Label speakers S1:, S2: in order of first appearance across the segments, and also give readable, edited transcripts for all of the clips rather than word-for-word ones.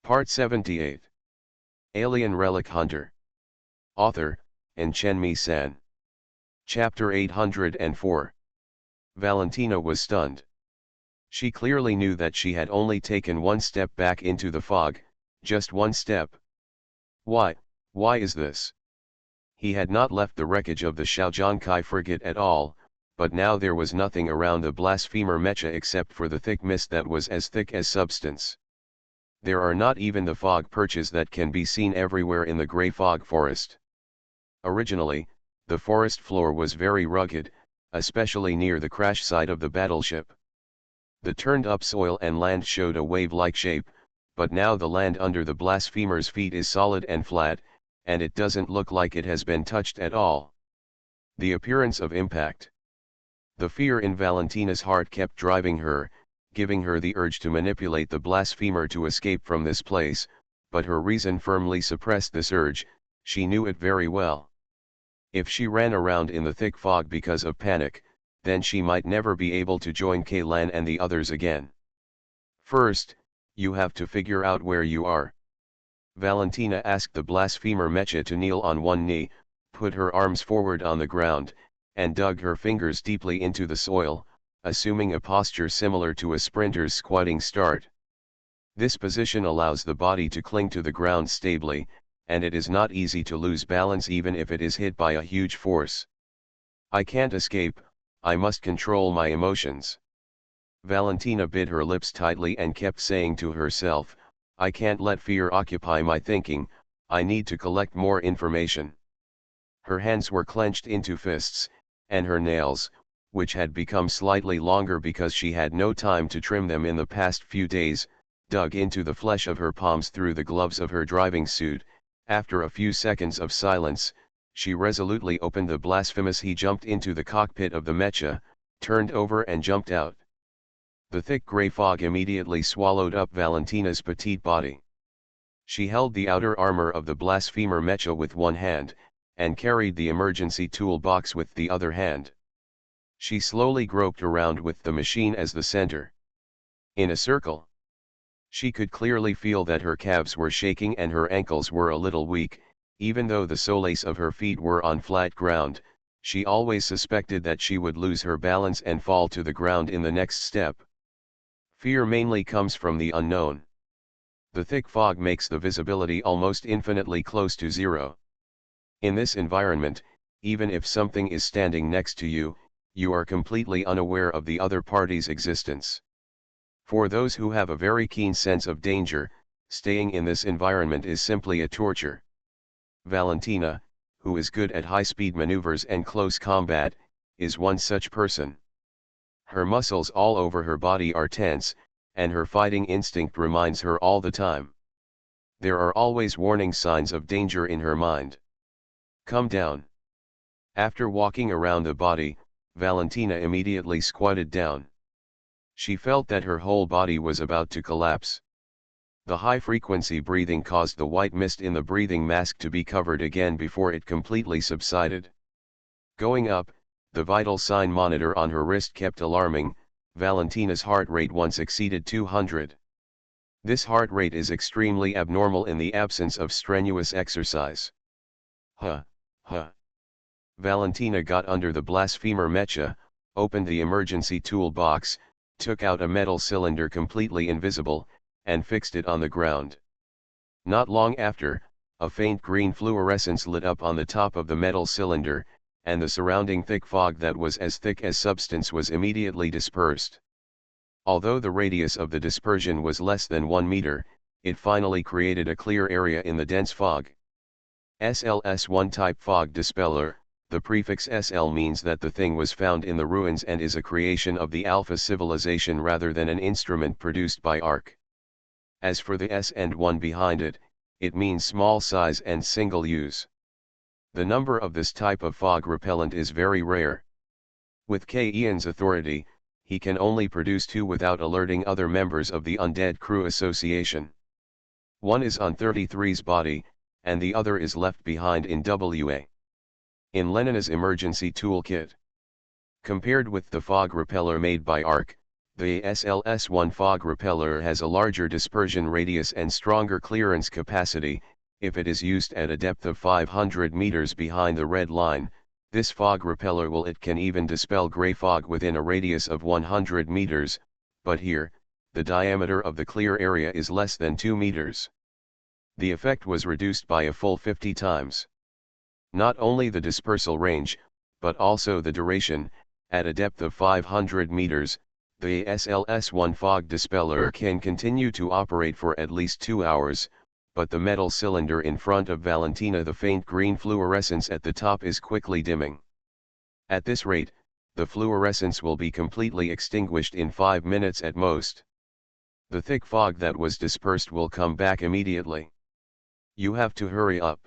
S1: Part 78. Alien Relic Hunter. Author, Chen San. Chapter 804. Valentina was stunned. She clearly knew that she had only taken one step back into the fog, just one step. Why is this? He had not left the wreckage of the Shaojiankai frigate at all, but now there was nothing around the blasphemer mecha except for the thick mist that was as thick as substance. There are not even the fog perches that can be seen everywhere in the grey fog forest. Originally, the forest floor was very rugged, especially near the crash site of the battleship. The turned-up soil and land showed a wave-like shape, but now the land under the blasphemer's feet is solid and flat, and it doesn't look like it has been touched at all. The appearance of impact. The fear in Valentina's heart kept driving her, giving her the urge to manipulate the blasphemer to escape from this place, but her reason firmly suppressed this urge. She knew it very well. If she ran around in the thick fog because of panic, then she might never be able to join Kaylan and the others again. First, you have to figure out where you are. Valentina asked the blasphemer mecha to kneel on one knee, put her arms forward on the ground, and dug her fingers deeply into the soil, assuming a posture similar to a sprinter's squatting start. This position allows the body to cling to the ground stably, and it is not easy to lose balance even if it is hit by a huge force. I can't escape, I must control my emotions. Valentina bit her lips tightly and kept saying to herself, I can't let fear occupy my thinking, I need to collect more information. Her hands were clenched into fists, and her nails, which had become slightly longer because she had no time to trim them in the past few days, dug into the flesh of her palms through the gloves of her driving suit. After a few seconds of silence, she resolutely opened the blasphemous. He jumped into the cockpit of the mecha, turned over and jumped out. The thick grey fog immediately swallowed up Valentina's petite body. She held the outer armor of the blasphemer mecha with one hand, and carried the emergency toolbox with the other hand. She slowly groped around with the machine as the center. In a circle. She could clearly feel that her calves were shaking and her ankles were a little weak. Even though the soles of her feet were on flat ground, she always suspected that she would lose her balance and fall to the ground in the next step. Fear mainly comes from the unknown. The thick fog makes the visibility almost infinitely close to zero. In this environment, even if something is standing next to you, you are completely unaware of the other party's existence. For those who have a very keen sense of danger, staying in this environment is simply a torture. Valentina, who is good at high-speed maneuvers and close combat, is one such person. Her muscles all over her body are tense, and her fighting instinct reminds her all the time. There are always warning signs of danger in her mind. Come down. After walking around the body, Valentina immediately squatted down. She felt that her whole body was about to collapse. The high-frequency breathing caused the white mist in the breathing mask to be covered again before it completely subsided. Going up, the vital sign monitor on her wrist kept alarming. Valentina's heart rate once exceeded 200. This heart rate is extremely abnormal in the absence of strenuous exercise. Valentina got under the blasphemer mecha, opened the emergency toolbox, took out a metal cylinder completely invisible, and fixed it on the ground. Not long after, a faint green fluorescence lit up on the top of the metal cylinder, and the surrounding thick fog that was as thick as substance was immediately dispersed. Although the radius of the dispersion was less than 1 meter, it finally created a clear area in the dense fog. SLS-1 type fog dispeller. The prefix SL means that the thing was found in the ruins and is a creation of the Alpha civilization rather than an instrument produced by ARC. As for the S and 1 behind it, it means small size and single use. The number of this type of fog repellent is very rare. With K. Ian's authority, he can only produce 2 without alerting other members of the Undead Crew Association. One is on 33's body, and the other is left behind in WA. In Lenina's emergency toolkit. Compared with the fog repeller made by ARC, The SLS-1 fog repeller has a larger dispersion radius and stronger clearance capacity. If it is used at a depth of 500 meters behind the red line, this fog repeller can even dispel gray fog within a radius of 100 meters, but here, the diameter of the clear area is less than 2 meters. The effect was reduced by a full 50 times. Not only the dispersal range, but also the duration. At a depth of 500 meters, the SLS-1 fog dispeller can continue to operate for at least 2 hours, but the metal cylinder in front of Valentina, the faint green fluorescence at the top, is quickly dimming. At this rate, the fluorescence will be completely extinguished in 5 minutes at most. The thick fog that was dispersed will come back immediately. You have to hurry up.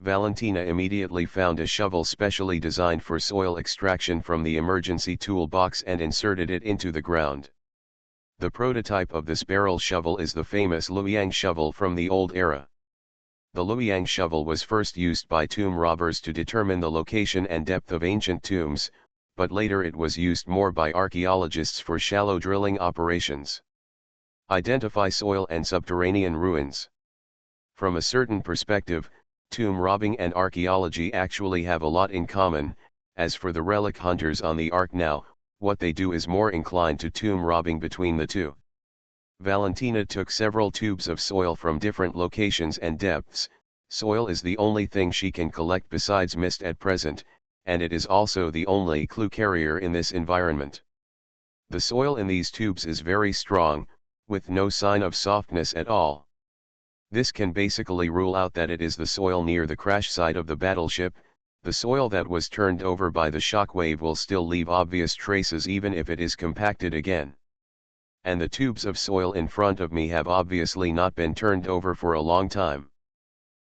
S1: Valentina immediately found a shovel specially designed for soil extraction from the emergency toolbox and inserted it into the ground. The prototype of this barrel shovel is the famous Luoyang shovel from the old era. The Luoyang shovel was first used by tomb robbers to determine the location and depth of ancient tombs, but later it was used more by archaeologists for shallow drilling operations. Identify soil and subterranean ruins. From a certain perspective, tomb robbing and archaeology actually have a lot in common. As for the relic hunters on the Ark now, what they do is more inclined to tomb robbing between the two. Valentina took several tubes of soil from different locations and depths. Soil is the only thing she can collect besides mist at present, and it is also the only clue carrier in this environment. The soil in these tubes is very strong, with no sign of softness at all. This can basically rule out that it is the soil near the crash site of the battleship. The soil that was turned over by the shockwave will still leave obvious traces even if it is compacted again. And the tubes of soil in front of me have obviously not been turned over for a long time.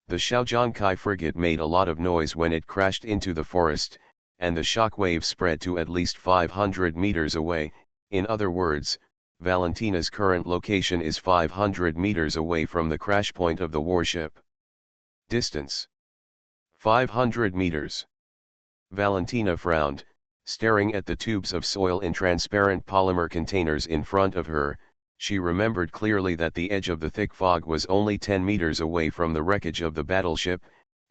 S1: The Shaojiangkai frigate made a lot of noise when it crashed into the forest, and the shockwave spread to at least 500 meters away. In other words, Valentina's current location is 500 meters away from the crash point of the warship. Distance: 500 meters. Valentina frowned, staring at the tubes of soil in transparent polymer containers in front of her. She remembered clearly that the edge of the thick fog was only 10 meters away from the wreckage of the battleship,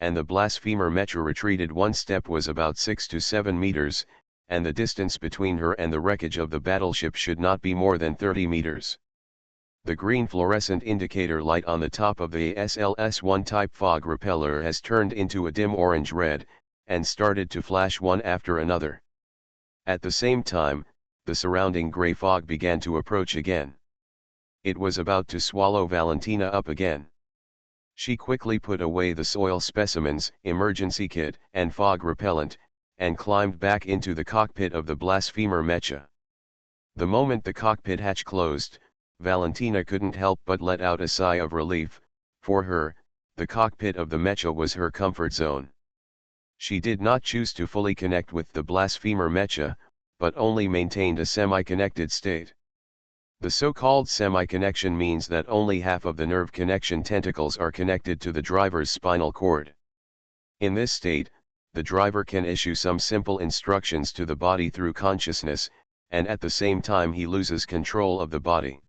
S1: and the blasphemer Mecha retreated one step was about 6 to 7 meters, and the distance between her and the wreckage of the battleship should not be more than 30 meters. The green fluorescent indicator light on the top of the SLS-1 type fog repeller has turned into a dim orange-red, and started to flash one after another. At the same time, the surrounding gray fog began to approach again. It was about to swallow Valentina up again. She quickly put away the soil specimens, emergency kit, and fog repellent, and climbed back into the cockpit of the blasphemer Mecha. The moment the cockpit hatch closed, Valentina couldn't help but let out a sigh of relief. For her, the cockpit of the Mecha was her comfort zone. She did not choose to fully connect with the blasphemer Mecha, but only maintained a semi-connected state. The so-called semi-connection means that only half of the nerve connection tentacles are connected to the driver's spinal cord. In this state, the driver can issue some simple instructions to the body through consciousness, and at the same time he loses control of the body.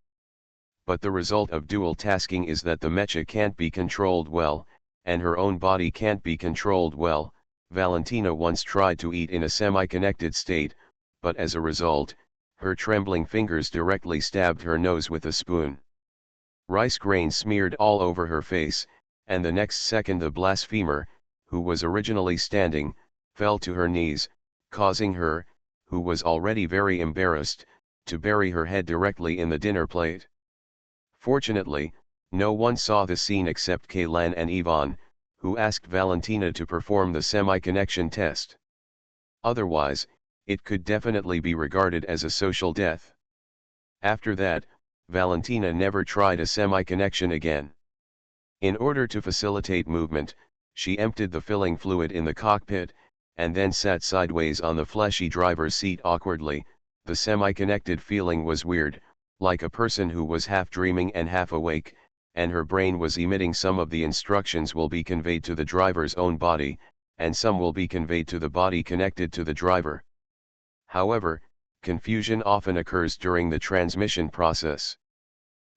S1: But the result of dual tasking is that the Mecha can't be controlled well, and her own body can't be controlled well. Valentina once tried to eat in a semi-connected state, but as a result, her trembling fingers directly stabbed her nose with a spoon. Rice grains smeared all over her face, and the next second the blasphemer, who was originally standing, fell to her knees, causing her, who was already very embarrassed, to bury her head directly in the dinner plate. Fortunately, no one saw the scene except Kaylan and Yvonne, who asked Valentina to perform the semi-connection test. Otherwise, it could definitely be regarded as a social death. After that, Valentina never tried a semi-connection again. In order to facilitate movement, she emptied the filling fluid in the cockpit, and then sat sideways on the fleshy driver's seat awkwardly. The semi-connected feeling was weird, like a person who was half dreaming and half awake, and her brain was emitting some of the instructions will be conveyed to the driver's own body, and some will be conveyed to the body connected to the driver. However, Confusion often occurs during the transmission process.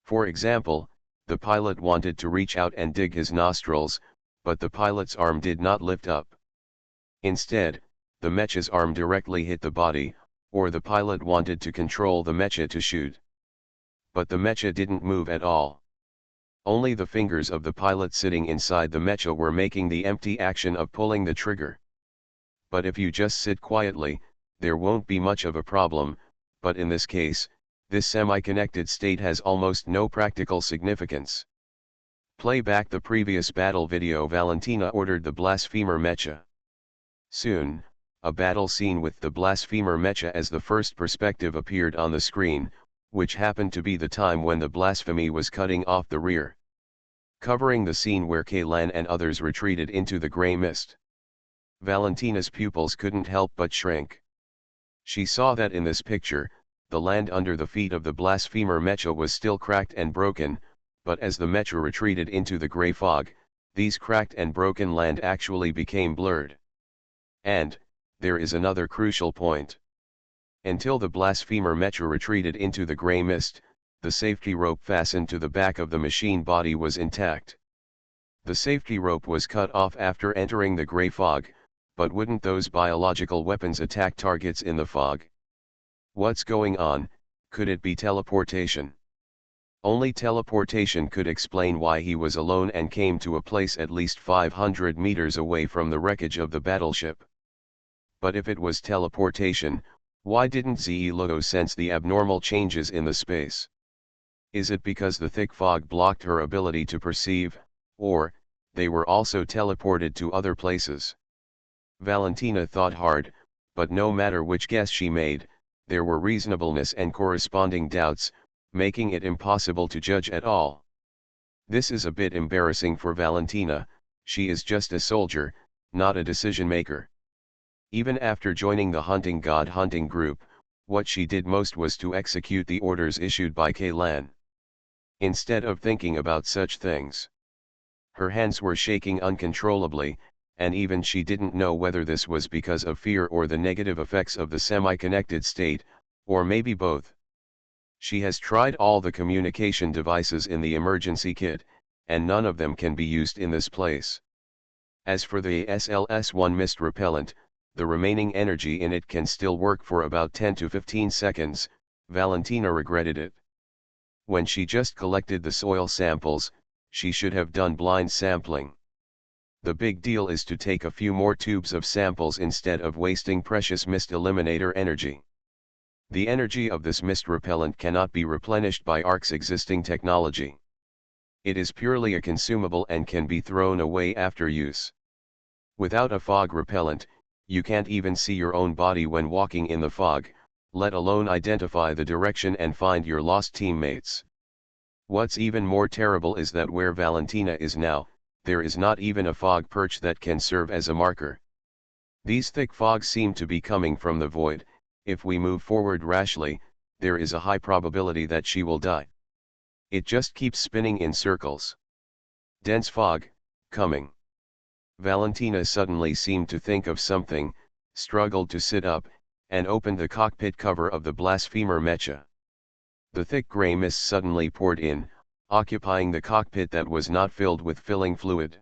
S1: For example, the pilot wanted to reach out and dig his nostrils, but the pilot's arm did not lift up. Instead, the mecha's arm directly hit the body, or the pilot wanted to control the mecha to shoot. But the mecha didn't move at all. Only the fingers of the pilot sitting inside the mecha were making the empty action of pulling the trigger. But if you just sit quietly, there won't be much of a problem, but in this case, this semi-connected state has almost no practical significance. Play back the previous battle video. Valentina ordered the blasphemer mecha. Soon, a battle scene with the blasphemer mecha as the first perspective appeared on the screen, which happened to be the time when the blasphemy was cutting off the rear. Covering the scene where Kaylan and others retreated into the grey mist. Valentina's pupils couldn't help but shrink. She saw that in this picture, the land under the feet of the blasphemer mecha was still cracked and broken, but as the mecha retreated into the grey fog, these cracked and broken land actually became blurred. And, there is another crucial point. Until the blasphemer mecha retreated into the grey mist, the safety rope fastened to the back of the machine body was intact. The safety rope was cut off after entering the grey fog, but wouldn't those biological weapons attack targets in the fog? What's going on? Could it be teleportation? Only teleportation could explain why he was alone and came to a place at least 500 meters away from the wreckage of the battleship. But if it was teleportation, why didn't Zelogo sense the abnormal changes in the space? Is it because the thick fog blocked her ability to perceive, or, they were also teleported to other places? Valentina thought hard, but no matter which guess she made, there were reasonableness and corresponding doubts, making it impossible to judge at all. This is a bit embarrassing for Valentina. She is just a soldier, not a decision maker. Even after joining the hunting god hunting group, what she did most was to execute the orders issued by Kaylan. Instead of thinking about such things, her hands were shaking uncontrollably, and even she didn't know whether this was because of fear or the negative effects of the semi-connected state, or maybe both. She has tried all the communication devices in the emergency kit, and none of them can be used in this place. As for the SLS-1 mist repellent, the remaining energy in it can still work for about 10 to 15 seconds, Valentina regretted it. When she just collected the soil samples, she should have done blind sampling. The big deal is to take a few more tubes of samples instead of wasting precious mist eliminator energy. The energy of this mist repellent cannot be replenished by ARC's existing technology. It is purely a consumable and can be thrown away after use. Without a fog repellent, you can't even see your own body when walking in the fog, let alone identify the direction and find your lost teammates. What's even more terrible is that where Valentina is now, there is not even a fog perch that can serve as a marker. These thick fogs seem to be coming from the void. If we move forward rashly, there is a high probability that she will die. It just keeps spinning in circles. Dense fog, coming. Valentina suddenly seemed to think of something, struggled to sit up, and opened the cockpit cover of the blasphemer mecha. The thick grey mist suddenly poured in, occupying the cockpit that was not filled with filling fluid.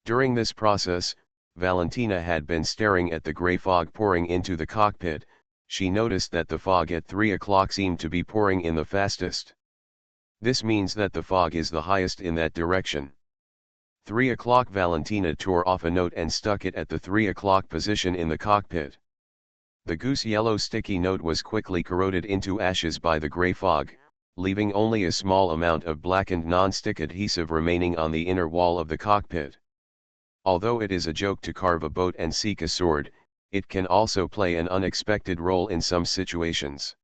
S1: During this process, Valentina had been staring at the grey fog pouring into the cockpit. She noticed that the fog at 3 o'clock seemed to be pouring in the fastest. This means that the fog is the highest in that direction. 3 o'clock. Valentina tore off a note and stuck it at the 3 o'clock position in the cockpit. The goose yellow sticky note was quickly corroded into ashes by the grey fog, leaving only a small amount of blackened non-stick adhesive remaining on the inner wall of the cockpit. Although it is a joke to carve a boat and seek a sword, it can also play an unexpected role in some situations.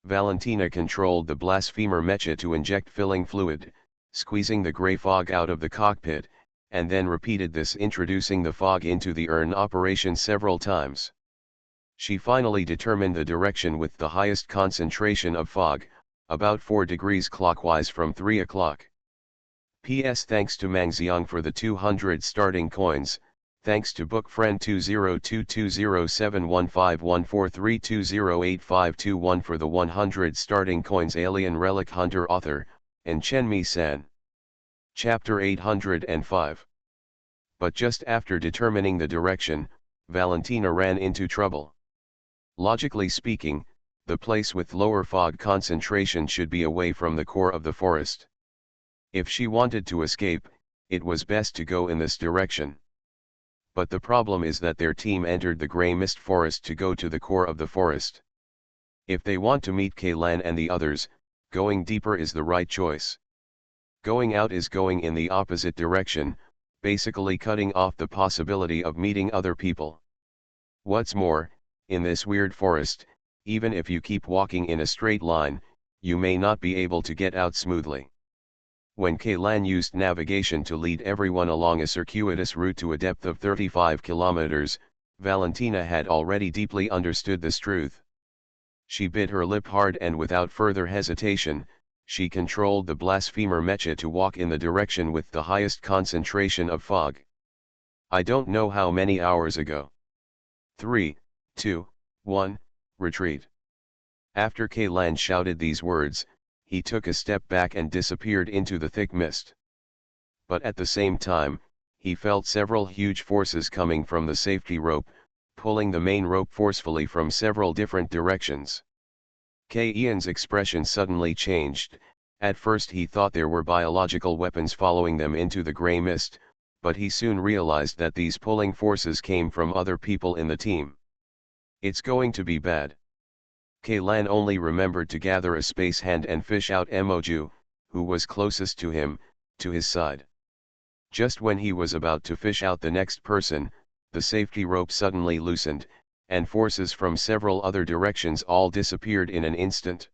S1: Valentina controlled the blasphemer mecha to inject filling fluid, squeezing the grey fog out of the cockpit, and then repeated this, introducing the fog into the urn operation several times. She finally determined the direction with the highest concentration of fog, about 4 degrees clockwise from 3 o'clock. P.S. Thanks to Mangxiang for the 200 starting coins. Thanks to book friend 20220715143208521 for the 100 starting coins. Alien Relic Hunter. Author, and Chen-Mi-san. Chapter 805. But just after determining the direction, Valentina ran into trouble. Logically speaking, the place with lower fog concentration should be away from the core of the forest. If she wanted to escape, it was best to go in this direction. But the problem is that their team entered the grey mist forest to go to the core of the forest. If they want to meet Kaylan and the others, going deeper is the right choice. Going out is going in the opposite direction, basically cutting off the possibility of meeting other people. What's more, in this weird forest, even if you keep walking in a straight line, you may not be able to get out smoothly. When Kaylan used navigation to lead everyone along a circuitous route to a depth of 35 kilometers, Valentina had already deeply understood this truth. She bit her lip hard and without further hesitation, she controlled the blasphemer mecha to walk in the direction with the highest concentration of fog. I don't know how many hours ago. 3, 2, 1, retreat. After Kaylan shouted these words, he took a step back and disappeared into the thick mist. But at the same time, he felt several huge forces coming from the safety rope, pulling the main rope forcefully from several different directions. Ian's expression suddenly changed. At first he thought there were biological weapons following them into the grey mist, but he soon realized that these pulling forces came from other people in the team. It's going to be bad. Kaylan only remembered to gather a space hand and fish out Emoju, who was closest to him, to his side. Just when he was about to fish out the next person, the safety rope suddenly loosened, and forces from several other directions all disappeared in an instant.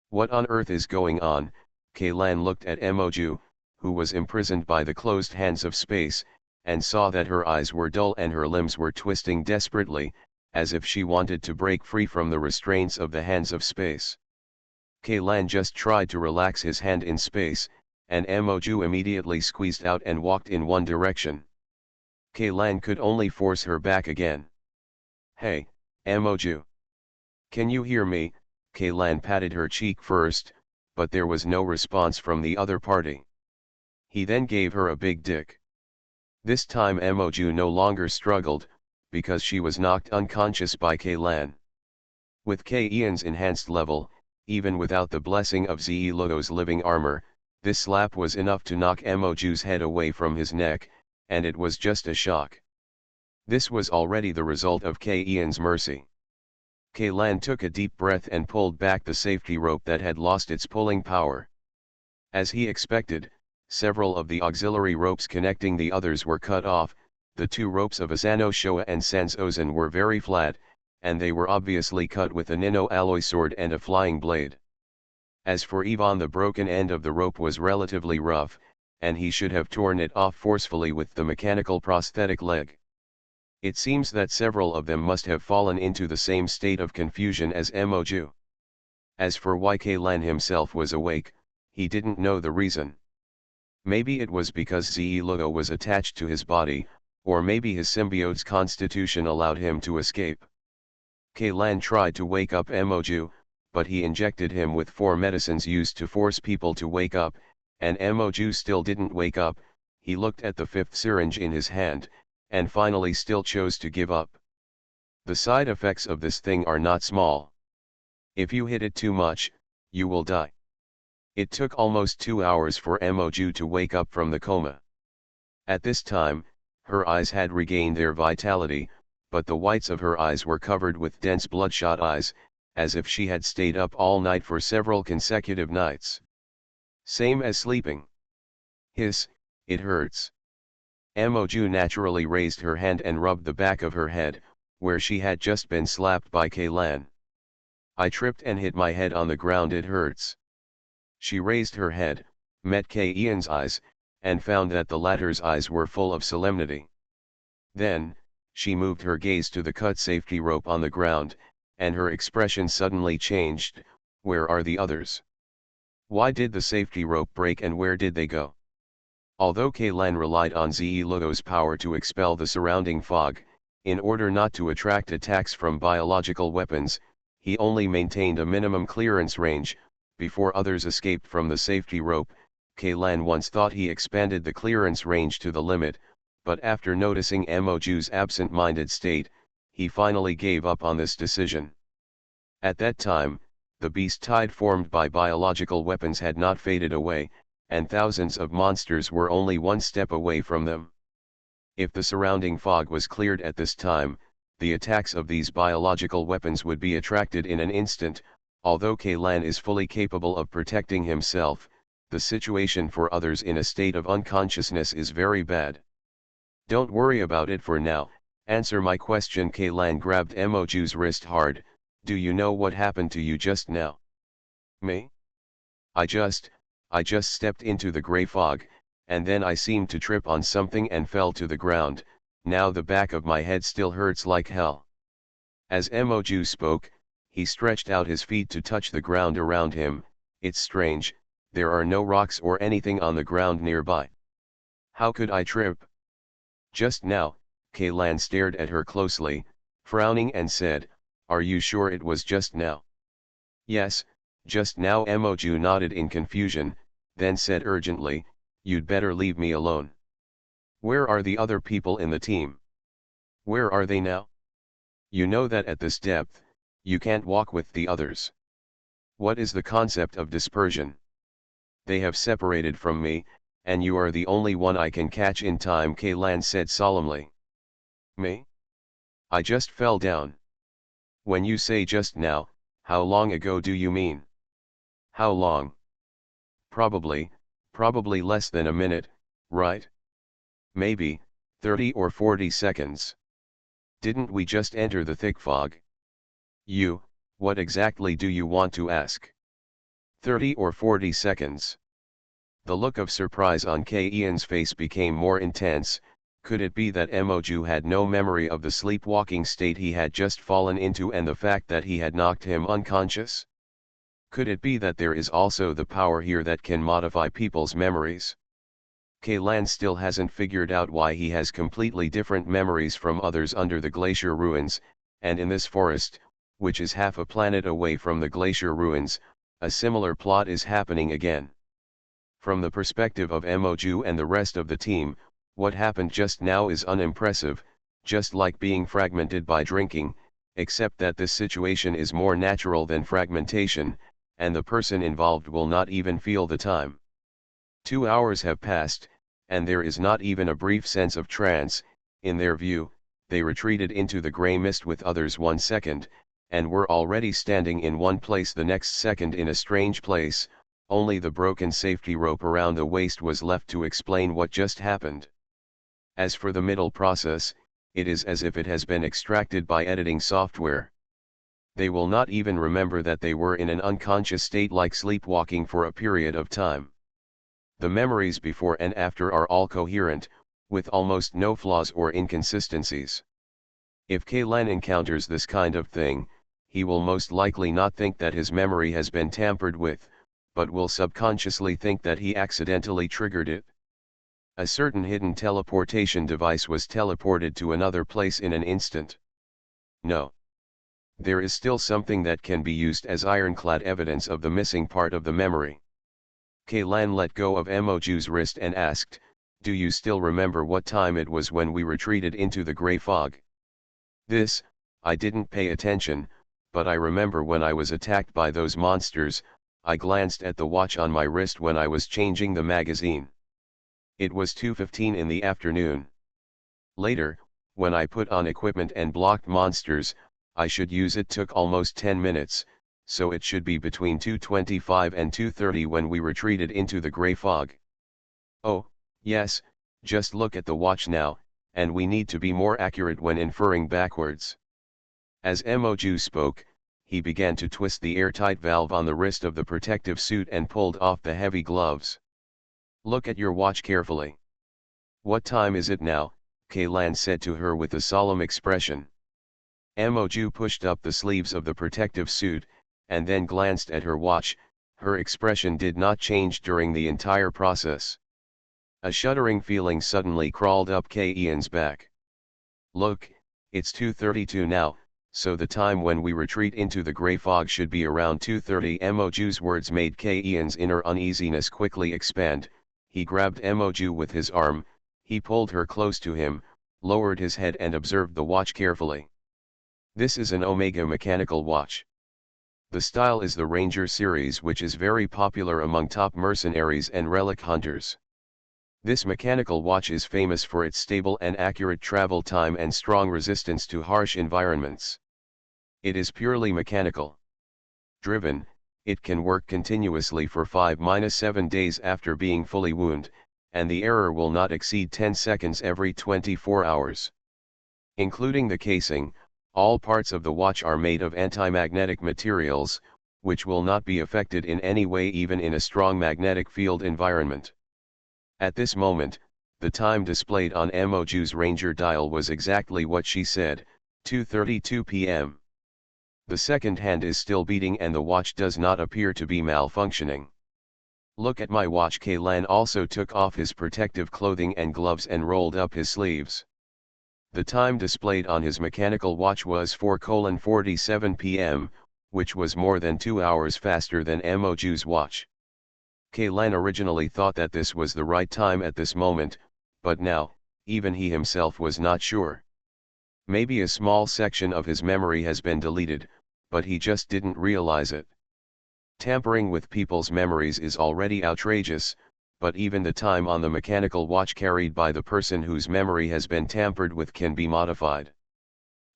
S1: What on earth is going on? Kaylan looked at Emoju, who was imprisoned by the closed hands of space, and saw that her eyes were dull and her limbs were twisting desperately, as if she wanted to break free from the restraints of the hands of space. Kaylan just tried to relax his hand in space, and Emoju immediately squeezed out and walked in one direction. Kaylan could only force her back again. Hey, Emoju. Can you hear me? Kaylan patted her cheek first, but there was no response from the other party. He then gave her a big dick. This time Emoju no longer struggled, because she was knocked unconscious by Kaylan. With Ian's enhanced level, even without the blessing of Ze Logo's living armor, this slap was enough to knock Emoju's head away from his neck, and it was just a shock. This was already the result of Ian's mercy. Kaylan took a deep breath and pulled back the safety rope that had lost its pulling power. As he expected, several of the auxiliary ropes connecting the others were cut off. The two ropes of Asano Showa and Sansozen were very flat, and they were obviously cut with a Nino alloy sword and a flying blade. As for Ivan, the broken end of the rope was relatively rough, and he should have torn it off forcefully with the mechanical prosthetic leg. It seems that several of them must have fallen into the same state of confusion as Emoju. As for why Kaylan himself was awake, he didn't know the reason. Maybe it was because Ze Logo was attached to his body, or maybe his symbiote's constitution allowed him to escape. Kaylan tried to wake up Emoju, but he injected him with 4 medicines used to force people to wake up, and Emoju still didn't wake up. He looked at the 5th syringe in his hand, and finally still chose to give up. The side effects of this thing are not small. If you hit it too much, you will die. It took almost 2 hours for Emoju to wake up from the coma. At this time, her eyes had regained their vitality, but the whites of her eyes were covered with dense bloodshot eyes, as if she had stayed up all night for several consecutive nights. Same as sleeping. Hiss, it hurts. Emoju naturally raised her hand and rubbed the back of her head, where she had just been slapped by Kaylan. I tripped and hit my head on the ground, it hurts. She raised her head, met Ian's eyes, and found that the latter's eyes were full of solemnity. Then, she moved her gaze to the cut safety rope on the ground, and her expression suddenly changed. Where are the others? Why did the safety rope break and where did they go? Although Kaylan relied on Zelo's power to expel the surrounding fog, in order not to attract attacks from biological weapons, he only maintained a minimum clearance range. Before others escaped from the safety rope, Kaylan once thought he expanded the clearance range to the limit, but after noticing Moju's absent-minded state, he finally gave up on this decision. At that time, the beast tide formed by biological weapons had not faded away, and thousands of monsters were only one step away from them. If the surrounding fog was cleared at this time, the attacks of these biological weapons would be attracted in an instant. Although Kaylan is fully capable of protecting himself, the situation for others in a state of unconsciousness is very bad. Don't worry about it for now, answer my question. Kaylan grabbed Moju's wrist hard. Do you know what happened to you just now? Me? I just stepped into the gray fog, and then I seemed to trip on something and fell to the ground. Now the back of my head still hurts like hell. As Moju spoke, he stretched out his feet to touch the ground around him. It's strange, there are no rocks or anything on the ground nearby. How could I trip? Just now, Kaylan stared at her closely, frowning and said, "Are you sure it was just now?" "Yes, just now." Moju nodded in confusion, then said urgently, "You'd better leave me alone." "Where are the other people in the team? Where are they now? You know that at this depth, you can't walk with the others. What is the concept of dispersion?" "They have separated from me, and you are the only one I can catch in time," Kaylan said solemnly. "Me? I just fell down." "When you say just now, how long ago do you mean?" "How long? Probably less than a minute, right? Maybe 30 or 40 seconds. Didn't we just enter the thick fog?" What exactly do you want to ask?" 30 or 40 seconds. The look of surprise on Ian's face became more intense. Could it be that Moju had no memory of the sleepwalking state he had just fallen into and the fact that he had knocked him unconscious? Could it be that there is also the power here that can modify people's memories? Kaylan still hasn't figured out why he has completely different memories from others under the glacier ruins, and in this forest, which is half a planet away from the glacier ruins, a similar plot is happening again. From the perspective of Moju and the rest of the team, what happened just now is unimpressive, just like being fragmented by drinking, except that this situation is more natural than fragmentation, and the person involved will not even feel the time. 2 hours have passed, and there is not even a brief sense of trance. In their view, they retreated into the gray mist with others 1 second, and were already standing in one place the next second in a strange place. Only the broken safety rope around the waist was left to explain what just happened. As for the middle process, it is as if it has been extracted by editing software. They will not even remember that they were in an unconscious state like sleepwalking for a period of time. The memories before and after are all coherent, with almost no flaws or inconsistencies. If Kaylan encounters this kind of thing, he will most likely not think that his memory has been tampered with, but will subconsciously think that he accidentally triggered it. A certain hidden teleportation device was teleported to another place in an instant. No. There is still something that can be used as ironclad evidence of the missing part of the memory. Kaylan let go of Moju's wrist and asked, "Do you still remember what time it was when we retreated into the gray fog?" I didn't pay attention, but I remember when I was attacked by those monsters. I glanced at the watch on my wrist when I was changing the magazine. It was 2:15 in the afternoon. Later, when I put on equipment and blocked monsters, I should use it took almost 10 minutes, so it should be between 2:25 and 2:30 when we retreated into the gray fog. Oh, yes, just look at the watch now, and we need to be more accurate when inferring backwards. As Moju spoke, he began to twist the airtight valve on the wrist of the protective suit and pulled off the heavy gloves. "Look at your watch carefully." "What time is it now?" Kaylan said to her with a solemn expression. Moju pushed up the sleeves of the protective suit, and then glanced at her watch. Her expression did not change during the entire process. A shuddering feeling suddenly crawled up Ian's back. Look, it's 2:32 now, so the time when we retreat into the grey fog should be around 2:30. Moju's words made Ian's inner uneasiness quickly expand. He grabbed Moju with his arm, he pulled her close to him, lowered his head and observed the watch carefully. This is an Omega mechanical watch. The style is the Ranger series, which is very popular among top mercenaries and relic hunters. This mechanical watch is famous for its stable and accurate travel time and strong resistance to harsh environments. It is purely mechanical. Driven, it can work continuously for 5-7 days after being fully wound, and the error will not exceed 10 seconds every 24 hours. Including the casing, all parts of the watch are made of anti-magnetic materials, which will not be affected in any way even in a strong magnetic field environment. At this moment, the time displayed on Moju's Ranger dial was exactly what she said, 2:32 p.m. The second hand is still beating and the watch does not appear to be malfunctioning. Look at my watch. Kaylan also took off his protective clothing and gloves and rolled up his sleeves. The time displayed on his mechanical watch was 4:47 p.m., which was more than 2 hours faster than Moju's watch. Kaylan originally thought that this was the right time at this moment, but now, even he himself was not sure. Maybe a small section of his memory has been deleted, but he just didn't realize it. Tampering with people's memories is already outrageous, but even the time on the mechanical watch carried by the person whose memory has been tampered with can be modified.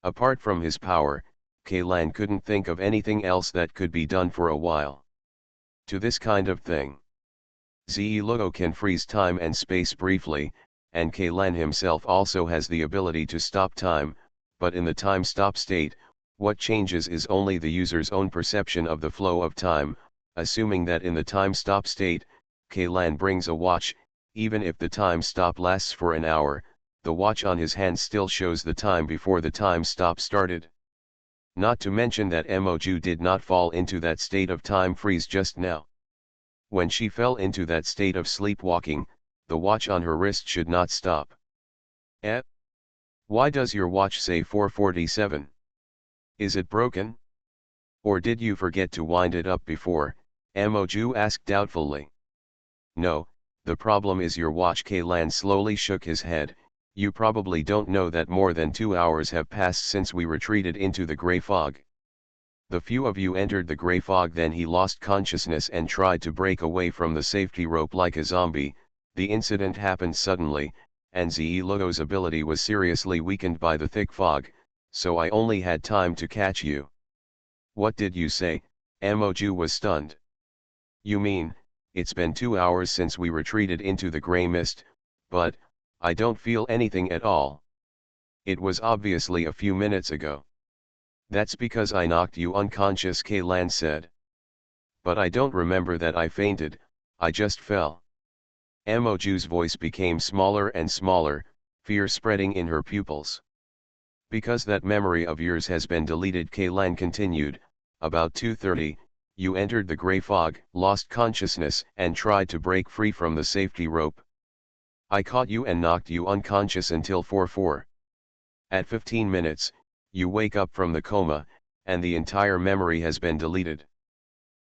S1: Apart from his power, Kaylan couldn't think of anything else that could be done for a while. To this kind of thing, Ze-Logo can freeze time and space briefly, and Kaylan himself also has the ability to stop time, but in the time-stop state, what changes is only the user's own perception of the flow of time. Assuming that in the time-stop state, Kaylan brings a watch, even if the time-stop lasts for an hour, the watch on his hand still shows the time before the time-stop started. Not to mention that Moju did not fall into that state of time freeze just now. When she fell into that state of sleepwalking, the watch on her wrist should not stop. Why does your watch say 4:47? Is it broken? Or did you forget to wind it up before? Moju asked doubtfully. No, the problem is your watch. Kaylan slowly shook his head. You probably don't know that more than 2 hours have passed since we retreated into the grey fog. The few of you entered the grey fog, then he lost consciousness and tried to break away from the safety rope like a zombie. The incident happened suddenly, and Ze-Logo's ability was seriously weakened by the thick fog, so I only had time to catch you. What did you say? Moju was stunned. You mean, it's been 2 hours since we retreated into the grey mist, but I don't feel anything at all. It was obviously a few minutes ago. That's because I knocked you unconscious, Kaylan said. But I don't remember that I fainted, I just fell. Moju's voice became smaller and smaller, fear spreading in her pupils. Because that memory of yours has been deleted, Kaylan continued. About 2:30, you entered the grey fog, lost consciousness and tried to break free from the safety rope. I caught you and knocked you unconscious until 4:4. At 15 minutes, you wake up from the coma, and the entire memory has been deleted.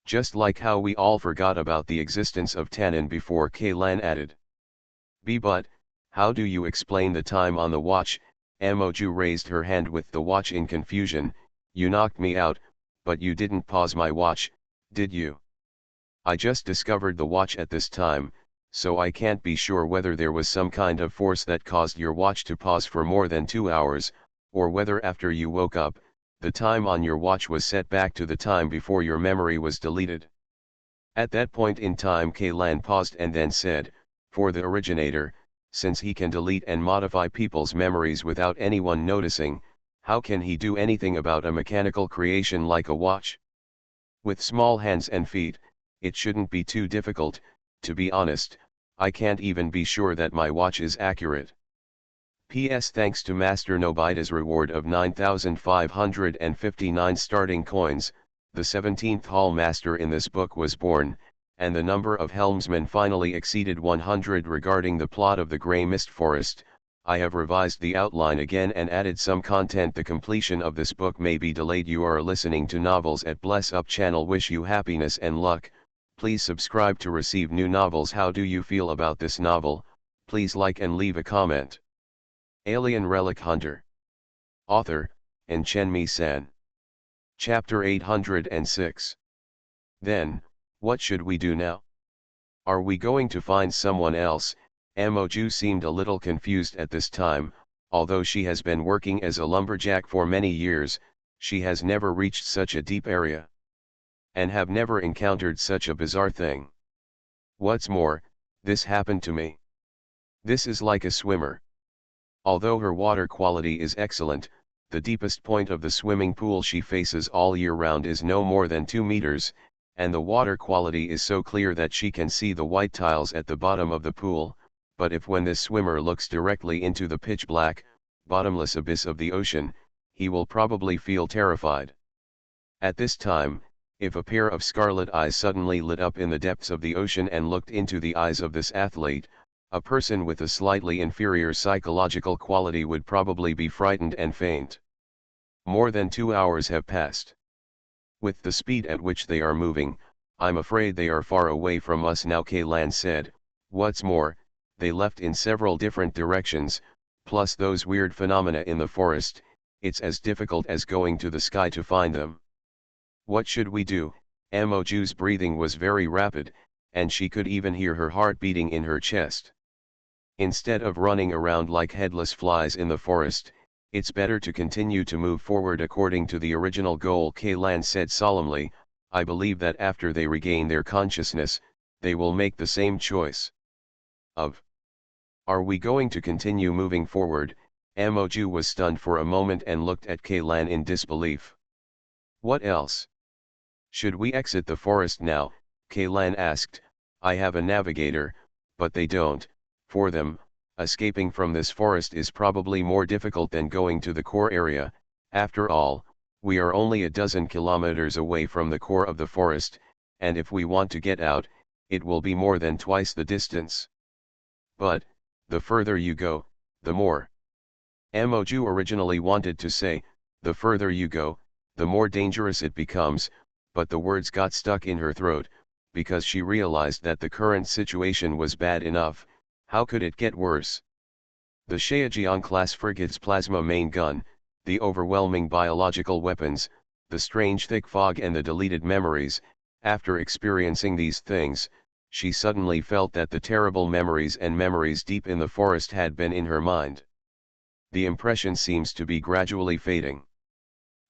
S1: Just like how we all forgot about the existence of Tannen before, Kaylan added. But, how do you explain the time on the watch? Moju raised her hand with the watch in confusion. You knocked me out, but you didn't pause my watch, did you? I just discovered the watch at this time, so I can't be sure whether there was some kind of force that caused your watch to pause for more than 2 hours, or whether after you woke up, the time on your watch was set back to the time before your memory was deleted. At that point in time, Kaylan paused and then said, for the originator, since he can delete and modify people's memories without anyone noticing, how can he do anything about a mechanical creation like a watch? With small hands and feet, it shouldn't be too difficult. To be honest, I can't even be sure that my watch is accurate. P.S. Thanks to Master Nobida's reward of 9,559 starting coins, the 17th Hall Master in this book was born, and the number of helmsmen finally exceeded 100. Regarding the plot of the Grey Mist Forest, I have revised the outline again and added some content. The completion of this book may be delayed. You are listening to Novels at Bless Up channel. Wish you happiness and luck. Please subscribe to receive new novels. How do you feel about this novel? Please like and leave a comment. Alien Relic Hunter. Author, Chen-Mi-san. Chapter 806. Then, what should we do now? Are we going to find someone else? Moju seemed a little confused at this time. Although she has been working as a lumberjack for many years, she has never reached such a deep area, and have never encountered such a bizarre thing. What's more, this happened to me. This is like a swimmer. Although her water quality is excellent, the deepest point of the swimming pool she faces all year round is no more than 2 meters, and the water quality is so clear that she can see the white tiles at the bottom of the pool. But if when this swimmer looks directly into the pitch black, bottomless abyss of the ocean, he will probably feel terrified. At this time, if a pair of scarlet eyes suddenly lit up in the depths of the ocean and looked into the eyes of this athlete, a person with a slightly inferior psychological quality would probably be frightened and faint. More than 2 hours have passed. With the speed at which they are moving, I'm afraid they are far away from us now, Kaylan said. What's more, they left in several different directions, plus those weird phenomena in the forest. It's as difficult as going to the sky to find them. What should we do? Moju's breathing was very rapid, and she could even hear her heart beating in her chest. Instead of running around like headless flies in the forest, it's better to continue to move forward according to the original goal, Kaylan said solemnly. I believe that after they regain their consciousness, they will make the same choice. Are we going to continue moving forward? Moju was stunned for a moment and looked at Kaylan in disbelief. What else? Should we exit the forest now? Kaylan asked. I have a navigator, but they don't. For them, escaping from this forest is probably more difficult than going to the core area. After all, we are only a dozen kilometers away from the core of the forest, and if we want to get out, it will be more than twice the distance. But, the further you go, the more. Moju originally wanted to say, the further you go, the more dangerous it becomes, but the words got stuck in her throat, because she realized that the current situation was bad enough. How could it get worse? The Shaojiang-class frigate's plasma main gun, the overwhelming biological weapons, the strange thick fog and the deleted memories. After experiencing these things, she suddenly felt that the terrible memories and memories deep in the forest had been in her mind. The impression seems to be gradually fading.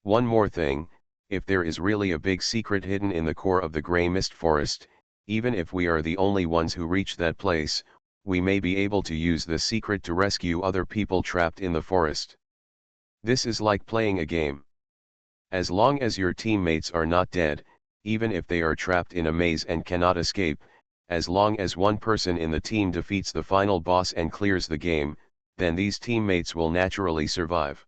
S1: One more thing, if there is really a big secret hidden in the core of the Grey Mist Forest, even if we are the only ones who reach that place, we may be able to use the secret to rescue other people trapped in the forest. This is like playing a game. As long as your teammates are not dead, even if they are trapped in a maze and cannot escape, as long as one person in the team defeats the final boss and clears the game, then these teammates will naturally survive.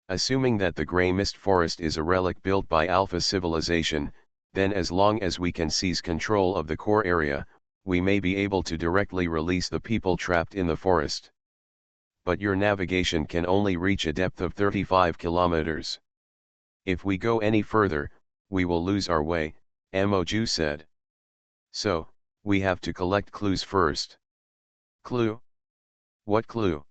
S1: Assuming that the Grey Mist Forest is a relic built by Alpha Civilization, then as long as we can seize control of the core area, we may be able to directly release the people trapped in the forest. But your navigation can only reach a depth of 35 kilometers. If we go any further, we will lose our way, Moju said. So, we have to collect clues first. Clue? What clue?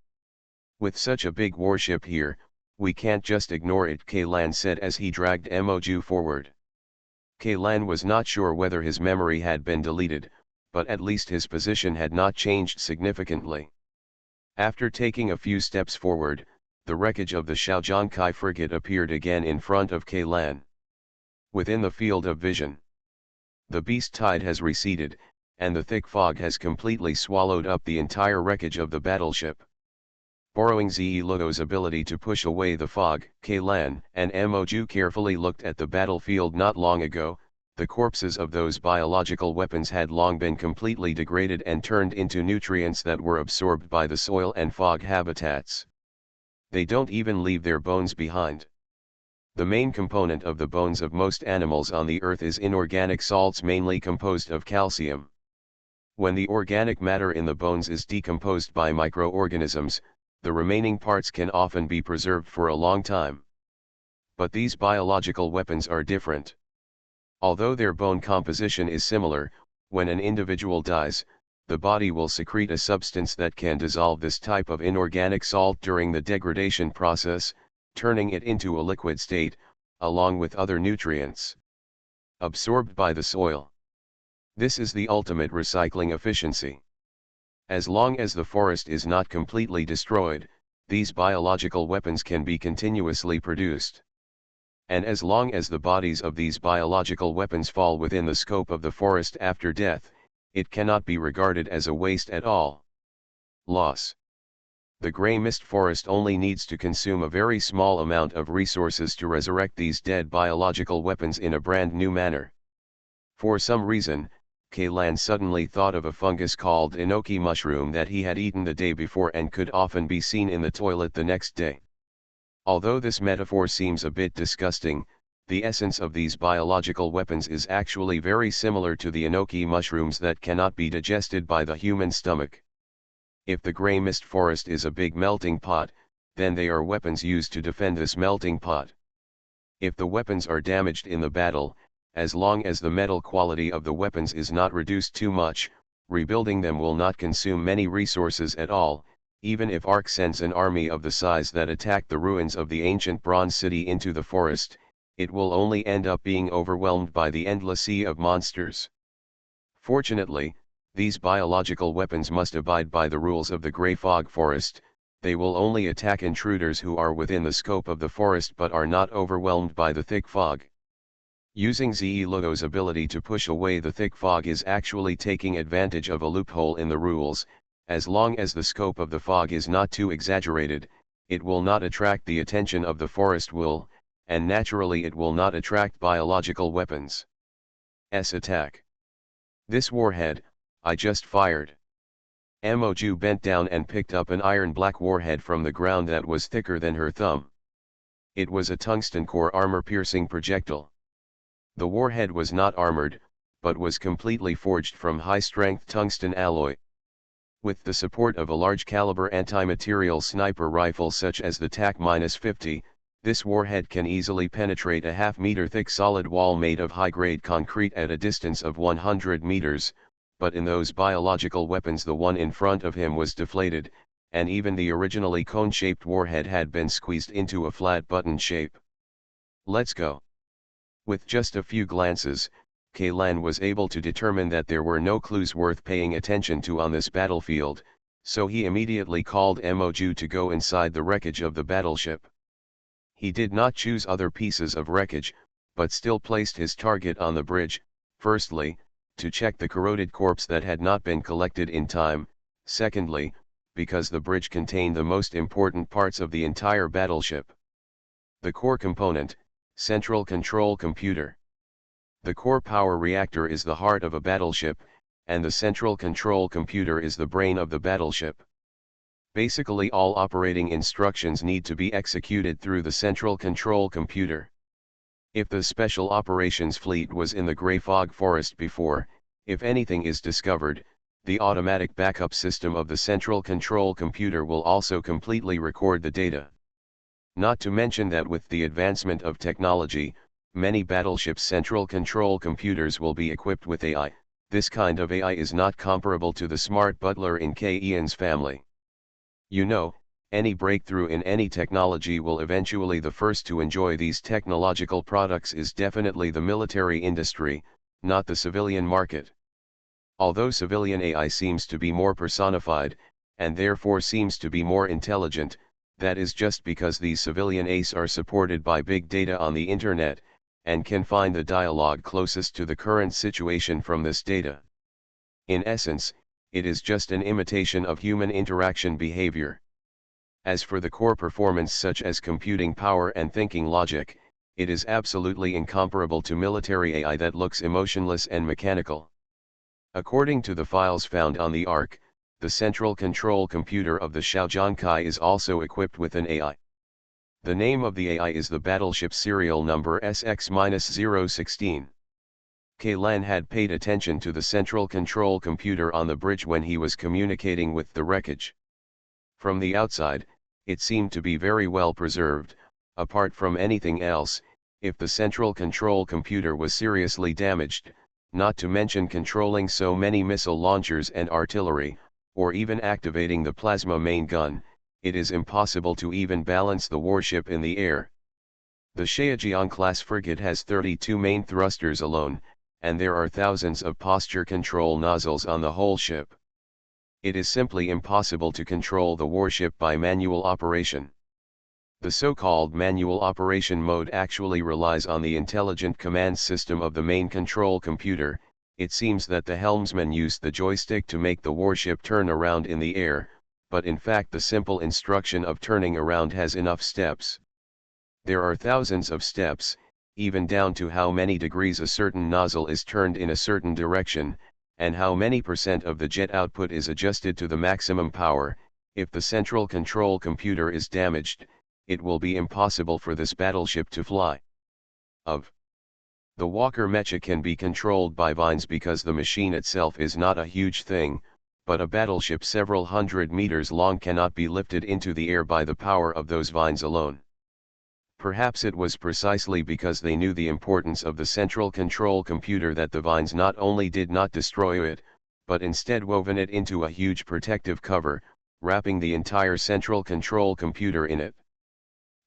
S1: With such a big warship here, we can't just ignore it, Kaylan said as he dragged Moju forward. Kaylan was not sure whether his memory had been deleted, but at least his position had not changed significantly. After taking a few steps forward, the wreckage of the Shaojiangkai frigate appeared again in front of Kaylan. Within the field of vision, the beast tide has receded, and the thick fog has completely swallowed up the entire wreckage of the battleship. Borrowing Ze Luo's ability to push away the fog, Kaylan and Moju carefully looked at the battlefield not long ago. The corpses of those biological weapons had long been completely degraded and turned into nutrients that were absorbed by the soil and fog habitats. They don't even leave their bones behind. The main component of the bones of most animals on the Earth is inorganic salts mainly composed of calcium. When the organic matter in the bones is decomposed by microorganisms, the remaining parts can often be preserved for a long time. But these biological weapons are different. Although their bone composition is similar, when an individual dies, the body will secrete a substance that can dissolve this type of inorganic salt during the degradation process, turning it into a liquid state, along with other nutrients absorbed by the soil. This is the ultimate recycling efficiency. As long as the forest is not completely destroyed, these biological weapons can be continuously produced. And as long as the bodies of these biological weapons fall within the scope of the forest after death, it cannot be regarded as a waste at all. Loss. The gray mist forest only needs to consume a very small amount of resources to resurrect these dead biological weapons in a brand new manner. For some reason, Kaylan suddenly thought of a fungus called enoki mushroom that he had eaten the day before and could often be seen in the toilet the next day. Although this metaphor seems a bit disgusting, the essence of these biological weapons is actually very similar to the enoki mushrooms that cannot be digested by the human stomach. If the gray mist forest is a big melting pot, then they are weapons used to defend this melting pot. If the weapons are damaged in the battle, as long as the metal quality of the weapons is not reduced too much, rebuilding them will not consume many resources at all. Even if Ark sends an army of the size that attacked the ruins of the ancient bronze city into the forest, it will only end up being overwhelmed by the endless sea of monsters. Fortunately, these biological weapons must abide by the rules of the Grey Fog Forest. They will only attack intruders who are within the scope of the forest but are not overwhelmed by the thick fog. Using Ze Logo's ability to push away the thick fog is actually taking advantage of a loophole in the rules. As long as the scope of the fog is not too exaggerated, it will not attract the attention of the forest and naturally it will not attract biological weapons. Attack. This warhead, I just fired. Moju bent down and picked up an iron-black warhead from the ground that was thicker than her thumb. It was a tungsten core armor-piercing projectile. The warhead was not armored, but was completely forged from high-strength tungsten alloy. With the support of a large-caliber anti-material sniper rifle such as the TAC-50, this warhead can easily penetrate a half-meter thick solid wall made of high-grade concrete at a distance of 100 meters, but in those biological weapons the one in front of him was deflated, and even the originally cone-shaped warhead had been squeezed into a flat button shape. Let's go. With just a few glances, Kaylan was able to determine that there were no clues worth paying attention to on this battlefield, so he immediately called Moju to go inside the wreckage of the battleship. He did not choose other pieces of wreckage, but still placed his target on the bridge, firstly, to check the corroded corpse that had not been collected in time, secondly, because the bridge contained the most important parts of the entire battleship. The core component, Central Control Computer. The core power reactor is the heart of a battleship, and the central control computer is the brain of the battleship. Basically all operating instructions need to be executed through the central control computer. If the Special Operations Fleet was in the Grey Fog Forest before, if anything is discovered, the automatic backup system of the central control computer will also completely record the data. Not to mention that with the advancement of technology, many battleships' central control computers will be equipped with AI. This kind of AI is not comparable to the smart butler in Ian's family. You know, any breakthrough in any technology will eventually the first to enjoy these technological products is definitely the military industry, not the civilian market. Although civilian AI seems to be more personified, and therefore seems to be more intelligent, that is just because these civilian AIs are supported by big data on the internet, and can find the dialogue closest to the current situation from this data. In essence, it is just an imitation of human interaction behavior. As for the core performance such as computing power and thinking logic, it is absolutely incomparable to military AI that looks emotionless and mechanical. According to the files found on the Ark, the central control computer of the Shaojiangkai is also equipped with an AI. The name of the AI is the battleship serial number SX-016. Kaylan had paid attention to the central control computer on the bridge when he was communicating with the wreckage. From the outside, it seemed to be very well preserved. Apart from anything else, if the central control computer was seriously damaged, not to mention controlling so many missile launchers and artillery, or even activating the plasma main gun, it is impossible to even balance the warship in the air. The Shaojiang-class frigate has 32 main thrusters alone, and there are thousands of posture control nozzles on the whole ship. It is simply impossible to control the warship by manual operation. The so-called manual operation mode actually relies on the intelligent command system of the main control computer. It seems that the helmsman used the joystick to make the warship turn around in the air, but in fact the simple instruction of turning around has enough steps. There are thousands of steps, even down to how many degrees a certain nozzle is turned in a certain direction, and how many % of the jet output is adjusted to the maximum power. If the central control computer is damaged, it will be impossible for this battleship to fly. The Walker Mecha can be controlled by vines because the machine itself is not a huge thing, but a battleship several hundred meters long cannot be lifted into the air by the power of those vines alone. Perhaps it was precisely because they knew the importance of the central control computer that the vines not only did not destroy it, but instead woven it into a huge protective cover, wrapping the entire central control computer in it.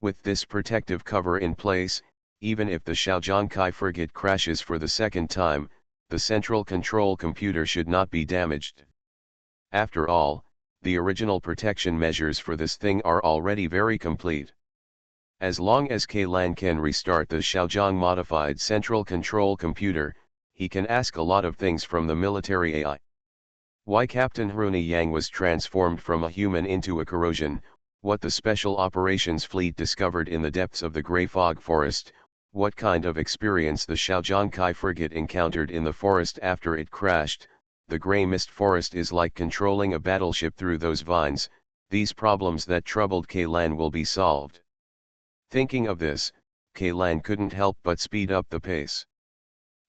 S1: With this protective cover in place, even if the Shaojiang frigate crashes for the second time, the central control computer should not be damaged. After all, the original protection measures for this thing are already very complete. As long as Kaylan can restart the Shaojiang modified central control computer, he can ask a lot of things from the military AI. Why Captain Rooney Yang was transformed from a human into a corrosion, what the Special Operations Fleet discovered in the depths of the Grey Fog Forest, what kind of experience the Shaojiang frigate encountered in the forest after it crashed. The Grey Mist Forest is like controlling a battleship through those vines. These problems that troubled Kaylan will be solved. Thinking of this, Kaylan couldn't help but speed up the pace.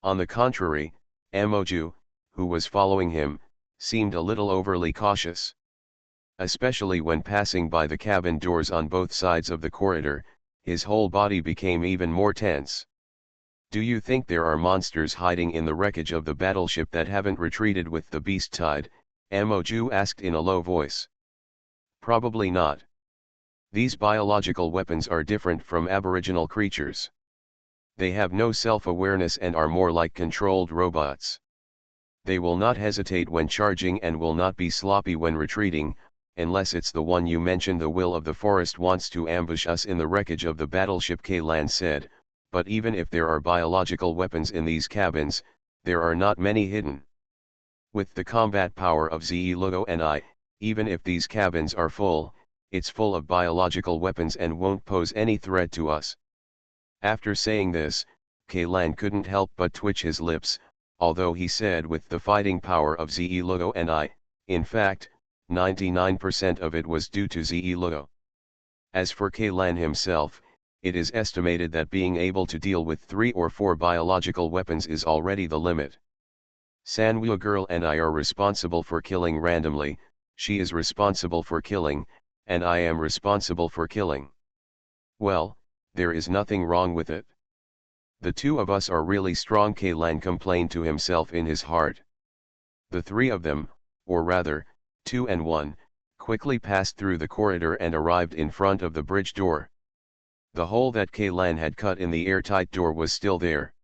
S1: On the contrary, Moju, who was following him, seemed a little overly cautious. Especially when passing by the cabin doors on both sides of the corridor, his whole body became even more tense. "Do you think there are monsters hiding in the wreckage of the battleship that haven't retreated with the beast tide?" Moju asked in a low voice. "Probably not. These biological weapons are different from aboriginal creatures. They have no self-awareness and are more like controlled robots. They will not hesitate when charging and will not be sloppy when retreating, unless it's the one you mentioned. The will of the forest wants to ambush us in the wreckage of the battleship," Kaylan said, "but even if there are biological weapons in these cabins, there are not many hidden. With the combat power of Ze Luo and I, even if these cabins are full, it's full of biological weapons and won't pose any threat to us." After saying this, Kaylan couldn't help but twitch his lips, although he said with the fighting power of Ze Luo and I, in fact, 99% of it was due to Ze Luo. As for Kaylan himself, it is estimated that being able to deal with 3 or 4 biological weapons is already the limit. "Sanwu girl and I are responsible for killing randomly, she is responsible for killing, and I am responsible for killing. Well, there is nothing wrong with it. The two of us are really strong," Kaylan complained to himself in his heart. The three of them, or rather, 2 and 1, quickly passed through the corridor and arrived in front of the bridge door. The hole that Kaylan had cut in the airtight door was still there.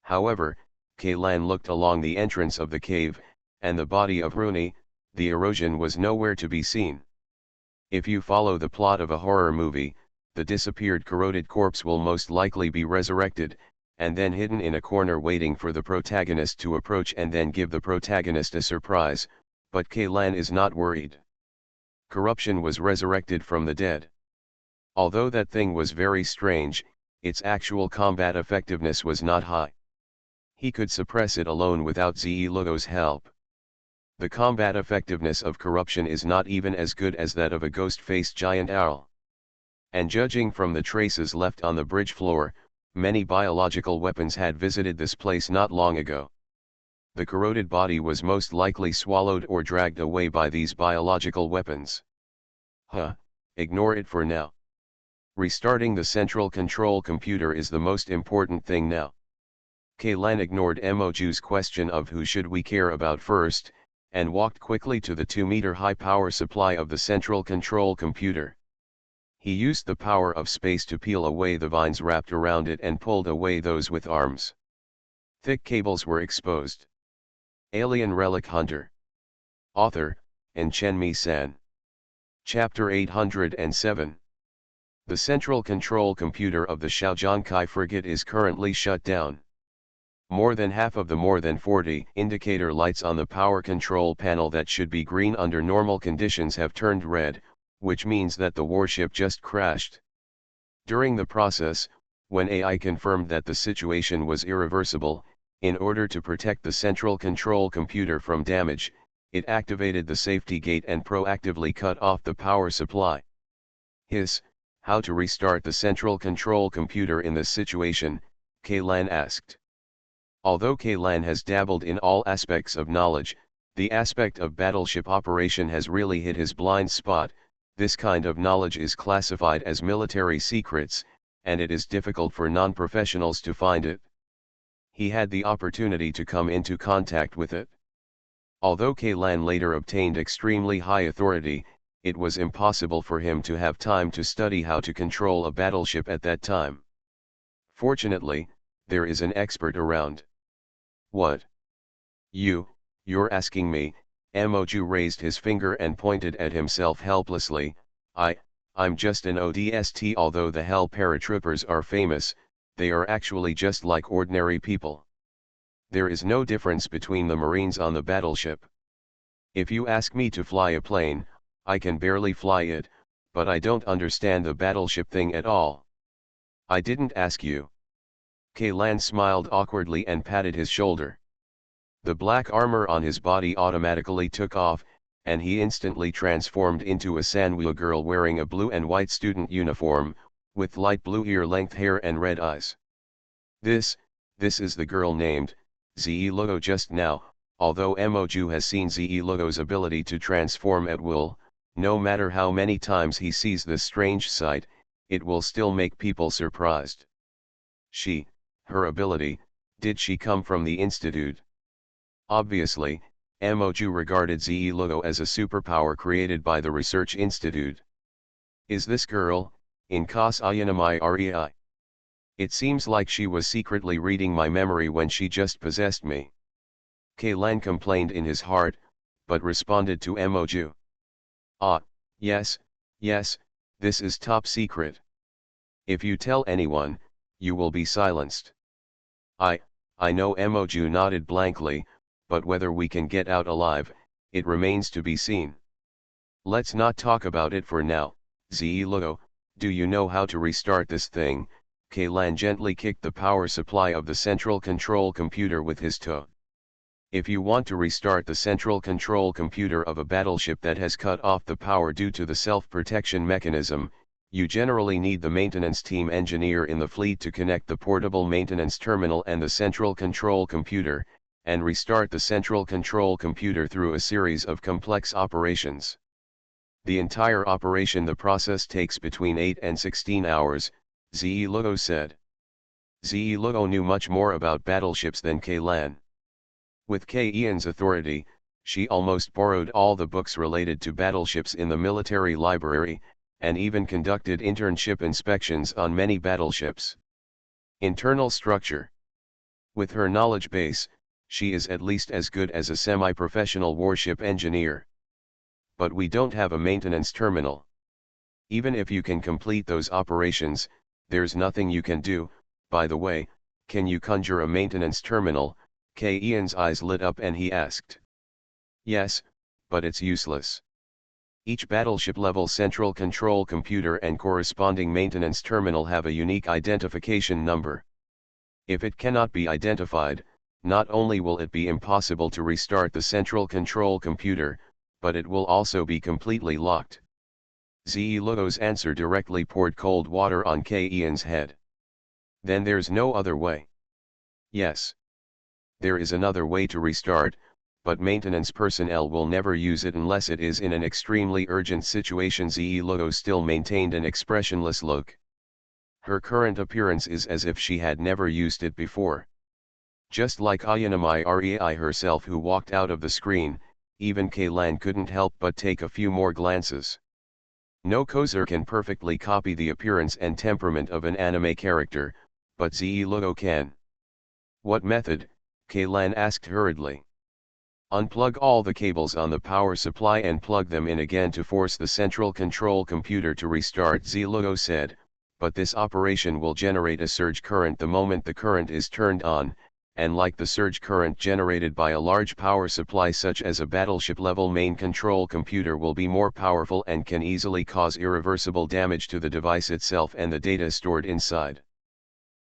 S1: However, Kaylan looked along the entrance of the cave, and the body of Rooney, the erosion, was nowhere to be seen. If you follow the plot of a horror movie, the disappeared corroded corpse will most likely be resurrected, and then hidden in a corner waiting for the protagonist to approach and then give the protagonist a surprise, but Kaylan is not worried. Corruption was resurrected from the dead. Although that thing was very strange, its actual combat effectiveness was not high. He could suppress it alone without Ze Luo's help. The combat effectiveness of corruption is not even as good as that of a ghost-faced giant owl. And judging from the traces left on the bridge floor, many biological weapons had visited this place not long ago. The corroded body was most likely swallowed or dragged away by these biological weapons. Ignore it for now. Restarting the central control computer is the most important thing now. Kaylan ignored Emoju's question of who should we care about first, and walked quickly to the 2-meter high power supply of the central control computer. He used the power of space to peel away the vines wrapped around it and pulled away those with arms. Thick cables were exposed. Alien Relic Hunter. Author, Chen San. Chapter 807. The central control computer of the Shaojiankai frigate is currently shut down. More than half of the more than 40 indicator lights on the power control panel that should be green under normal conditions have turned red, which means that the warship just crashed. During the process, when AI confirmed that the situation was irreversible, in order to protect the central control computer from damage, it activated the safety gate and proactively cut off the power supply. How to restart the central control computer in this situation, Kaylan asked. Although Kaylan has dabbled in all aspects of knowledge, the aspect of battleship operation has really hit his blind spot. This kind of knowledge is classified as military secrets, and it is difficult for non-professionals to find it. He had the opportunity to come into contact with it. Although Kaylan later obtained extremely high authority, it was impossible for him to have time to study how to control a battleship at that time. Fortunately, there is an expert around. What? You're asking me? Emoju raised his finger and pointed at himself helplessly. I'm just an ODST. Although the Hell paratroopers are famous, they are actually just like ordinary people. There is no difference between the Marines on the battleship. If you ask me to fly a plane, I can barely fly it, but I don't understand the battleship thing at all. I didn't ask you. Kaylan smiled awkwardly and patted his shoulder. The black armor on his body automatically took off, and he instantly transformed into a Sanwoo girl wearing a blue and white student uniform, with light blue ear-length hair and red eyes. This is the girl named Ze Lugo just now. Although Emoju has seen Ze Lugo's ability to transform at will, no matter how many times he sees this strange sight, it will still make people surprised. Her ability, did she come from the Institute? Obviously, Emoju regarded Ze Lugo as a superpower created by the Research Institute. Is this girl, in Kas Ayanamai Rei? It seems like she was secretly reading my memory when she just possessed me. Kaylan complained in his heart, but responded to Emoju. Yes, this is top secret. If you tell anyone, you will be silenced. I know. Emoju nodded blankly, but whether we can get out alive, it remains to be seen. Let's not talk about it for now. Ze Lugo, do you know how to restart this thing? Kaylan gently kicked the power supply of the central control computer with his toe. If you want to restart the central control computer of a battleship that has cut off the power due to the self-protection mechanism, you generally need the maintenance team engineer in the fleet to connect the portable maintenance terminal and the central control computer, and restart the central control computer through a series of complex operations. The entire operation process takes between 8 and 16 hours, Ze Lugo said. Ze Lugo knew much more about battleships than Kaylan. With Kaylan's authority, she almost borrowed all the books related to battleships in the military library, and even conducted internship inspections on many battleships. Internal structure. With her knowledge base, she is at least as good as a semi-professional warship engineer. But we don't have a maintenance terminal. Even if you can complete those operations, there's nothing you can do. By the way, can you conjure a maintenance terminal? Kaylan's eyes lit up and he asked. Yes, but it's useless. Each battleship-level central control computer and corresponding maintenance terminal have a unique identification number. If it cannot be identified, not only will it be impossible to restart the central control computer, but it will also be completely locked. Ze Lugo's answer directly poured cold water on Ian's head. Then there's no other way. Yes. There is another way to restart, but maintenance personnel will never use it unless it is in an extremely urgent situation. Ze Lugo still maintained an expressionless look. Her current appearance is as if she had never used it before. Just like Ayanamai Rei herself, who walked out of the screen, even Kaylan couldn't help but take a few more glances. No Kozer can perfectly copy the appearance and temperament of an anime character, but Ze Lugo can. What method? Kaylan asked hurriedly. Unplug all the cables on the power supply and plug them in again to force the central control computer to restart, Ze Lugo said, but this operation will generate a surge current the moment the current is turned on, and like the surge current generated by a large power supply such as a battleship-level main control computer will be more powerful and can easily cause irreversible damage to the device itself and the data stored inside.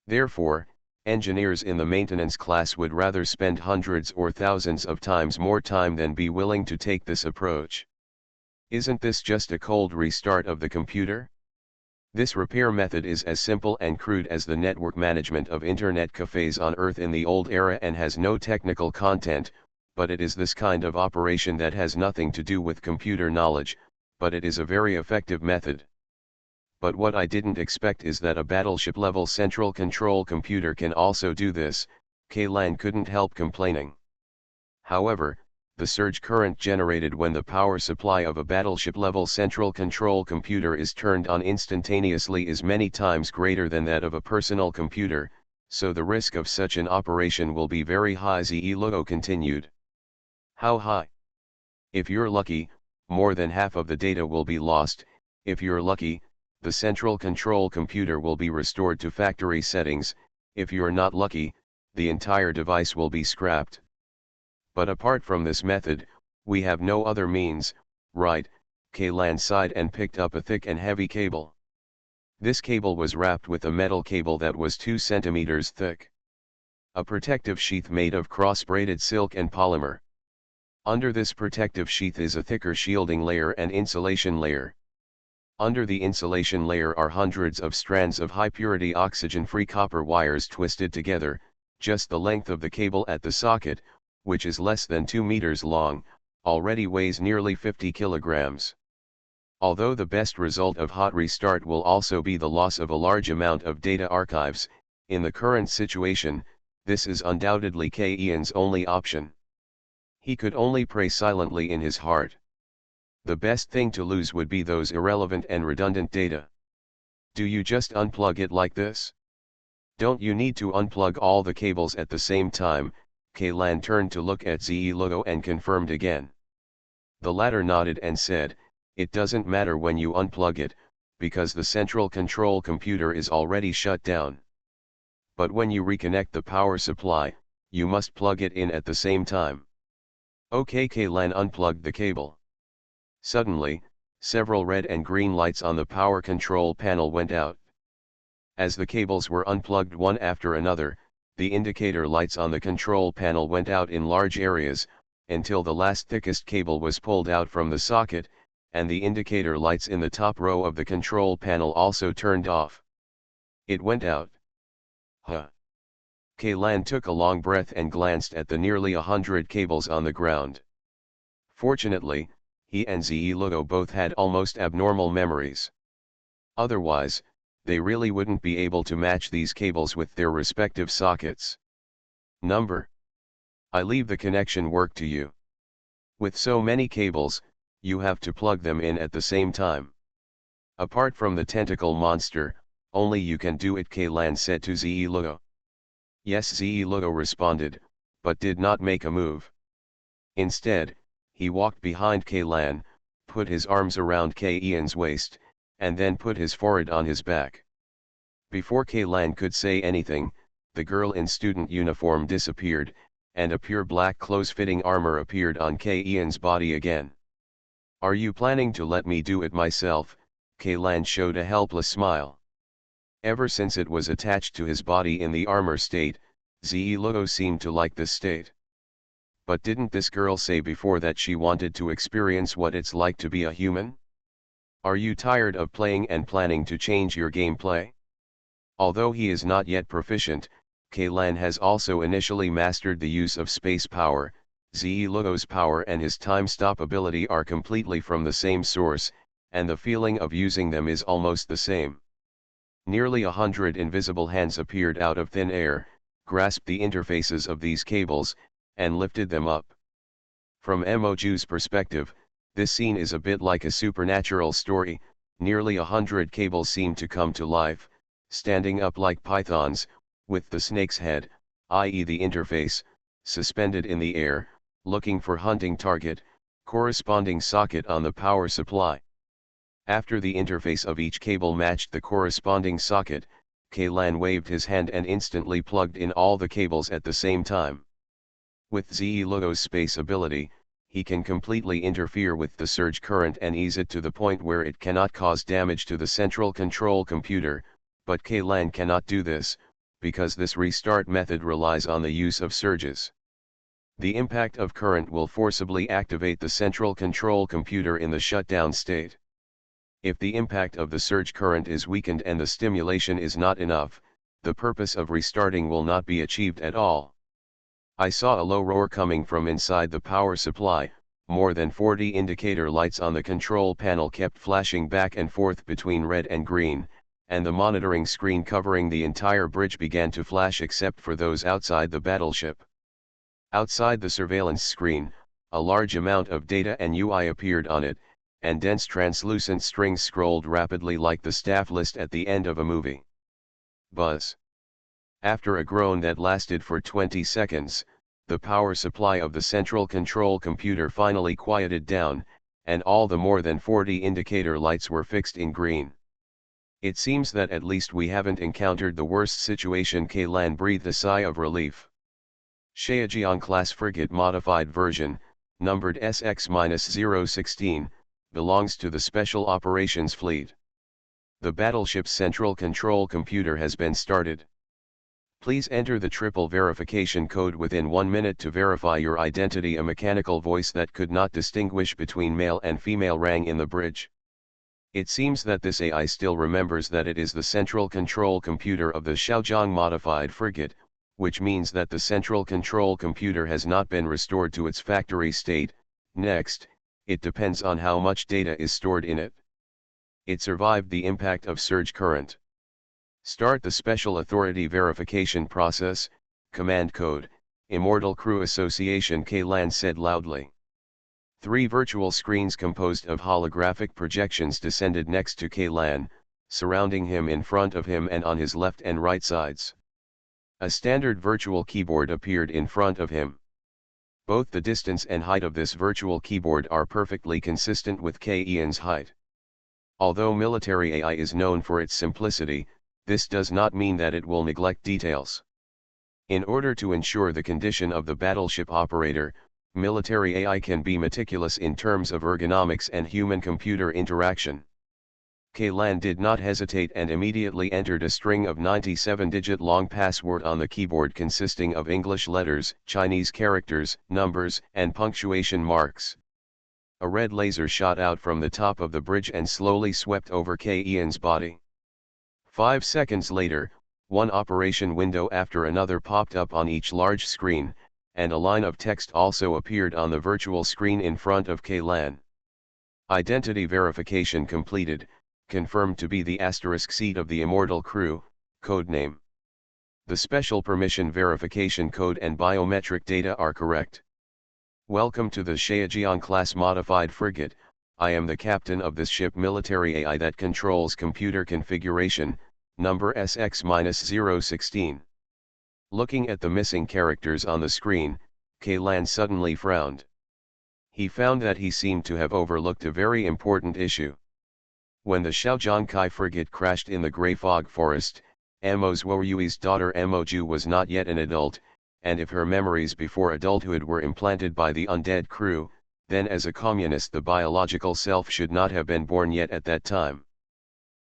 S1: Therefore, engineers in the maintenance class would rather spend hundreds or thousands of times more time than be willing to take this approach. Isn't this just a cold restart of the computer? This repair method is as simple and crude as the network management of internet cafes on Earth in the old era and has no technical content, but it is this kind of operation that has nothing to do with computer knowledge, but it is a very effective method. But what I didn't expect is that a battleship-level central control computer can also do this, Kaylan couldn't help complaining. However, the surge current generated when the power supply of a battleship-level central control computer is turned on instantaneously is many times greater than that of a personal computer, so the risk of such an operation will be very high, Ze Lugo continued. How high? If you're lucky, more than half of the data will be lost. If you're lucky, the central control computer will be restored to factory settings. If you're not lucky, the entire device will be scrapped. But apart from this method, we have no other means, right? Kaylan sighed and picked up a thick and heavy cable. This cable was wrapped with a metal cable that was 2 centimeters thick. A protective sheath made of cross-braided silk and polymer. Under this protective sheath is a thicker shielding layer and insulation layer. Under the insulation layer are hundreds of strands of high-purity oxygen-free copper wires twisted together, just the length of the cable at the socket, which is less than 2 meters long, already weighs nearly 50 kilograms. Although the best result of hot restart will also be the loss of a large amount of data archives, in the current situation, this is undoubtedly Ian's only option. He could only pray silently in his heart. The best thing to lose would be those irrelevant and redundant data. Do you just unplug it like this? Don't you need to unplug all the cables at the same time? Kaylan turned to look at Ze Lugo and confirmed again. The latter nodded and said, it doesn't matter when you unplug it, because the central control computer is already shut down. But when you reconnect the power supply, you must plug it in at the same time. Okay, Kaylan unplugged the cable. Suddenly, several red and green lights on the power control panel went out. As the cables were unplugged one after another, the indicator lights on the control panel went out in large areas, until the last thickest cable was pulled out from the socket, and the indicator lights in the top row of the control panel also turned off. It went out. Huh. Kaylan took a long breath and glanced at the nearly 100 cables on the ground. Fortunately, he and Ze Lugo both had almost abnormal memories. Otherwise, they really wouldn't be able to match these cables with their respective sockets. Number. I leave the connection work to you. With so many cables, you have to plug them in at the same time. Apart from the tentacle monster, only you can do it, Kaylan said to Ze Lugo. Yes, Ze Lugo responded, but did not make a move. Instead, he walked behind Kaylan, put his arms around Ian's waist, and then put his forehead on his back. Before Kaylan could say anything, the girl in student uniform disappeared, and a pure black close-fitting armor appeared on Ian's body again. Are you planning to let me do it myself? Kaylan showed a helpless smile. Ever since it was attached to his body in the armor state, Ze Lugo seemed to like this state. But didn't this girl say before that she wanted to experience what it's like to be a human? Are you tired of playing and planning to change your gameplay? Although he is not yet proficient, Kaylan has also initially mastered the use of space power. Ze Lugo's power and his time stop ability are completely from the same source, and the feeling of using them is almost the same. Nearly 100 invisible hands appeared out of thin air, grasped the interfaces of these cables, and lifted them up. From Moju's perspective, this scene is a bit like a supernatural story. Nearly 100 cables seem to come to life, standing up like pythons, with the snake's head, i.e. the interface, suspended in the air, looking for hunting target, corresponding socket on the power supply. After the interface of each cable matched the corresponding socket, Kaylan waved his hand and instantly plugged in all the cables at the same time. With Ze Lugo's space ability, he can completely interfere with the surge current and ease it to the point where it cannot cause damage to the central control computer, but Kaylan cannot do this, because this restart method relies on the use of surges. The impact of current will forcibly activate the central control computer in the shutdown state. If the impact of the surge current is weakened and the stimulation is not enough, the purpose of restarting will not be achieved at all. I saw a low roar coming from inside the power supply. More than 40 indicator lights on the control panel kept flashing back and forth between red and green, and the monitoring screen covering the entire bridge began to flash except for those outside the battleship. Outside the surveillance screen, a large amount of data and UI appeared on it, and dense translucent strings scrolled rapidly like the staff list at the end of a movie. Buzz. After a groan that lasted for 20 seconds, the power supply of the central control computer finally quieted down, and all the more than 40 indicator lights were fixed in green. It seems that at least we haven't encountered the worst situation. Kaylan breathed a sigh of relief. Shaojiang-class frigate modified version, numbered SX-016, belongs to the Special Operations Fleet. The battleship's central control computer has been started. Please enter the triple verification code within 1 minute to verify your identity. A mechanical voice that could not distinguish between male and female rang in the bridge. It seems that this AI still remembers that it is the central control computer of the Shaojiang modified frigate, which means that the central control computer has not been restored to its factory state. Next, it depends on how much data is stored in it. It survived the impact of surge current. Start the Special Authority Verification Process. Command code, Immortal Crew Association. Kaylan said loudly. 3 virtual screens composed of holographic projections descended next to Kaylan, surrounding him, in front of him and on his left and right sides. A standard virtual keyboard appeared in front of him. Both the distance and height of this virtual keyboard are perfectly consistent with Kaylan's height. Although military AI is known for its simplicity, this does not mean that it will neglect details. In order to ensure the condition of the battleship operator, military AI can be meticulous in terms of ergonomics and human-computer interaction. Kaylan did not hesitate and immediately entered a string of 97-digit long password on the keyboard consisting of English letters, Chinese characters, numbers, and punctuation marks. A red laser shot out from the top of the bridge and slowly swept over Kaylan's body. 5 seconds later, one operation window after another popped up on each large screen, and a line of text also appeared on the virtual screen in front of Kaylan. Identity verification completed, confirmed to be the * seat of the Immortal Crew, codename. The special permission verification code and biometric data are correct. Welcome to the Shaojiang-class modified frigate. I am the captain of this ship. Military AI that controls computer configuration, number SX-016. Looking at the missing characters on the screen, Kaylan suddenly frowned. He found that he seemed to have overlooked a very important issue. When the Shaojiang frigate crashed in the Grey Fog Forest, Mo Zhuoyui's daughter Moju was not yet an adult, and if her memories before adulthood were implanted by the undead crew, then as a communist the biological self should not have been born yet at that time.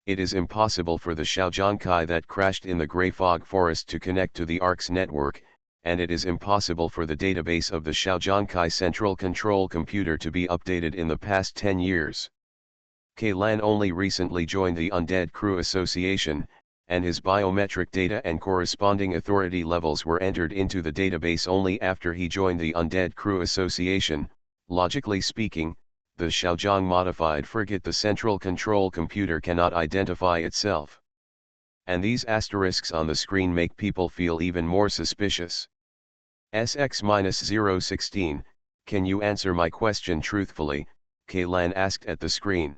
S1: It is impossible for the Shaojiang that crashed in the Grey Fog Forest to connect to the ARC's network, and it is impossible for the database of the Shaojiang central control computer to be updated in the past 10 years. Kaylan only recently joined the Undead Crew Association, and his biometric data and corresponding authority levels were entered into the database only after he joined the Undead Crew Association. Logically speaking, the Xiaojiang modified frigate, the central control computer, cannot identify itself. And these asterisks on the screen make people feel even more suspicious. SX-016, can you answer my question truthfully? Kaylan asked at the screen.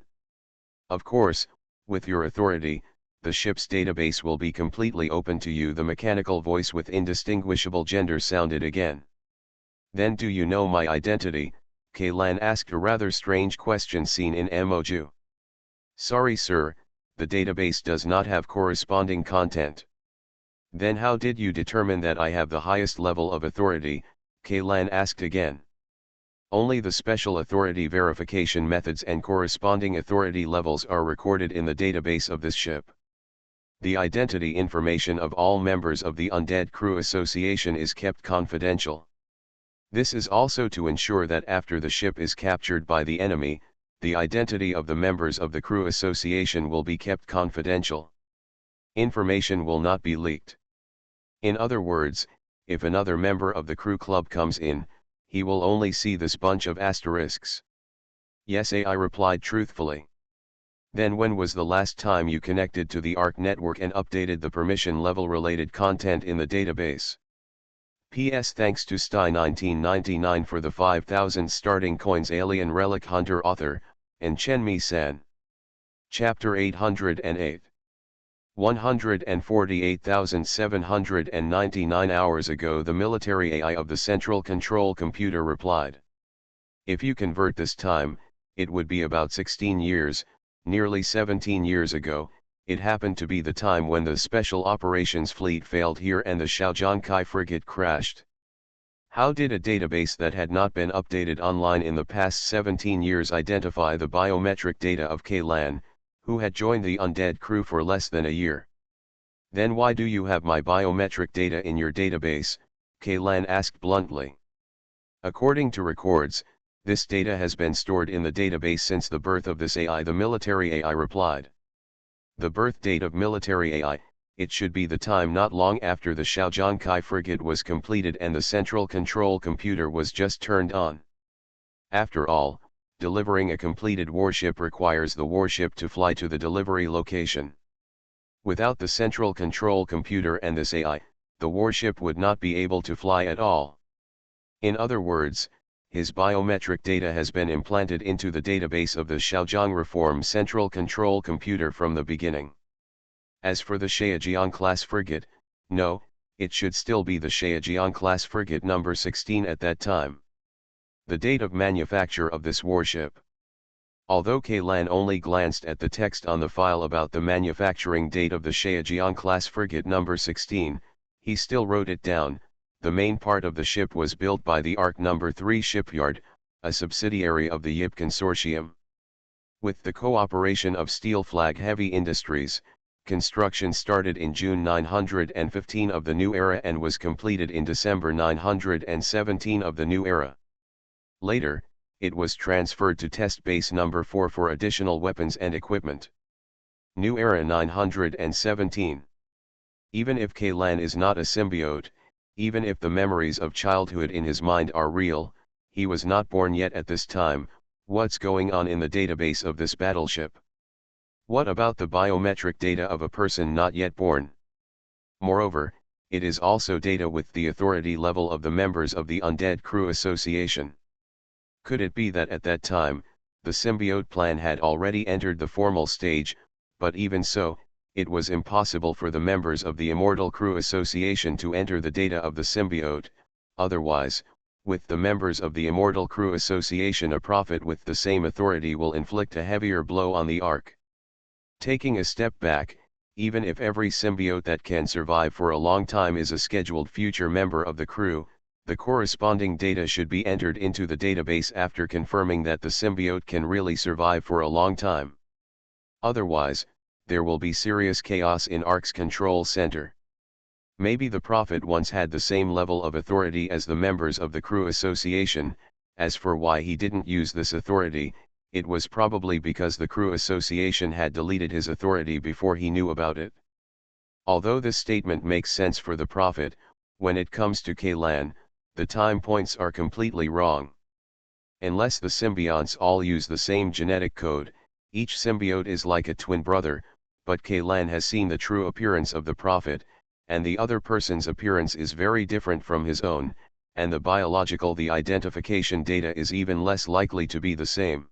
S1: Of course, with your authority, the ship's database will be completely open to you, the mechanical voice with indistinguishable gender sounded again. Then do you know my identity? Kaylan asked, a rather strange question seen in emoji. Sorry sir, the database does not have corresponding content. Then how did you determine that I have the highest level of authority? Kaylan asked again. Only the special authority verification methods and corresponding authority levels are recorded in the database of this ship. The identity information of all members of the Undead Crew Association is kept confidential. This is also to ensure that after the ship is captured by the enemy, the identity of the members of the Crew Association will be kept confidential. Information will not be leaked. In other words, if another member of the crew club comes in, he will only see this bunch of asterisks. Yes, AI replied truthfully. Then when was the last time you connected to the ARC network and updated the permission level related content in the database? PS Thanks to Sty 1999 for the 5,000 starting coins. Alien Relic Hunter author, and Chenmi San. Chapter 808. 148,799 hours ago, the military AI of the Central Control Computer replied. If you convert this time, it would be about 16 years, nearly 17 years ago. It happened to be the time when the Special Operations Fleet failed here and the Xiaojiang frigate crashed. How did a database that had not been updated online in the past 17 years identify the biometric data of Kaylan, who had joined the Undead Crew for less than a year? Then why do you have my biometric data in your database? Kaylan asked bluntly. According to records, this data has been stored in the database since the birth of this AI, the military AI replied. The birth date of military AI, it should be the time not long after the Xiaojiang frigate was completed and the central control computer was just turned on. After all, delivering a completed warship requires the warship to fly to the delivery location. Without the central control computer and this AI, the warship would not be able to fly at all. In other words, his biometric data has been implanted into the database of the Xiaojiang Reform Central Control Computer from the beginning. As for the Xiaojiang class frigate, no, it should still be the Xiaojiang class frigate number 16 at that time. The date of manufacture of this warship. Although Kaylan only glanced at the text on the file about the manufacturing date of the Xiaojiang class frigate number 16, he still wrote it down. The main part of the ship was built by the ARC No. 3 shipyard, a subsidiary of the YIP Consortium. With the cooperation of Steel Flag Heavy Industries, construction started in June 915 of the new era and was completed in December 917 of the new era. Later, it was transferred to Test Base No. 4 for additional weapons and equipment. New era 917. Even if Kaylan is not a symbiote, even if the memories of childhood in his mind are real, he was not born yet at this time. What's going on in the database of this battleship? What about the biometric data of a person not yet born? Moreover, it is also data with the authority level of the members of the Undead Crew Association. Could it be that at that time, the symbiote plan had already entered the formal stage, but even so, it was impossible for the members of the Immortal Crew Association to enter the data of the symbiote? Otherwise, with the members of the Immortal Crew Association, a prophet with the same authority will inflict a heavier blow on the Ark. Taking a step back, even if every symbiote that can survive for a long time is a scheduled future member of the crew, the corresponding data should be entered into the database after confirming that the symbiote can really survive for a long time. Otherwise, there will be serious chaos in ARC's control center. Maybe the prophet once had the same level of authority as the members of the crew association. As for why he didn't use this authority, it was probably because the crew association had deleted his authority before he knew about it. Although this statement makes sense for the Prophet, when it comes to Kaylan, the time points are completely wrong. Unless the symbionts all use the same genetic code, each symbiote is like a twin brother, but Kaylan has seen the true appearance of the Prophet, and the other person's appearance is very different from his own, and the identification data is even less likely to be the same.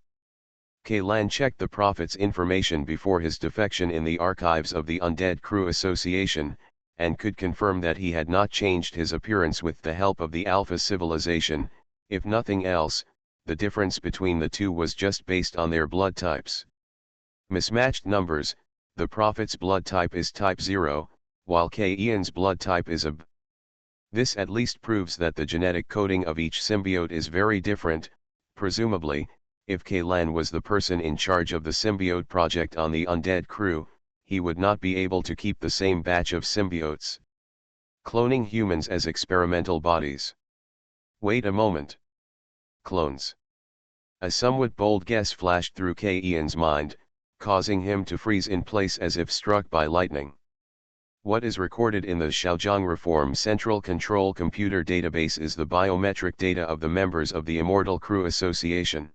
S1: Kaylan checked the Prophet's information before his defection in the archives of the Undead Crew Association, and could confirm that he had not changed his appearance with the help of the Alpha civilization. If nothing else, the difference between the two was just based on their blood types. Mismatched numbers: the Prophet's blood type is type 0, while Ian's blood type is a B. This at least proves that the genetic coding of each symbiote is very different. Presumably, if Kaylan was the person in charge of the symbiote project on the Undead Crew, he would not be able to keep the same batch of symbiotes. Cloning humans as experimental bodies. Wait a moment. Clones. A somewhat bold guess flashed through Ian's mind, causing him to freeze in place as if struck by lightning. What is recorded in the Xiaozhang Reform Central Control Computer Database is the biometric data of the members of the Immortal Crew Association.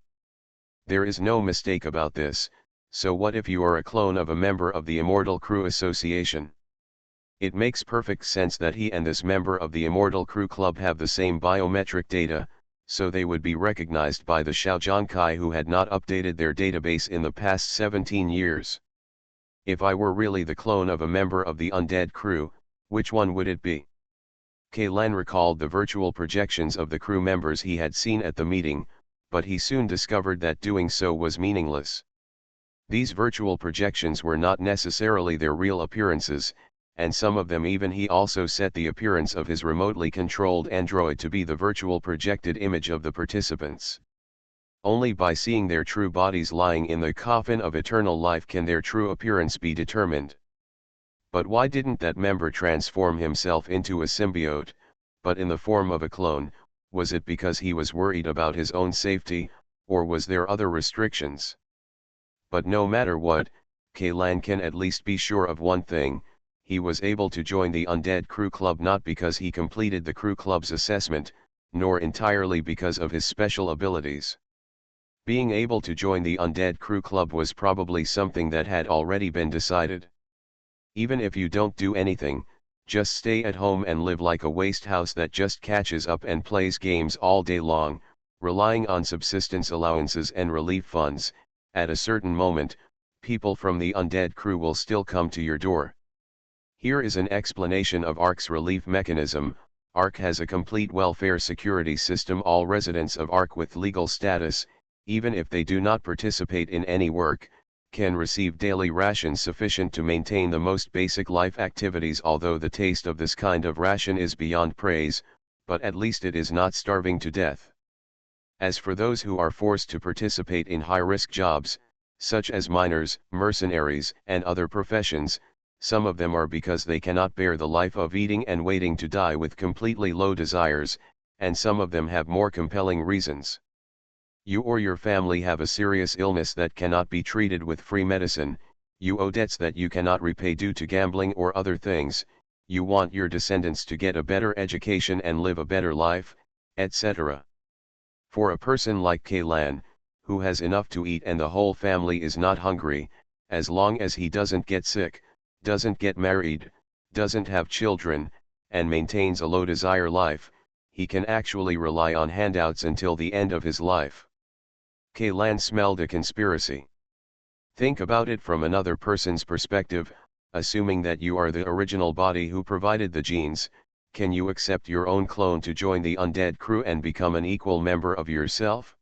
S1: There is no mistake about this, so what if you are a clone of a member of the Immortal Crew Association? It makes perfect sense that he and this member of the Immortal Crew Club have the same biometric data, so they would be recognized by the Xiaozhang Kai who had not updated their database in the past 17 years. If I were really the clone of a member of the Undead Crew, which one would it be? Kaylan recalled the virtual projections of the crew members he had seen at the meeting, but he soon discovered that doing so was meaningless. These virtual projections were not necessarily their real appearances, and some of them even he also set the appearance of his remotely controlled android to be the virtual projected image of the participants. Only by seeing their true bodies lying in the coffin of eternal life can their true appearance be determined. But why didn't that member transform himself into a symbiote, but in the form of a clone? Was it because he was worried about his own safety, or was there other restrictions? But no matter what, Kaylan can at least be sure of one thing: he was able to join the Undead Crew Club not because he completed the Crew Club's assessment, nor entirely because of his special abilities. Being able to join the Undead Crew Club was probably something that had already been decided. Even if you don't do anything, just stay at home and live like a waste house that just catches up and plays games all day long, relying on subsistence allowances and relief funds, at a certain moment, people from the Undead Crew will still come to your door. Here is an explanation of ARC's relief mechanism. ARC has a complete welfare security system. All residents of ARC with legal status, even if they do not participate in any work, can receive daily rations sufficient to maintain the most basic life activities. Although the taste of this kind of ration is beyond praise, but at least it is not starving to death. As for those who are forced to participate in high-risk jobs, such as miners, mercenaries, and other professions, some of them are because they cannot bear the life of eating and waiting to die with completely low desires, and some of them have more compelling reasons. You or your family have a serious illness that cannot be treated with free medicine, you owe debts that you cannot repay due to gambling or other things, you want your descendants to get a better education and live a better life, etc. For a person like Kaylan, who has enough to eat and the whole family is not hungry, as long as he doesn't get sick, doesn't get married, doesn't have children, and maintains a low desire life, he can actually rely on handouts until the end of his life. Kaylan smelled a conspiracy. Think about it from another person's perspective. Assuming that you are the original body who provided the genes, can you accept your own clone to join the Undead Crew and become an equal member of yourself?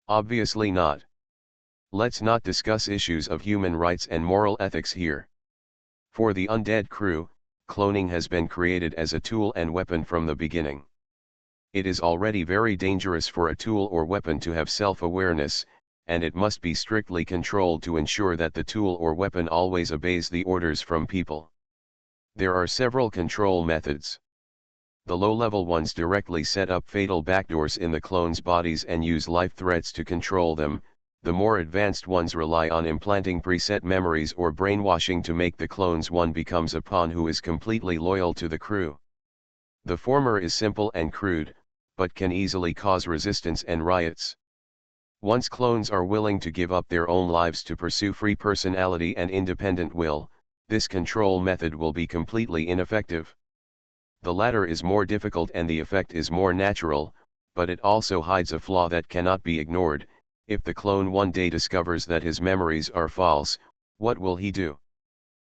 S1: Obviously not. Let's not discuss issues of human rights and moral ethics here. For the Undead Crew, cloning has been created as a tool and weapon from the beginning. It is already very dangerous for a tool or weapon to have self-awareness, and it must be strictly controlled to ensure that the tool or weapon always obeys the orders from people. There are several control methods. The low-level ones directly set up fatal backdoors in the clones' bodies and use life threats to control them. The more advanced ones rely on implanting preset memories or brainwashing to make the clones one becomes a pawn who is completely loyal to the crew. The former is simple and crude, but can easily cause resistance and riots. Once clones are willing to give up their own lives to pursue free personality and independent will, this control method will be completely ineffective. The latter is more difficult and the effect is more natural, but it also hides a flaw that cannot be ignored. If the clone one day discovers that his memories are false, what will he do?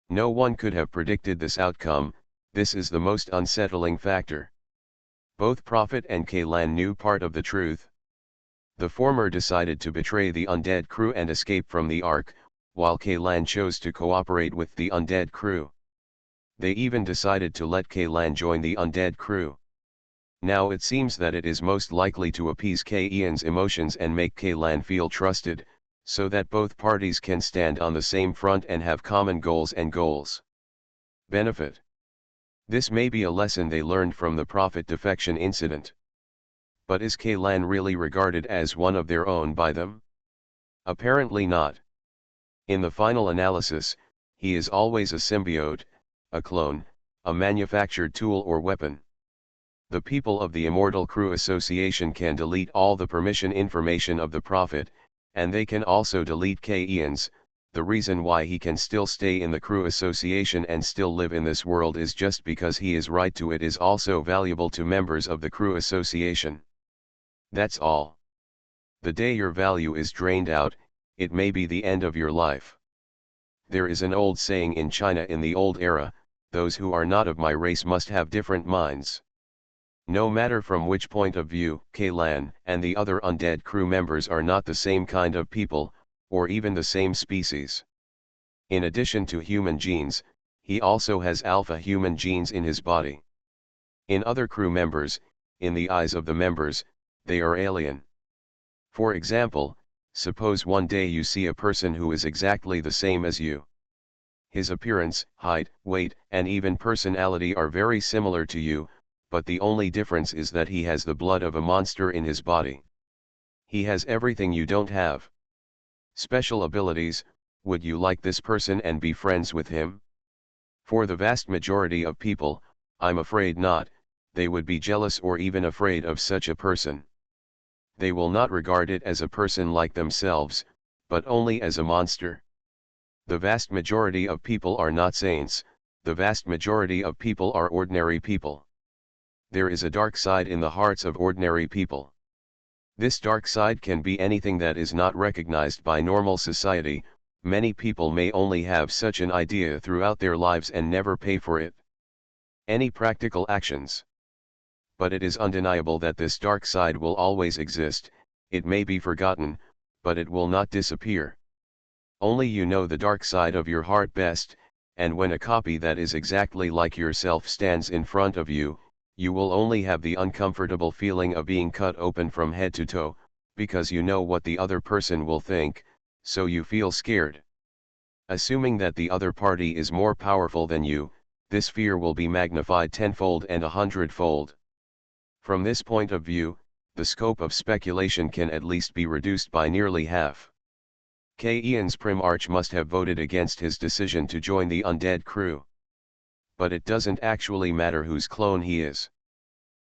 S1: No one could have predicted this outcome. This is the most unsettling factor. Both Prophet and Kaylan knew part of the truth. The former decided to betray the undead crew and escape from the Ark, while Kaylan chose to cooperate with the undead crew. They even decided to let Kaylan join the undead crew. Now it seems that it is most likely to appease Ian's emotions and make Kaylan feel trusted, so that both parties can stand on the same front and have common goals and goals. Benefit. This may be a lesson they learned from the Prophet defection incident. But is Kaylan really regarded as one of their own by them? Apparently not. In the final analysis, he is always a symbiote, a clone, a manufactured tool or weapon. The people of the Immortal Crew Association can delete all the permission information of the Prophet, and they can also delete Ian's. The reason why he can still stay in the Crew Association and still live in this world is just because he is right to it is also valuable to members of the Crew Association. That's all. The day your value is drained out, it may be the end of your life. There is an old saying in China in the old era, those who are not of my race must have different minds. No matter from which point of view, Kaylan and the other undead crew members are not the same kind of people, or even the same species. In addition to human genes, he also has alpha human genes in his body. In other crew members, in the eyes of the members, they are alien. For example, suppose one day you see a person who is exactly the same as you. His appearance, height, weight, and even personality are very similar to you, but the only difference is that he has the blood of a monster in his body. He has everything you don't have. Special abilities. Would you like this person and be friends with him? For the vast majority of people, I'm afraid not. They would be jealous or even afraid of such a person. They will not regard it as a person like themselves, but only as a monster. The vast majority of people are not saints. The vast majority of people are ordinary people. There is a dark side in the hearts of ordinary people. This dark side can be anything that is not recognized by normal society. Many people may only have such an idea throughout their lives and never pay for it. Any practical actions. But it is undeniable that this dark side will always exist. It may be forgotten, but it will not disappear. Only you know the dark side of your heart best, and when a copy that is exactly like yourself stands in front of you, you will only have the uncomfortable feeling of being cut open from head to toe, because you know what the other person will think, so you feel scared. Assuming that the other party is more powerful than you, this fear will be magnified tenfold and 100-fold. From this point of view, the scope of speculation can at least be reduced by nearly half. Ian's Primarch must have voted against his decision to join the undead crew. But it doesn't actually matter whose clone he is.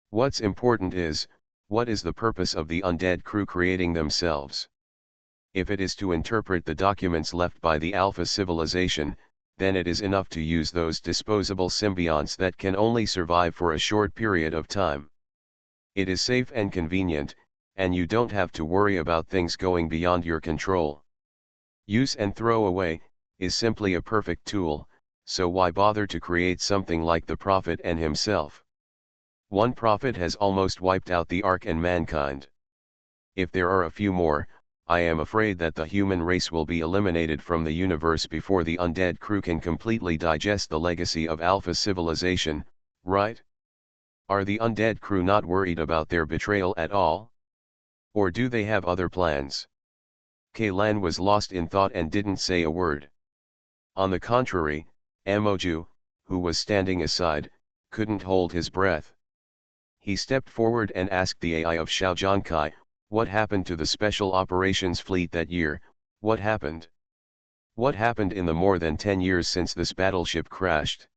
S1: What's important is, what is the purpose of the undead crew creating themselves? If it is to interpret the documents left by the Alpha civilization, then it is enough to use those disposable symbionts that can only survive for a short period of time. It is safe and convenient, and you don't have to worry about things going beyond your control. Use and throw away is simply a perfect tool. So why bother to create something like the Prophet and himself? One Prophet has almost wiped out the Ark and mankind. If there are a few more, I am afraid that the human race will be eliminated from the universe before the undead crew can completely digest the legacy of Alpha civilization, right? Are the undead crew not worried about their betrayal at all? Or do they have other plans? Kaylan was lost in thought and didn't say a word. On the contrary, Emoju, who was standing aside, couldn't hold his breath. He stepped forward and asked the AI of Xiao Zhangkai, What happened to the Special Operations Fleet that year? What happened? What happened in the more than 10 years since this battleship crashed?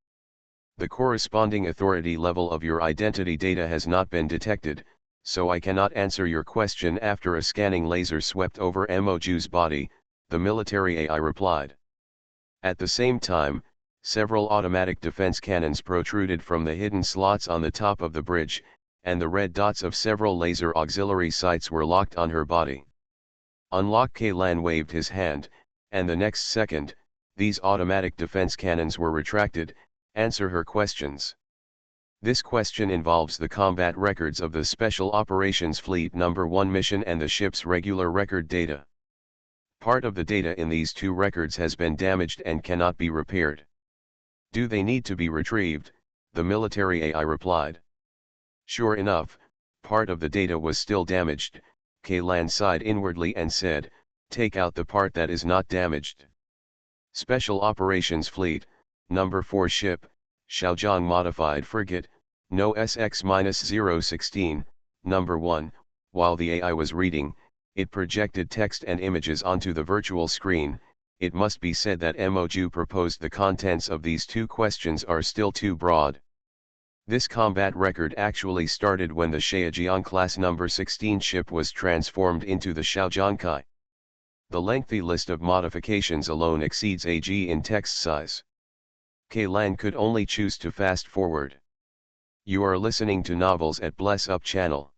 S1: The corresponding authority level of your identity data has not been detected, so I cannot answer your question. After a scanning laser swept over Moju's body, the military AI replied. At the same time, several automatic defense cannons protruded from the hidden slots on the top of the bridge, and the red dots of several laser auxiliary sights were locked on her body. Unlock. Kaylan waved his hand, and the next second, these automatic defense cannons were retracted. Answer her questions. This question involves the combat records of the Special Operations Fleet No. 1 mission and the ship's regular record data. Part of the data in these two records has been damaged and cannot be repaired. Do they need to be retrieved? The military AI replied. Sure enough, part of the data was still damaged. Kaylan sighed inwardly and said, take out the part that is not damaged. Special Operations Fleet, No. 4 ship, Xiaozhang Modified Frigate, No. SX-016, No. 1, while the AI was reading, it projected text and images onto the virtual screen. It must be said that Moju proposed the contents of these two questions are still too broad. This combat record actually started when the Xiaojiang class No. 16 ship was transformed into the Xiaozhangkai. The lengthy list of modifications alone exceeds a G in text size. Kaylan could only choose to fast forward. You are listening to Novels at Bless Up channel.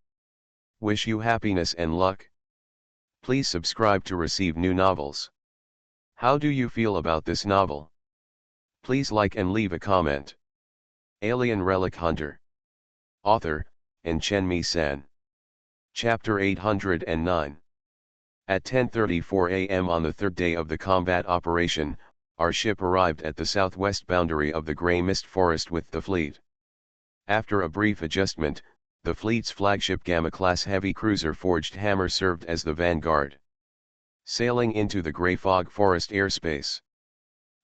S1: Wish you happiness and luck. Please subscribe to receive new novels. How do you feel about this novel? Please like and leave a comment. Alien Relic Hunter. Author, Chen-Mi-san. Chapter 809. At 10:34 a.m. on the third day of the combat operation, our ship arrived at the southwest boundary of the Grey Mist Forest with the fleet. After a brief adjustment, the fleet's flagship Gamma-class heavy cruiser Forged Hammer served as the vanguard. Sailing into the Grey Fog Forest airspace.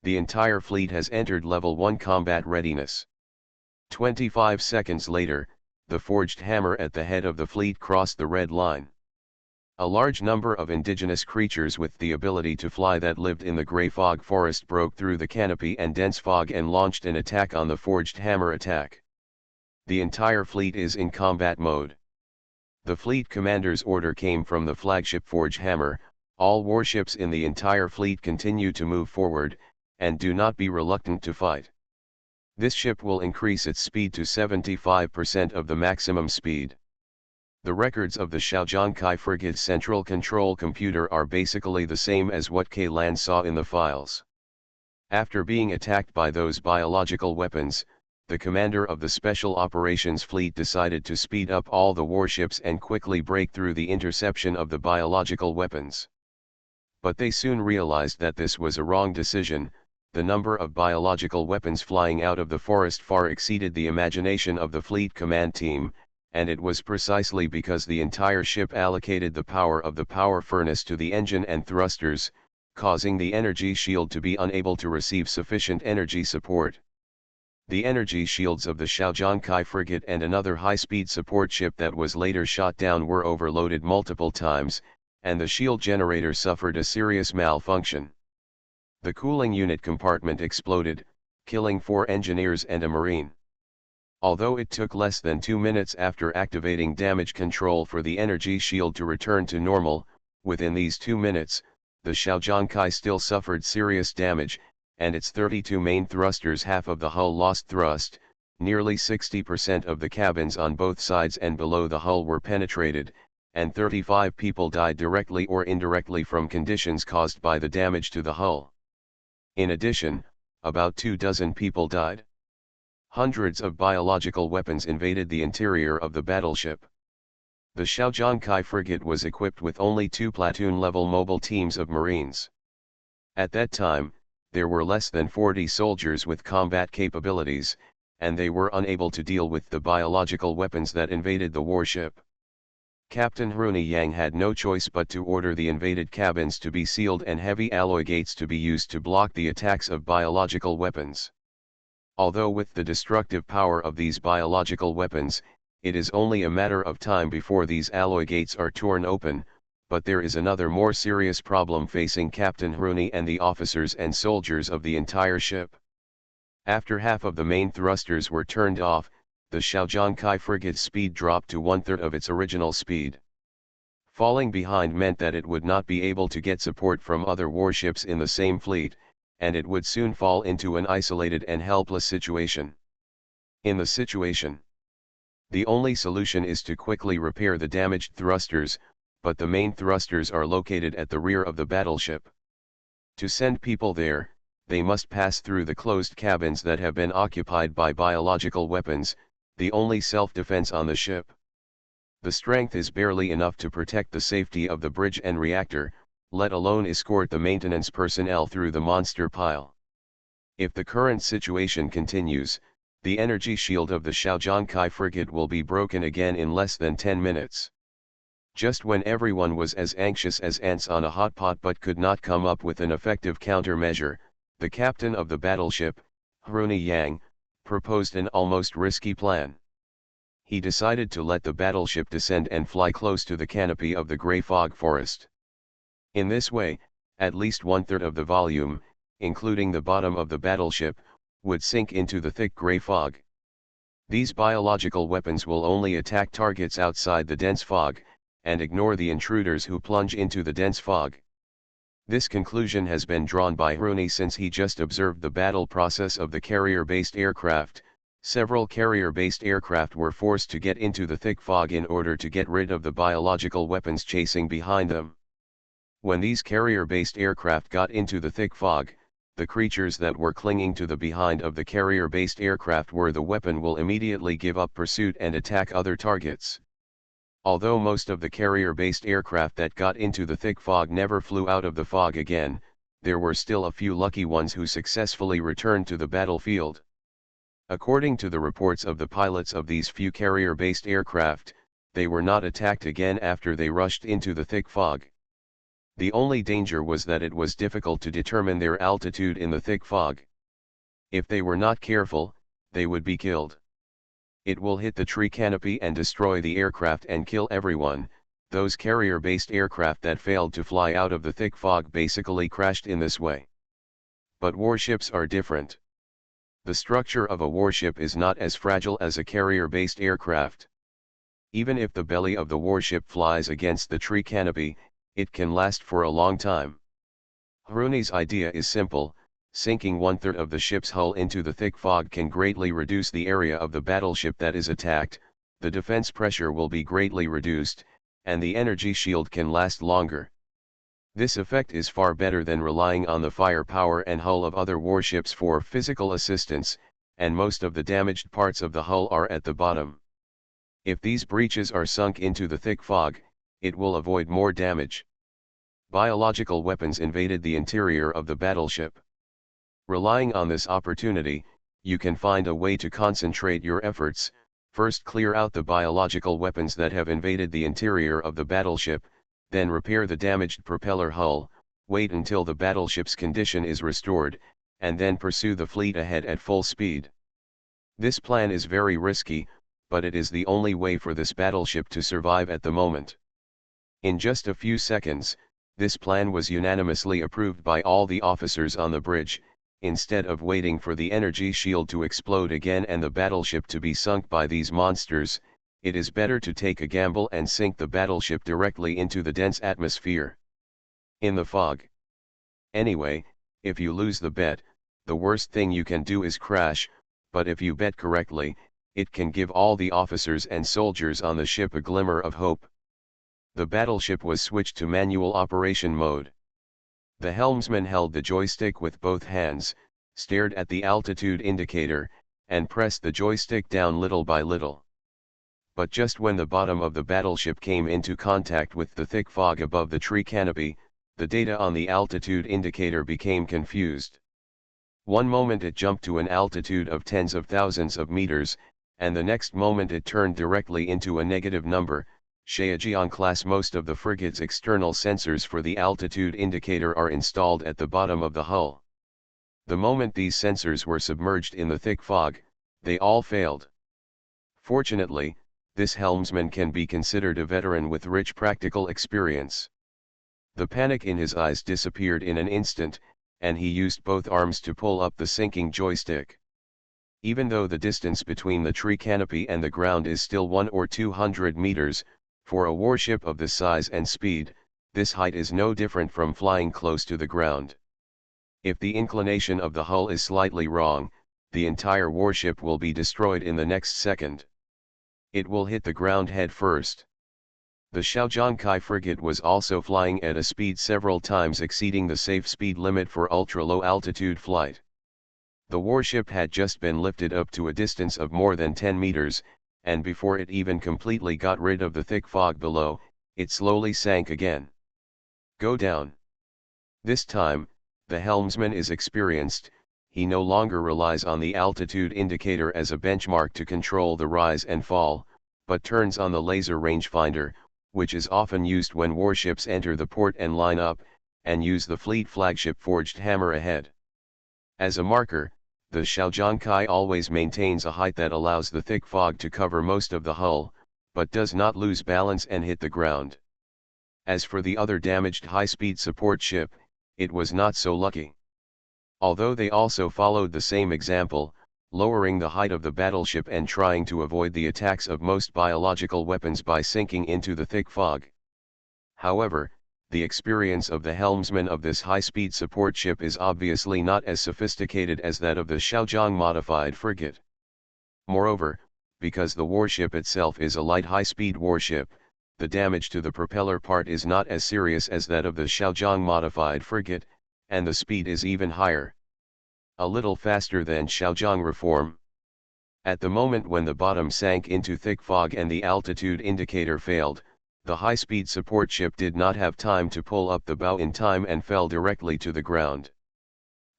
S1: The entire fleet has entered Level 1 combat readiness. 25 seconds later, the Forged Hammer at the head of the fleet crossed the red line. A large number of indigenous creatures with the ability to fly that lived in the Grey Fog Forest broke through the canopy and dense fog and launched an attack on the Forged Hammer attack. The entire fleet is in combat mode. The fleet commander's order came from the flagship Forged Hammer. All warships in the entire fleet continue to move forward, and do not be reluctant to fight. This ship will increase its speed to 75% of the maximum speed. The records of the Xiaozhangkai frigate's central control computer are basically the same as what Kaylan saw in the files. After being attacked by those biological weapons, the commander of the Special Operations Fleet decided to speed up all the warships and quickly break through the interception of the biological weapons. But they soon realized that this was a wrong decision. The number of biological weapons flying out of the forest far exceeded the imagination of the fleet command team, and it was precisely because the entire ship allocated the power of the power furnace to the engine and thrusters, causing the energy shield to be unable to receive sufficient energy support. The energy shields of the Xiaozhangkai frigate and another high-speed support ship that was later shot down were overloaded multiple times, and the shield generator suffered a serious malfunction. The cooling unit compartment exploded, killing 4 engineers and a marine. Although it took less than 2 minutes after activating damage control for the energy shield to return to normal, within these 2 minutes, the Xiaozhangkai still suffered serious damage, and its 32 main thrusters, half of the hull lost thrust. Nearly 60% of the cabins on both sides and below the hull were penetrated, and 35 people died directly or indirectly from conditions caused by the damage to the hull. In addition, about 24 people died. Hundreds of biological weapons invaded the interior of the battleship. The Xiaozhangkai frigate was equipped with only 2 platoon-level mobile teams of Marines. At that time, there were less than 40 soldiers with combat capabilities, and they were unable to deal with the biological weapons that invaded the warship. Captain Hruni Yang had no choice but to order the invaded cabins to be sealed and heavy alloy gates to be used to block the attacks of biological weapons. Although with the destructive power of these biological weapons, It is only a matter of time before these alloy gates are torn open, but there is another more serious problem facing Captain Hruni and the officers and soldiers of the entire ship. After half of the main thrusters were turned off, the Shaojiangkai frigate's speed dropped to one-third of its original speed. Falling behind meant that it would not be able to get support from other warships in the same fleet, and it would soon fall into an isolated and helpless situation. In the situation, the only solution is to quickly repair the damaged thrusters, but the main thrusters are located at the rear of the battleship. To send people there, they must pass through the closed cabins that have been occupied by biological weapons, the only self-defense on the ship. The strength is barely enough to protect the safety of the bridge and reactor, let alone escort the maintenance personnel through the monster pile. If the current situation continues, the energy shield of the Shaojiangkai frigate will be broken again in less than 10 minutes. Just when everyone was as anxious as ants on a hot pot but could not come up with an effective countermeasure, the captain of the battleship, Hruni Yang, proposed an almost risky plan. He decided to let the battleship descend and fly close to the canopy of the grey fog forest. In this way, at least one-third of the volume, including the bottom of the battleship, would sink into the thick grey fog. These biological weapons will only attack targets outside the dense fog, and ignore the intruders who plunge into the dense fog. This conclusion has been drawn by Hruni since he just observed the battle process of the carrier-based aircraft. Several carrier-based aircraft were forced to get into the thick fog in order to get rid of the biological weapons chasing behind them. When these carrier-based aircraft got into the thick fog, the creatures that were clinging to the behind of the carrier-based aircraft where the weapon will immediately give up pursuit and attack other targets. Although most of the carrier-based aircraft that got into the thick fog never flew out of the fog again, there were still a few lucky ones who successfully returned to the battlefield. According to the reports of the pilots of these few carrier-based aircraft, they were not attacked again after they rushed into the thick fog. The only danger was that it was difficult to determine their altitude in the thick fog. If they were not careful, they would be killed. It will hit the tree canopy and destroy the aircraft and kill everyone. Those carrier-based aircraft that failed to fly out of the thick fog basically crashed in this way. But warships are different. The structure of a warship is not as fragile as a carrier-based aircraft. Even if the belly of the warship flies against the tree canopy, it can last for a long time. Hruni's idea is simple: sinking one-third of the ship's hull into the thick fog can greatly reduce the area of the battleship that is attacked, the defense pressure will be greatly reduced, and the energy shield can last longer. This effect is far better than relying on the firepower and hull of other warships for physical assistance, and most of the damaged parts of the hull are at the bottom. If these breaches are sunk into the thick fog, it will avoid more damage. Biological weapons invaded the interior of the battleship. Relying on this opportunity, you can find a way to concentrate your efforts. First, clear out the biological weapons that have invaded the interior of the battleship, then repair the damaged propeller hull, wait until the battleship's condition is restored, and then pursue the fleet ahead at full speed. This plan is very risky, but it is the only way for this battleship to survive at the moment. In just a few seconds, this plan was unanimously approved by all the officers on the bridge. Instead of waiting for the energy shield to explode again and the battleship to be sunk by these monsters, it is better to take a gamble and sink the battleship directly into the dense atmosphere. In the fog. Anyway, if you lose the bet, the worst thing you can do is crash, but if you bet correctly, it can give all the officers and soldiers on the ship a glimmer of hope. The battleship was switched to manual operation mode. The helmsman held the joystick with both hands, stared at the altitude indicator, and pressed the joystick down little by little. But just when the bottom of the battleship came into contact with the thick fog above the tree canopy, the data on the altitude indicator became confused. One moment it jumped to an altitude of tens of thousands of meters, and the next moment it turned directly into a negative number. Shaojiang class. Most of the frigate's external sensors for the altitude indicator are installed at the bottom of the hull. The moment these sensors were submerged in the thick fog, they all failed. Fortunately, This helmsman can be considered a veteran with rich practical experience. The panic in his eyes disappeared in an instant, and he used both arms to pull up the sinking joystick. Even though the distance between the tree canopy and the ground is still 100 or 200 meters, for a warship of this size and speed, this height is no different from flying close to the ground. If the inclination of the hull is slightly wrong, the entire warship will be destroyed in the next second. It will hit the ground head first. The Shaojiangkai frigate was also flying at a speed several times exceeding the safe speed limit for ultra-low altitude flight. The warship had just been lifted up to a distance of more than 10 meters, and before it even completely got rid of the thick fog below, it slowly sank again. Go down. This time, the helmsman is experienced. He no longer relies on the altitude indicator as a benchmark to control the rise and fall, but turns on the laser rangefinder, which is often used when warships enter the port and line up, and use the fleet flagship forged hammer ahead. As a marker, the Shaojiangkai always maintains a height that allows the thick fog to cover most of the hull, but does not lose balance and hit the ground. As for the other damaged high-speed support ship, it was not so lucky. Although they also followed the same example, lowering the height of the battleship and trying to avoid the attacks of most biological weapons by sinking into the thick fog. However, the experience of the helmsman of this high-speed support ship is obviously not as sophisticated as that of the Shaojiang modified frigate. Moreover, because the warship itself is a light high-speed warship, the damage to the propeller part is not as serious as that of the Shaojiang modified frigate, and the speed is even higher. A little faster than Shaojiang reform. At the moment when the bottom sank into thick fog and the altitude indicator failed, the high-speed support ship did not have time to pull up the bow in time and fell directly to the ground.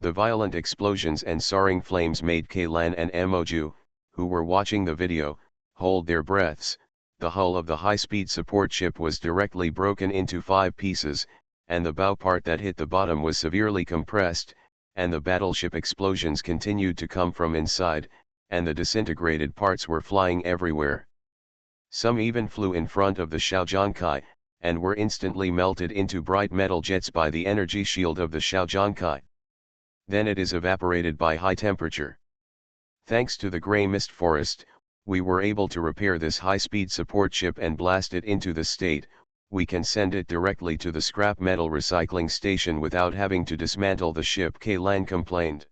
S1: The violent explosions and soaring flames made Kailan and Moju, who were watching the video, hold their breaths. The hull of the high-speed support ship was directly broken into 5 pieces, and the bow part that hit the bottom was severely compressed, and the battleship explosions continued to come from inside, and the disintegrated parts were flying everywhere. Some even flew in front of the Shaojiangkai, and were instantly melted into bright metal jets by the energy shield of the Shaojiangkai. Then it is evaporated by high temperature. Thanks to the gray mist forest, we were able to repair this high-speed support ship and blast it into the state. We can send it directly to the scrap metal recycling station without having to dismantle the ship, Kailan complained.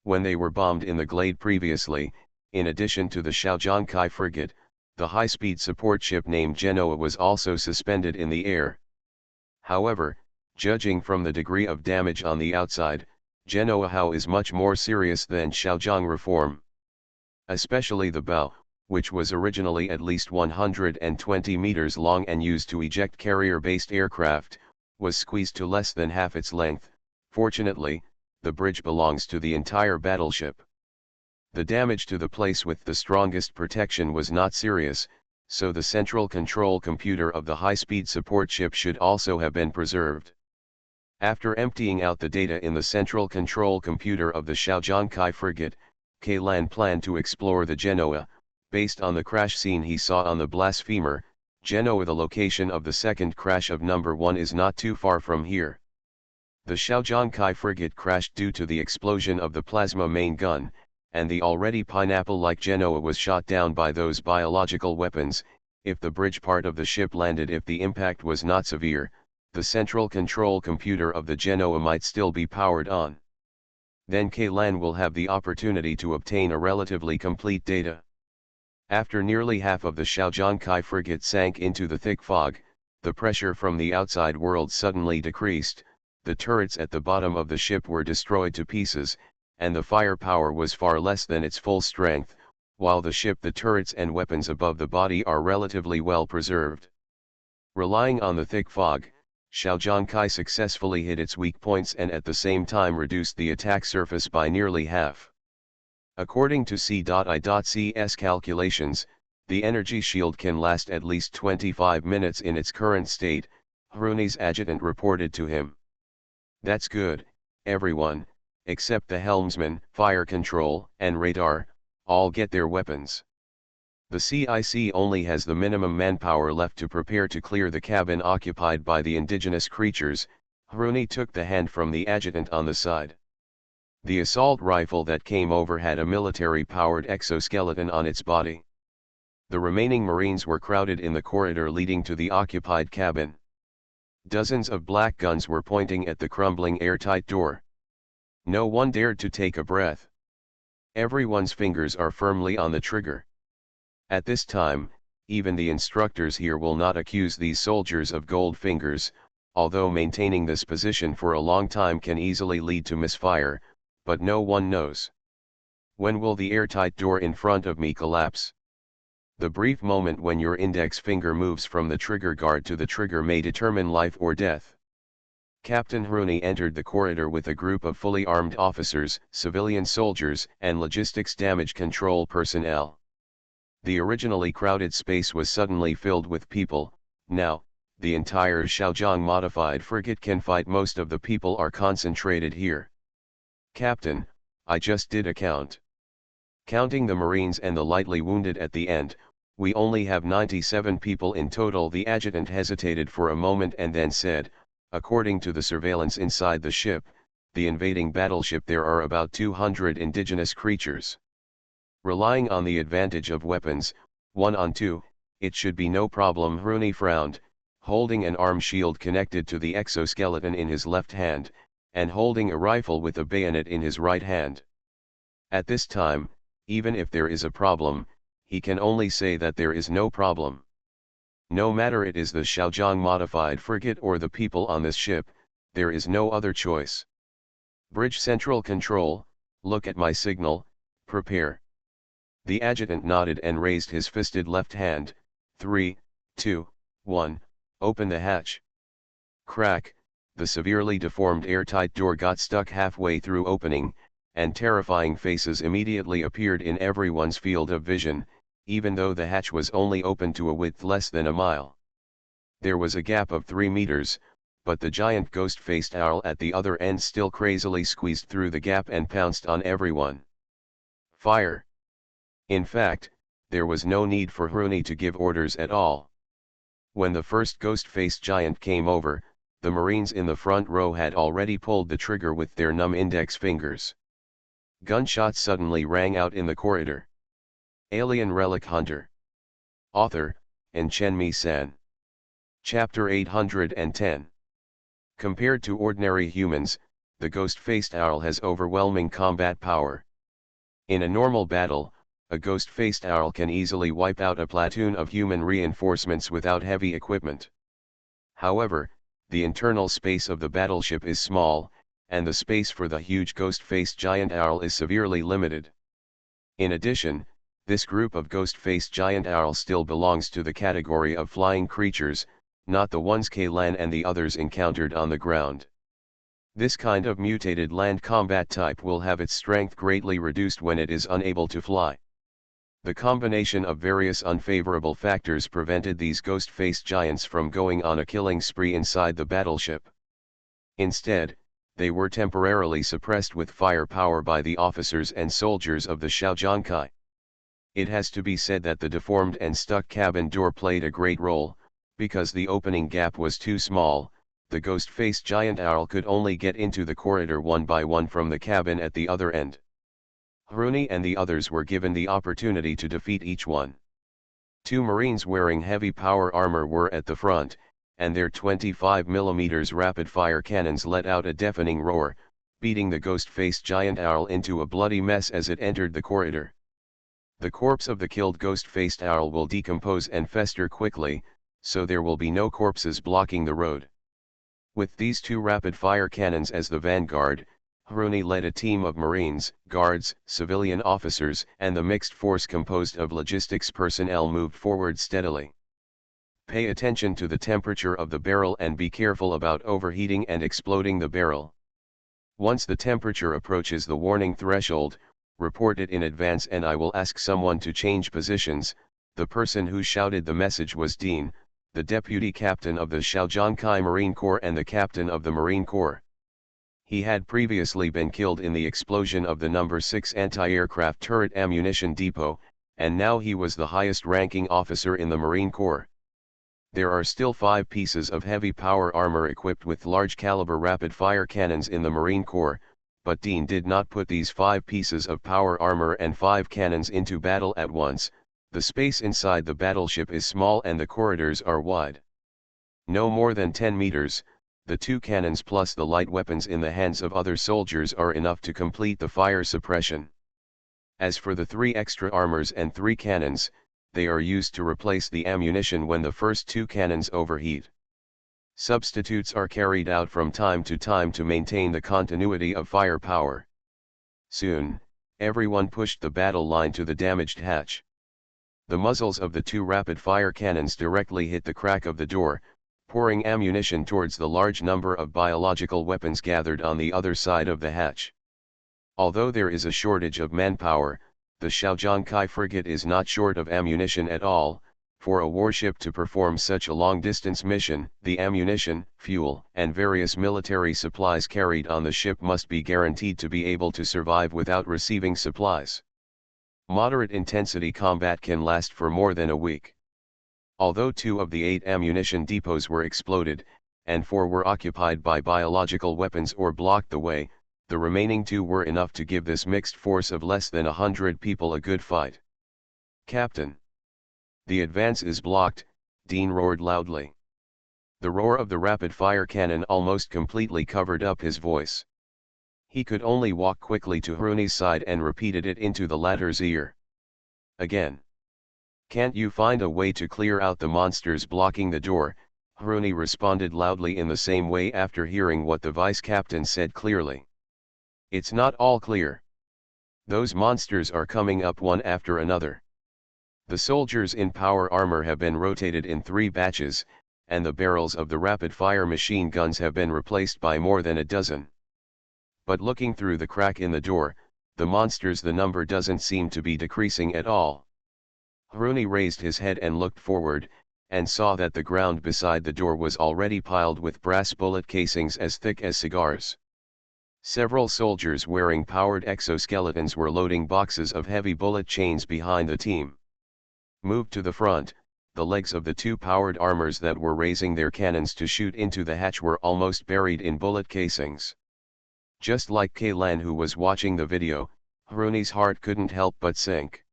S1: When they were bombed in the glade previously, in addition to the Shaojiangkai frigate, the high-speed support ship named Genoa was also suspended in the air. However, judging from the degree of damage on the outside, Genoa is much more serious than Shaojiang reform. Especially the bow, which was originally at least 120 meters long and used to eject carrier-based aircraft, was squeezed to less than half its length. Fortunately, the bridge belongs to the entire battleship. The damage to the place with the strongest protection was not serious, so the central control computer of the high-speed support ship should also have been preserved. After emptying out the data in the central control computer of the Shaojiangkai frigate, Kailan planned to explore the Genoa. Based on the crash scene he saw on the blasphemer, Genoa, the location of the second crash of number 1 is not too far from here. The Shaojiangkai frigate crashed due to the explosion of the plasma main gun, and the already pineapple-like Genoa was shot down by those biological weapons. If the bridge part of the ship landed, if the impact was not severe, the central control computer of the Genoa might still be powered on. Then Kailan will have the opportunity to obtain a relatively complete data. After nearly half of the Shaojiangkai frigate sank into the thick fog, the pressure from the outside world suddenly decreased, the turrets at the bottom of the ship were destroyed to pieces, and the firepower was far less than its full strength, while the turrets and weapons above the body are relatively well preserved. Relying on the thick fog, Shaojiangkai successfully hit its weak points and at the same time reduced the attack surface by nearly half. According to C.I.C's calculations, the energy shield can last at least 25 minutes in its current state, Hruni's adjutant reported to him. That's good, everyone, except the helmsman, fire control, and radar, all get their weapons. The CIC only has the minimum manpower left to prepare to clear the cabin occupied by the indigenous creatures. Hruni took the hand from the adjutant on the side. The assault rifle that came over had a military-powered exoskeleton on its body. The remaining Marines were crowded in the corridor leading to the occupied cabin. Dozens of black guns were pointing at the crumbling airtight door. No one dared to take a breath. Everyone's fingers are firmly on the trigger. At this time, even the instructors here will not accuse these soldiers of gold fingers, although maintaining this position for a long time can easily lead to misfire, but no one knows. When will the airtight door in front of me collapse? The brief moment when your index finger moves from the trigger guard to the trigger may determine life or death. Captain Hruni entered the corridor with a group of fully armed officers, civilian soldiers, and logistics damage control personnel. The originally crowded space was suddenly filled with people. Now, the entire Xiaozhang modified frigate can fight. Most of the people are concentrated here. Captain, I just did a count. Counting the Marines and the lightly wounded at the end, we only have 97 people in total. The adjutant hesitated for a moment and then said, according to the surveillance inside the ship, the invading battleship, there are about 200 indigenous creatures. Relying on the advantage of weapons, 1 on 2, it should be no problem. Hruni frowned, holding an arm shield connected to the exoskeleton in his left hand, and holding a rifle with a bayonet in his right hand. At this time, even if there is a problem, he can only say that there is no problem. No matter it is the Xiaozhang modified frigate or the people on this ship, there is no other choice. Bridge Central Control, look at my signal, prepare. The adjutant nodded and raised his fisted left hand. 3, 2, 1, open the hatch. Crack, the severely deformed airtight door got stuck halfway through opening, and terrifying faces immediately appeared in everyone's field of vision, even though the hatch was only open to a width less than a mile. There was a gap of 3 meters, but the giant ghost-faced owl at the other end still crazily squeezed through the gap and pounced on everyone. Fire! In fact, there was no need for Hruni to give orders at all. When the first ghost-faced giant came over, the Marines in the front row had already pulled the trigger with their numb index fingers. Gunshots suddenly rang out in the corridor. Alien Relic Hunter. Author, Chen San. Chapter 810. Compared to ordinary humans, the ghost-faced owl has overwhelming combat power. In a normal battle, a ghost-faced owl can easily wipe out a platoon of human reinforcements without heavy equipment. However, the internal space of the battleship is small, and the space for the huge ghost-faced giant owl is severely limited. In addition, this group of ghost-faced giant owls still belongs to the category of flying creatures, not the ones Kaylan and the others encountered on the ground. This kind of mutated land combat type will have its strength greatly reduced when it is unable to fly. The combination of various unfavorable factors prevented these ghost-faced giants from going on a killing spree inside the battleship. Instead, they were temporarily suppressed with firepower by the officers and soldiers of the Xiaozhang Kai. It has to be said that the deformed and stuck cabin door played a great role, because the opening gap was too small. The ghost-faced giant owl could only get into the corridor one by one from the cabin at the other end. Hruni and the others were given the opportunity to defeat each one. 2 Marines wearing heavy power armor were at the front, and their 25mm rapid-fire cannons let out a deafening roar, beating the ghost-faced giant owl into a bloody mess as it entered the corridor. The corpse of the killed ghost-faced owl will decompose and fester quickly, so there will be no corpses blocking the road. With these 2 rapid-fire cannons as the vanguard, Hruni led a team of Marines, guards, civilian officers, and the mixed force composed of logistics personnel moved forward steadily. Pay attention to the temperature of the barrel and be careful about overheating and exploding the barrel. Once the temperature approaches the warning threshold, report it in advance and I will ask someone to change positions. The person who shouted the message was Dean, the deputy captain of the Xiaozhang Kai Marine Corps and the captain of the Marine Corps. He had previously been killed in the explosion of the No. 6 anti-aircraft turret ammunition depot, and now he was the highest-ranking officer in the Marine Corps. There are still 5 pieces of heavy power armor equipped with large-caliber rapid-fire cannons in the Marine Corps, but Dean did not put these 5 pieces of power armor and 5 cannons into battle at once. The space inside the battleship is small and the corridors are wide. No more than 10 meters, the 2 cannons plus the light weapons in the hands of other soldiers are enough to complete the fire suppression. As for the 3 extra armors and 3 cannons, they are used to replace the ammunition when the first 2 cannons overheat. Substitutes are carried out from time to time to maintain the continuity of firepower. Soon, everyone pushed the battle line to the damaged hatch. The muzzles of the 2 rapid-fire cannons directly hit the crack of the door, pouring ammunition towards the large number of biological weapons gathered on the other side of the hatch. Although there is a shortage of manpower, the Shaojiangkai frigate is not short of ammunition at all. For a warship to perform such a long-distance mission, the ammunition, fuel, and various military supplies carried on the ship must be guaranteed to be able to survive without receiving supplies. Moderate intensity combat can last for more than a week. Although 2 of the 8 ammunition depots were exploded, and 4 were occupied by biological weapons or blocked the way, the remaining 2 were enough to give this mixed force of less than 100 people a good fight. "Captain! The advance is blocked," Dean roared loudly. The roar of the rapid-fire cannon almost completely covered up his voice. He could only walk quickly to Hruni's side and repeated it into the latter's ear. Again. "Can't you find a way to clear out the monsters blocking the door?" Hruni responded loudly in the same way after hearing what the vice-captain said clearly. "It's not all clear. Those monsters are coming up one after another. The soldiers in power armor have been rotated in 3 batches, and the barrels of the rapid-fire machine guns have been replaced by more than a dozen. But looking through the crack in the door, the monsters, the number doesn't seem to be decreasing at all." Hruni raised his head and looked forward, and saw that the ground beside the door was already piled with brass bullet casings as thick as cigars. Several soldiers wearing powered exoskeletons were loading boxes of heavy bullet chains behind the team. Moved to the front, the legs of the 2 powered armors that were raising their cannons to shoot into the hatch were almost buried in bullet casings. Just like Kaylan, who was watching the video, Hruni's heart couldn't help but sink.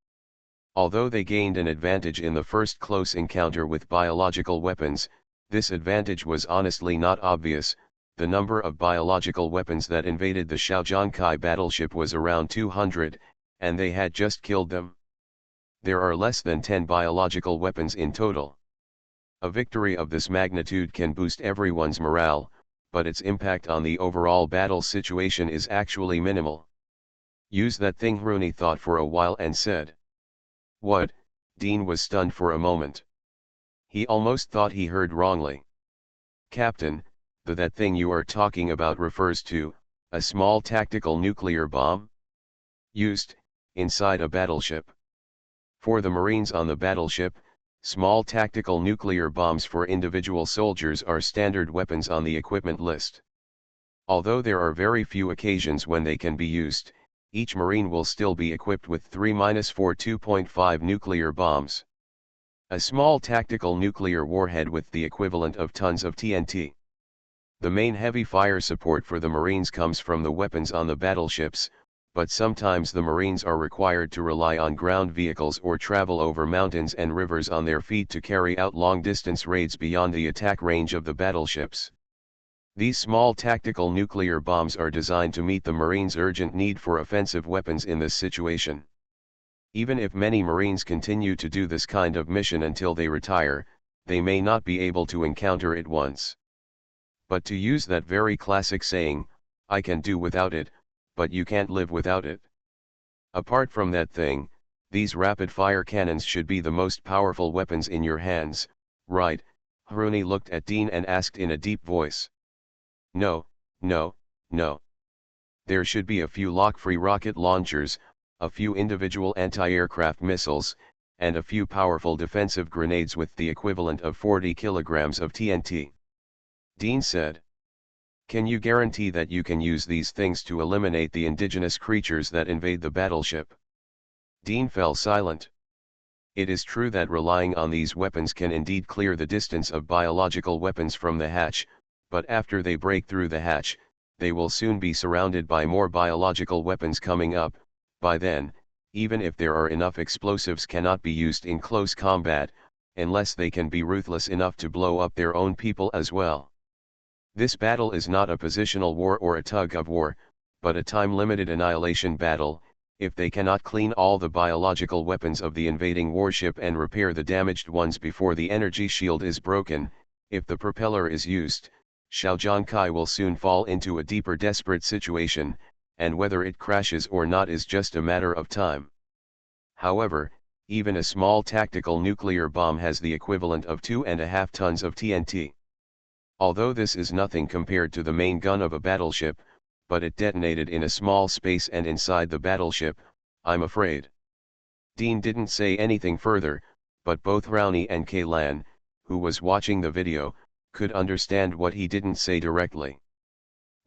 S1: Although they gained an advantage in the first close encounter with biological weapons, this advantage was honestly not obvious. The number of biological weapons that invaded the Shaojiangkai battleship was around 200, and they had just killed them. There are less than 10 biological weapons in total. A victory of this magnitude can boost everyone's morale, but its impact on the overall battle situation is actually minimal. "Use that thing," Hruni thought for a while and said. "What?" Dean was stunned for a moment. He almost thought he heard wrongly. "Captain, that thing you are talking about refers to a small tactical nuclear bomb? Used inside a battleship. For the Marines on the battleship, small tactical nuclear bombs for individual soldiers are standard weapons on the equipment list. Although there are very few occasions when they can be used, each Marine will still be equipped with 3-4 2.5 nuclear bombs. A small tactical nuclear warhead with the equivalent of tons of TNT. The main heavy fire support for the Marines comes from the weapons on the battleships, but sometimes the Marines are required to rely on ground vehicles or travel over mountains and rivers on their feet to carry out long-distance raids beyond the attack range of the battleships. These small tactical nuclear bombs are designed to meet the Marines' urgent need for offensive weapons in this situation. Even if many Marines continue to do this kind of mission until they retire, they may not be able to encounter it once. But to use that very classic saying, "I can do without it, but you can't live without it." Apart from that thing, these rapid-fire cannons should be the most powerful weapons in your hands, right? Hruni looked at Dean and asked in a deep voice. "No, no, no. There should be a few lock-free rocket launchers, a few individual anti-aircraft missiles, and a few powerful defensive grenades with the equivalent of 40 kilograms of TNT." Dean said. "Can you guarantee that you can use these things to eliminate the indigenous creatures that invade the battleship?" Dean fell silent. It is true that relying on these weapons can indeed clear the distance of biological weapons from the hatch, but after they break through the hatch, they will soon be surrounded by more biological weapons coming up. By then, even if there are enough explosives cannot be used in close combat, unless they can be ruthless enough to blow up their own people as well. This battle is not a positional war or a tug of war, but a time-limited annihilation battle. If they cannot clean all the biological weapons of the invading warship and repair the damaged ones before the energy shield is broken, if the propeller is used, Xiaojiangkai will soon fall into a deeper desperate situation, and whether it crashes or not is just a matter of time. However, even a small tactical nuclear bomb has the equivalent of 2.5 tons of TNT. Although this is nothing compared to the main gun of a battleship, but it detonated in a small space and inside the battleship, I'm afraid. Dean didn't say anything further, but both Rowney and Kaylan, who was watching the video, could understand what he didn't say directly.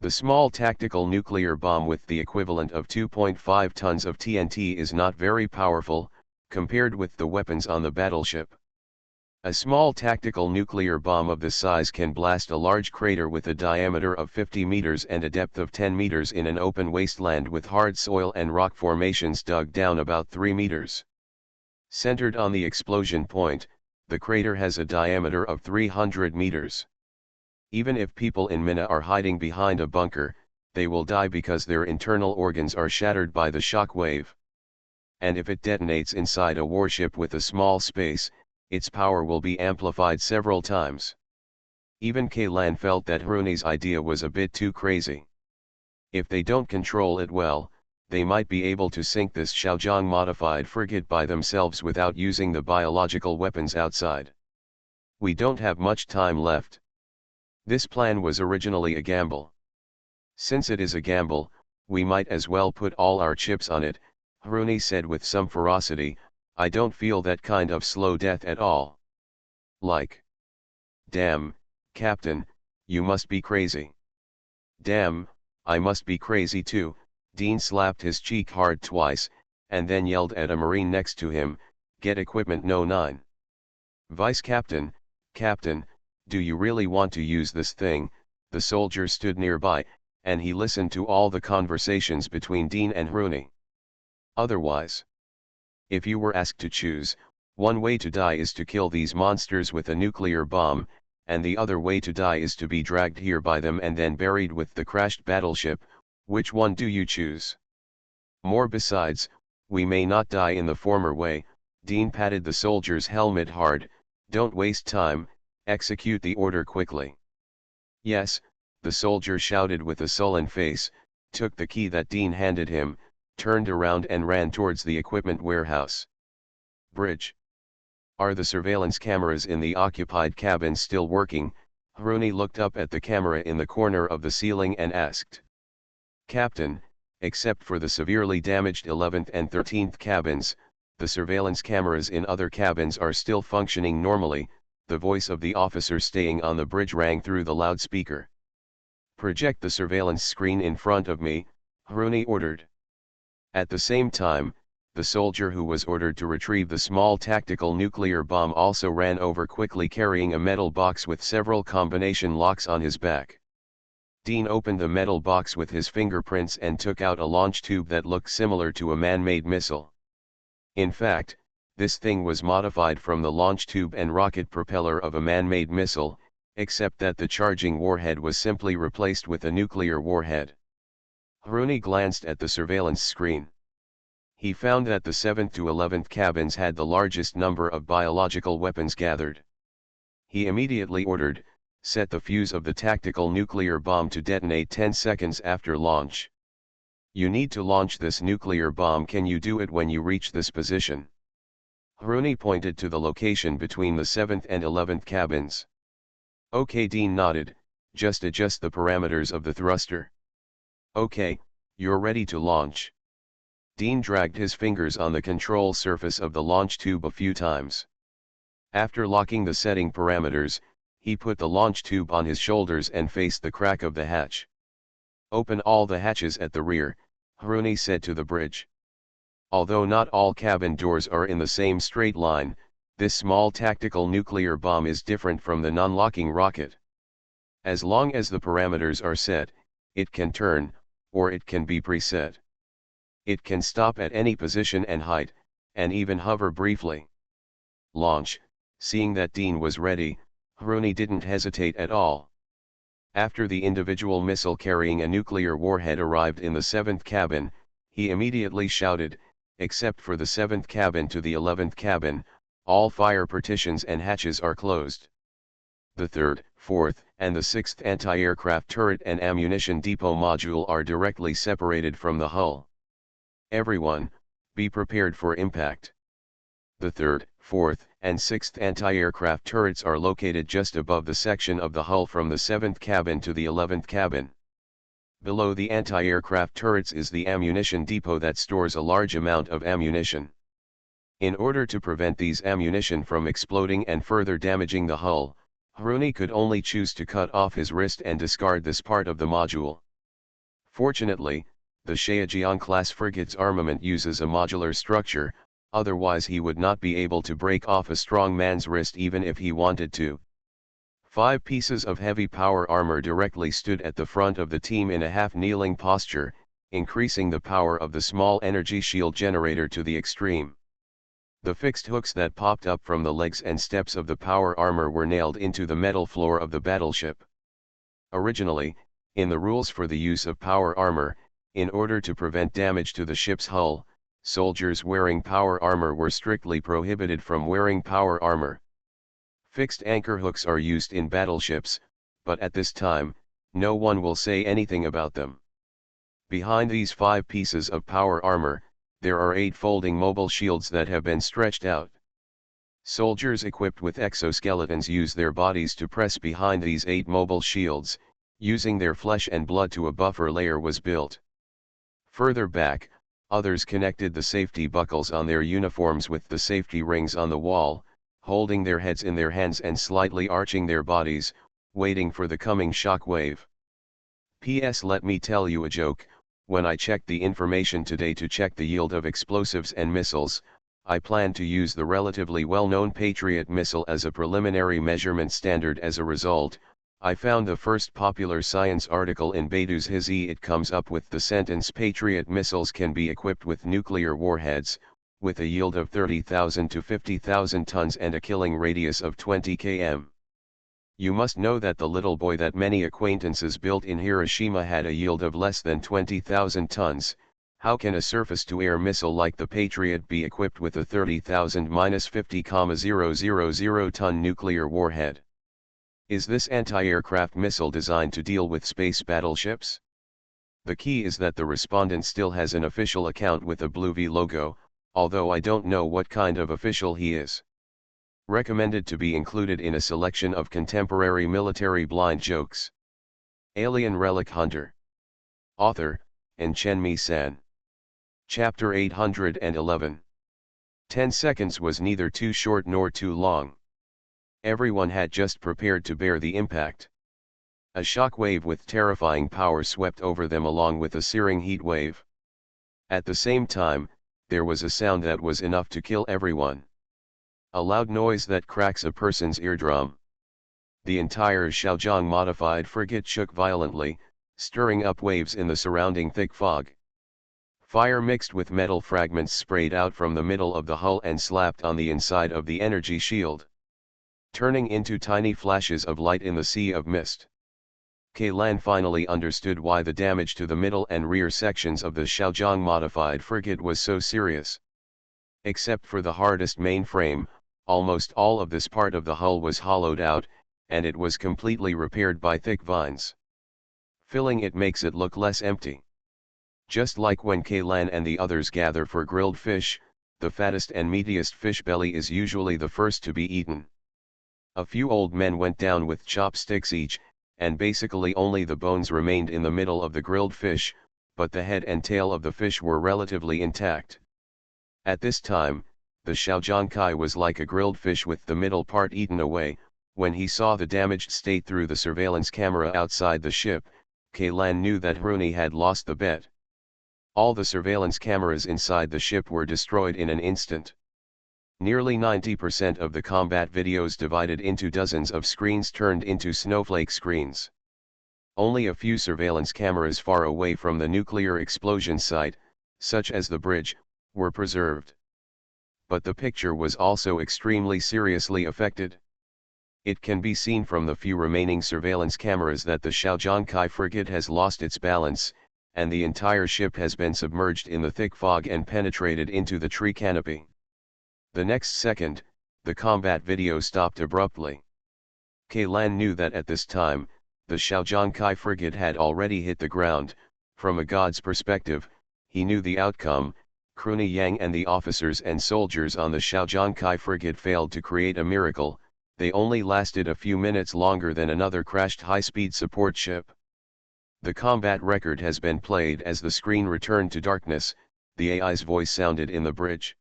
S1: The small tactical nuclear bomb with the equivalent of 2.5 tons of TNT is not very powerful, compared with the weapons on the battleship. A small tactical nuclear bomb of this size can blast a large crater with a diameter of 50 meters and a depth of 10 meters in an open wasteland with hard soil and rock formations dug down about 3 meters. Centered on the explosion point, the crater has a diameter of 300 meters. Even if people in Mina are hiding behind a bunker, they will die because their internal organs are shattered by the shock wave. And if it detonates inside a warship with a small space, its power will be amplified several times. Even Kaylan felt that Rooney's idea was a bit too crazy. If they don't control it well, they might be able to sink this Xiaojiang modified frigate by themselves without using the biological weapons outside. We don't have much time left. This plan was originally a gamble. Since it is a gamble, we might as well put all our chips on it, Rooney said with some ferocity. I don't feel that kind of slow death at all. Like. Damn, Captain, you must be crazy. Damn, I must be crazy too. Dean slapped his cheek hard twice, and then yelled at a Marine next to him, get equipment no 9. Vice Captain, Captain, do you really want to use this thing? The soldier stood nearby, and he listened to all the conversations between Dean and Rooney. Otherwise, if you were asked to choose, one way to die is to kill these monsters with a nuclear bomb, and the other way to die is to be dragged here by them and then buried with the crashed battleship, which one do you choose? More besides, we may not die in the former way. Dean patted the soldier's helmet hard. Don't waste time, execute the order quickly. Yes, the soldier shouted with a sullen face, took the key that Dean handed him, turned around and ran towards the equipment warehouse. Bridge. Are the surveillance cameras in the occupied cabins still working? Rooney looked up at the camera in the corner of the ceiling and asked. Captain, except for the severely damaged 11th and 13th cabins, the surveillance cameras in other cabins are still functioning normally. The voice of the officer staying on the bridge rang through the loudspeaker. Project the surveillance screen in front of me, Rooney ordered. At the same time, the soldier who was ordered to retrieve the small tactical nuclear bomb also ran over quickly carrying a metal box with several combination locks on his back. Dean opened the metal box with his fingerprints and took out a launch tube that looked similar to a man-made missile. In fact, this thing was modified from the launch tube and rocket propeller of a man-made missile, except that the charging warhead was simply replaced with a nuclear warhead. Rooney glanced at the surveillance screen. He found that the 7th to 11th cabins had the largest number of biological weapons gathered. He immediately ordered, set the fuse of the tactical nuclear bomb to detonate 10 seconds after launch. You need to launch this nuclear bomb. Can you do it when you reach this position? Rooney pointed to the location between the 7th and 11th cabins. Okay, Dean nodded, just adjust the parameters of the thruster. Okay, you're ready to launch. Dean dragged his fingers on the control surface of the launch tube a few times. After locking the setting parameters, he put the launch tube on his shoulders and faced the crack of the hatch. Open all the hatches at the rear, Rooney said to the bridge. Although not all cabin doors are in the same straight line, this small tactical nuclear bomb is different from the non-locking rocket. As long as the parameters are set, it can turn, or it can be preset. It can stop at any position and height, and even hover briefly. Launch. Seeing that Dean was ready, Rooney didn't hesitate at all. After the individual missile carrying a nuclear warhead arrived in the 7th cabin, he immediately shouted, "Except for the 7th cabin to the 11th cabin, all fire partitions and hatches are closed. The 3rd, 4th, and the 6th anti-aircraft turret and ammunition depot module are directly separated from the hull. Everyone, be prepared for impact." The 3rd, 4th, and 6th anti-aircraft turrets are located just above the section of the hull from the 7th cabin to the 11th cabin. Below the anti-aircraft turrets is the ammunition depot that stores a large amount of ammunition. In order to prevent these ammunition from exploding and further damaging the hull, Rooney could only choose to cut off his wrist and discard this part of the module. Fortunately, the Shaojiang-class frigate's armament uses a modular structure, otherwise he would not be able to break off a strong man's wrist even if he wanted to. 5 pieces of heavy power armor directly stood at the front of the team in a half-kneeling posture, increasing the power of the small energy shield generator to the extreme. The fixed hooks that popped up from the legs and steps of the power armor were nailed into the metal floor of the battleship. Originally, in the rules for the use of power armor, in order to prevent damage to the ship's hull, soldiers wearing power armor were strictly prohibited from wearing power armor. Fixed anchor hooks are used in battleships, but at this time, no one will say anything about them. Behind these 5 pieces of power armor, there are 8 folding mobile shields that have been stretched out. Soldiers equipped with exoskeletons use their bodies to press behind these 8 mobile shields, using their flesh and blood to a buffer layer was built. Further back, others connected the safety buckles on their uniforms with the safety rings on the wall, holding their heads in their hands and slightly arching their bodies, waiting for the coming shock wave. P.S. Let me tell you a joke. When I checked the information today to check the yield of explosives and missiles, I plan to use the relatively well-known Patriot missile as a preliminary measurement standard. As a result, I found the first popular science article in Baidu's Hizi. It comes up with the sentence, "Patriot missiles can be equipped with nuclear warheads, with a yield of 30,000 to 50,000 tons and a killing radius of 20 km. You must know that the little boy that many acquaintances built in Hiroshima had a yield of less than 20,000 tons. How can a surface-to-air missile like the Patriot be equipped with a 30,000-50,000 ton nuclear warhead? Is this anti-aircraft missile designed to deal with space battleships?" The key is that the respondent still has an official account with a blue V logo, although I don't know what kind of official he is. Recommended to be included in a selection of contemporary military blind jokes. Alien Relic Hunter. Author, Chenmi San. Chapter 811. 10 seconds was neither too short nor too long. Everyone had just prepared to bear the impact. A shock wave with terrifying power swept over them along with a searing heat wave. At the same time, there was a sound that was enough to kill everyone. A loud noise that cracks a person's eardrum. The entire Shaojiang modified frigate shook violently, stirring up waves in the surrounding thick fog. Fire mixed with metal fragments sprayed out from the middle of the hull and slapped on the inside of the energy shield, turning into tiny flashes of light in the sea of mist. Kailan finally understood why the damage to the middle and rear sections of the Shaojiang modified frigate was so serious. Except for the hardest mainframe, almost all of this part of the hull was hollowed out, and it was completely repaired by thick vines. Filling it makes it look less empty. Just like when Kailan and the others gather for grilled fish, the fattest and meatiest fish belly is usually the first to be eaten. A few old men went down with chopsticks each, and basically only the bones remained in the middle of the grilled fish, but the head and tail of the fish were relatively intact. At this time, the Shaojiang Kai was like a grilled fish with the middle part eaten away. When he saw the damaged state through the surveillance camera outside the ship, Kailan knew that Rooney had lost the bet. All the surveillance cameras inside the ship were destroyed in an instant. Nearly 90% of the combat videos divided into dozens of screens turned into snowflake screens. Only a few surveillance cameras far away from the nuclear explosion site, such as the bridge, were preserved. But the picture was also extremely seriously affected. It can be seen from the few remaining surveillance cameras that the Shaojiangkai frigate has lost its balance, and the entire ship has been submerged in the thick fog and penetrated into the tree canopy. The next second, the combat video stopped abruptly. Kailan knew that at this time, the Shaojiangkai frigate had already hit the ground. From a god's perspective, he knew the outcome. Cruni Yang and the officers and soldiers on the Shaojiangkai frigate failed to create a miracle. They only lasted a few minutes longer than another crashed high-speed support ship. The combat record has been played as the screen returned to darkness. The AI's voice sounded in the bridge.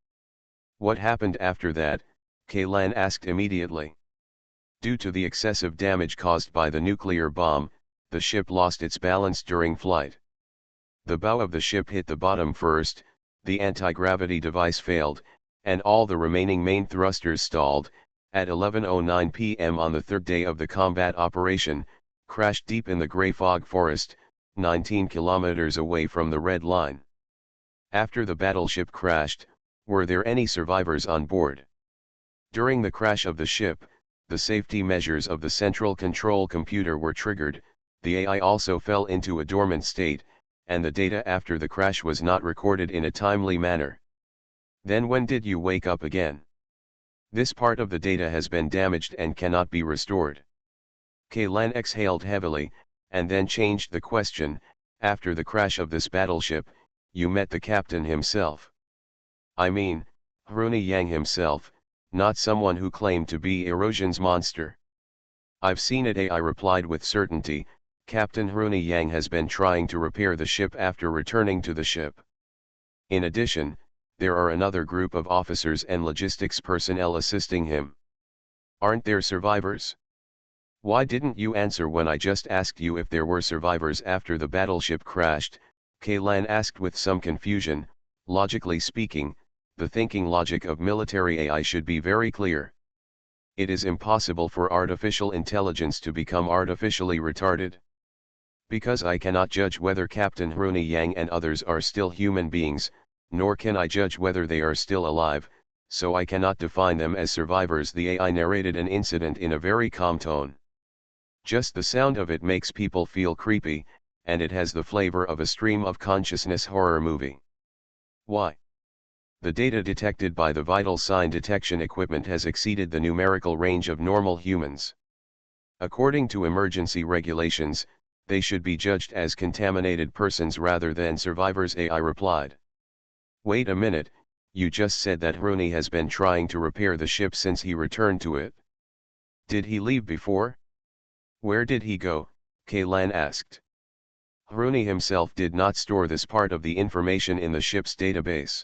S1: What happened after that? Kailan asked immediately. Due to the excessive damage caused by the nuclear bomb, the ship lost its balance during flight. The bow of the ship hit the bottom first, the anti-gravity device failed, and all the remaining main thrusters stalled. At 11:09 p.m. on the third day of the combat operation, crashed deep in the grey fog forest, 19 kilometers away from the Red Line. After the battleship crashed, were there any survivors on board? During the crash of the ship, the safety measures of the central control computer were triggered. The AI also fell into a dormant state, and the data after the crash was not recorded in a timely manner. Then when did you wake up again? This part of the data has been damaged and cannot be restored. Kailan exhaled heavily, and then changed the question. After the crash of this battleship, you met the captain himself. I mean, Cruni Yang himself, not someone who claimed to be Erosion's monster. I've seen it, AI replied with certainty. Captain Cruni Yang has been trying to repair the ship after returning to the ship. In addition, there are another group of officers and logistics personnel assisting him. Aren't there survivors? Why didn't you answer when I just asked you if there were survivors after the battleship crashed? Kailan asked with some confusion. Logically speaking, the thinking logic of military AI should be very clear. It is impossible for artificial intelligence to become artificially retarded. Because I cannot judge whether Captain Cruni Yang and others are still human beings, nor can I judge whether they are still alive, so I cannot define them as survivors. The AI narrated an incident in a very calm tone. Just the sound of it makes people feel creepy, and it has the flavor of a stream of consciousness horror movie. Why? The data detected by the vital sign detection equipment has exceeded the numerical range of normal humans. According to emergency regulations, they should be judged as contaminated persons rather than survivors, AI replied. Wait a minute, you just said that Cruni has been trying to repair the ship since he returned to it. Did he leave before? Where did he go? Kailan asked. Cruni himself did not store this part of the information in the ship's database.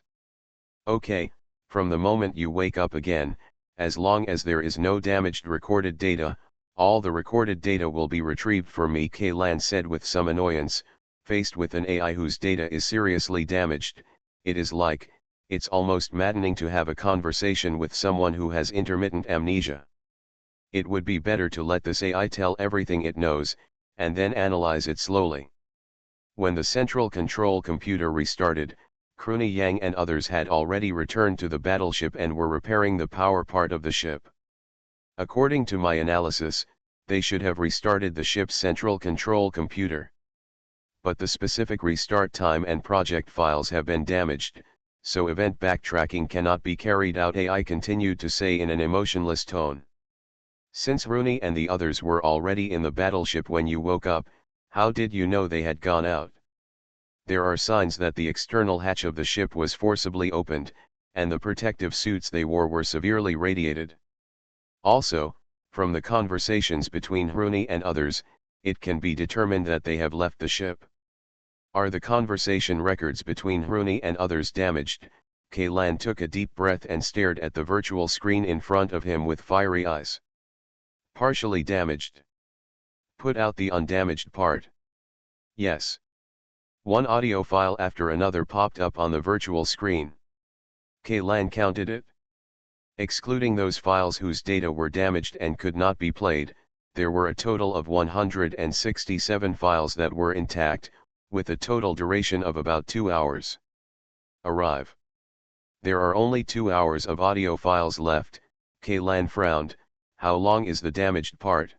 S1: Okay, from the moment you wake up again, as long as there is no damaged recorded data, all the recorded data will be retrieved for me, Kailan said with some annoyance. Faced with an AI whose data is seriously damaged, it's almost maddening to have a conversation with someone who has intermittent amnesia. It would be better to let this AI tell everything it knows, and then analyze it slowly. When the central control computer restarted, Cruni Yang and others had already returned to the battleship and were repairing the power part of the ship. According to my analysis, they should have restarted the ship's central control computer. But the specific restart time and project files have been damaged, so event backtracking cannot be carried out, AI continued to say in an emotionless tone. Since Cruni and the others were already in the battleship when you woke up, how did you know they had gone out? There are signs that the external hatch of the ship was forcibly opened, and the protective suits they wore were severely radiated. Also, from the conversations between Cruni and others, it can be determined that they have left the ship. Are the conversation records between Cruni and others damaged? Kailan took a deep breath and stared at the virtual screen in front of him with fiery eyes. Partially damaged. Put out the undamaged part. Yes. One audio file after another popped up on the virtual screen. Kaylan counted it. Excluding those files whose data were damaged and could not be played, there were a total of 167 files that were intact, with a total duration of about 2 hours. Arrive. There are only 2 hours of audio files left. Kaylan frowned. How long is the damaged part?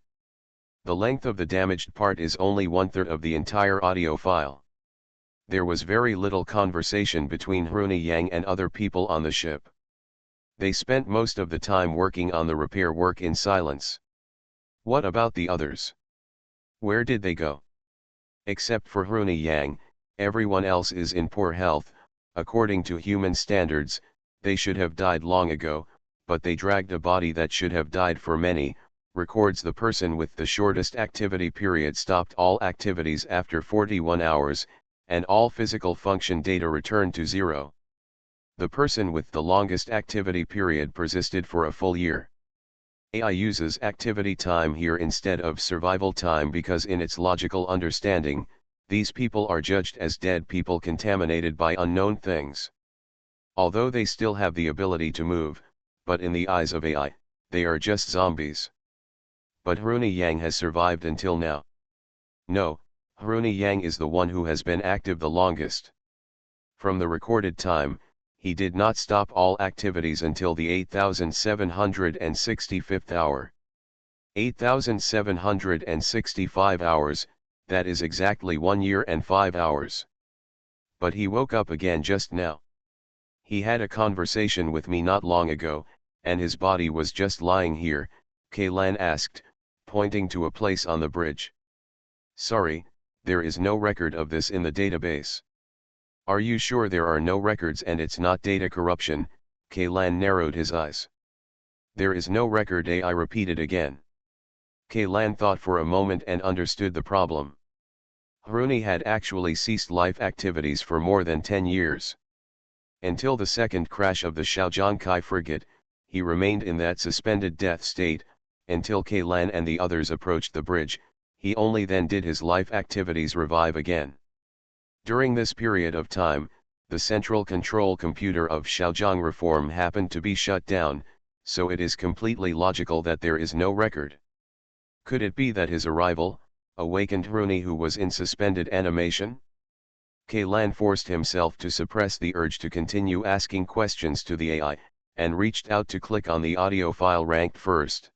S1: The length of the damaged part is only 1/3 of the entire audio file. There was very little conversation between Rooney Yang and other people on the ship. They spent most of the time working on the repair work in silence. What about the others? Where did they go? Except for Rooney Yang, everyone else is in poor health. According to human standards, they should have died long ago, but they dragged a body that should have died for many. Records the person with the shortest activity period stopped all activities after 41 hours, and all physical function data returned to 0. The person with the longest activity period persisted for a full year. AI uses activity time here instead of survival time because in its logical understanding, these people are judged as dead people contaminated by unknown things. Although they still have the ability to move, but in the eyes of AI, they are just zombies. But Rooney Yang has survived until now. No, Rooney Yang is the one who has been active the longest. From the recorded time, he did not stop all activities until the 8,765th hour. 8,765 hours, that is exactly 1 year and 5 hours. But he woke up again just now. He had a conversation with me not long ago, and his body was just lying here, Kaylan asked, pointing to a place on the bridge. Sorry, there is no record of this in the database. Are you sure there are no records and it's not data corruption? Kaylan narrowed his eyes. There is no record, AI repeated again. Kaylan thought for a moment and understood the problem. Rooney had actually ceased life activities for more than 10 years. Until the second crash of the Shaojiangkai frigate, he remained in that suspended death state. Until Kaylan and the others approached the bridge, he only then did his life activities revive again. During this period of time, the central control computer of Shaojiang Reform happened to be shut down, so it is completely logical that there is no record. Could it be that his arrival awakened Rooney, who was in suspended animation? Kaylan forced himself to suppress the urge to continue asking questions to the AI, and reached out to click on the audio file ranked first.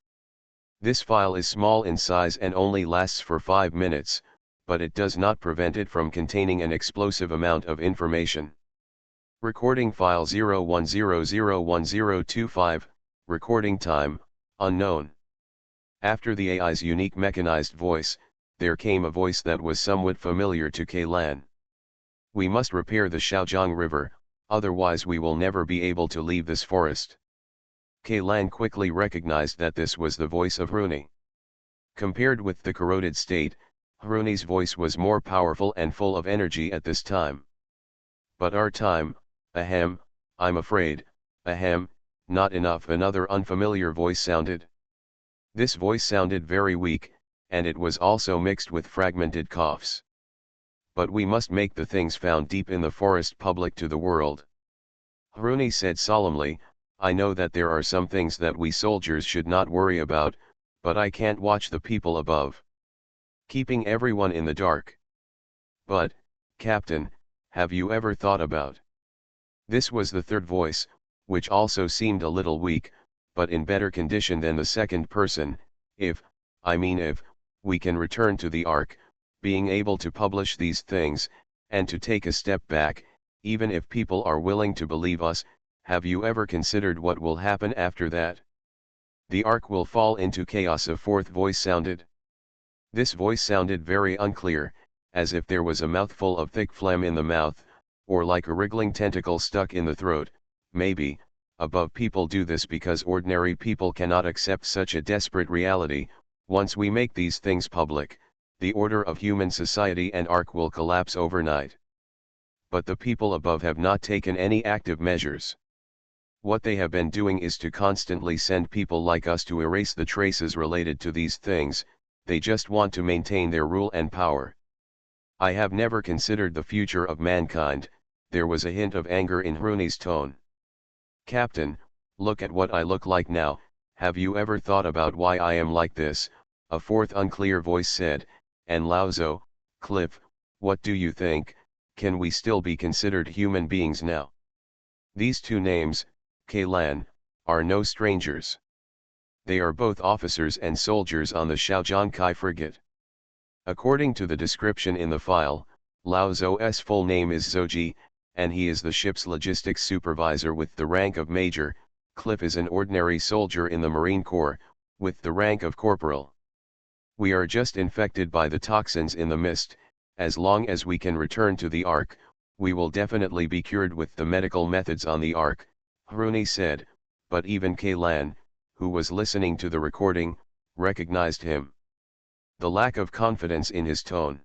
S1: This file is small in size and only lasts for 5 minutes, but it does not prevent it from containing an explosive amount of information. Recording file 01001025, recording time, unknown. After the AI's unique mechanized voice, there came a voice that was somewhat familiar to Kaylan. We must repair the Shaojiang River, otherwise we will never be able to leave this forest. Kaylan quickly recognized that this was the voice of Rooney. Compared with the corroded state, Rooney's voice was more powerful and full of energy at this time. But our time, ahem, I'm afraid, ahem, not enough. Another unfamiliar voice sounded. This voice sounded very weak, and it was also mixed with fragmented coughs. But we must make the things found deep in the forest public to the world. Rooney said solemnly, I know that there are some things that we soldiers should not worry about, but I can't watch the people above. Keeping everyone in the dark. But, Captain, have you ever thought about? This was the third voice, which also seemed a little weak, but in better condition than the second person. If we can return to the Ark, being able to publish these things, and to take a step back, even if people are willing to believe us, have you ever considered what will happen after that? The Ark will fall into chaos. A fourth voice sounded. This voice sounded very unclear, as if there was a mouthful of thick phlegm in the mouth, or like a wriggling tentacle stuck in the throat. Maybe, above people do this because ordinary people cannot accept such a desperate reality. Once we make these things public, the order of human society and Ark will collapse overnight. But the people above have not taken any active measures. What they have been doing is to constantly send people like us to erase the traces related to these things. They just want to maintain their rule and power. I have never considered the future of mankind. There was a hint of anger in Hruni's tone. Captain, look at what I look like now. Have you ever thought about why I am like this? A fourth unclear voice said, and Laozo, Cliff, what do you think? Can we still be considered human beings now? These two names, Kailan, are no strangers. They are both officers and soldiers on the Shaojiankai frigate. According to the description in the file, Laozo's full name is Zoji, and he is the ship's logistics supervisor with the rank of major. Cliff is an ordinary soldier in the Marine Corps, with the rank of corporal. We are just infected by the toxins in the mist. As long as we can return to the Ark, we will definitely be cured with the medical methods on the Ark, Hruni said, but even Kailan, who was listening to the recording, recognized him. The lack of confidence in his tone.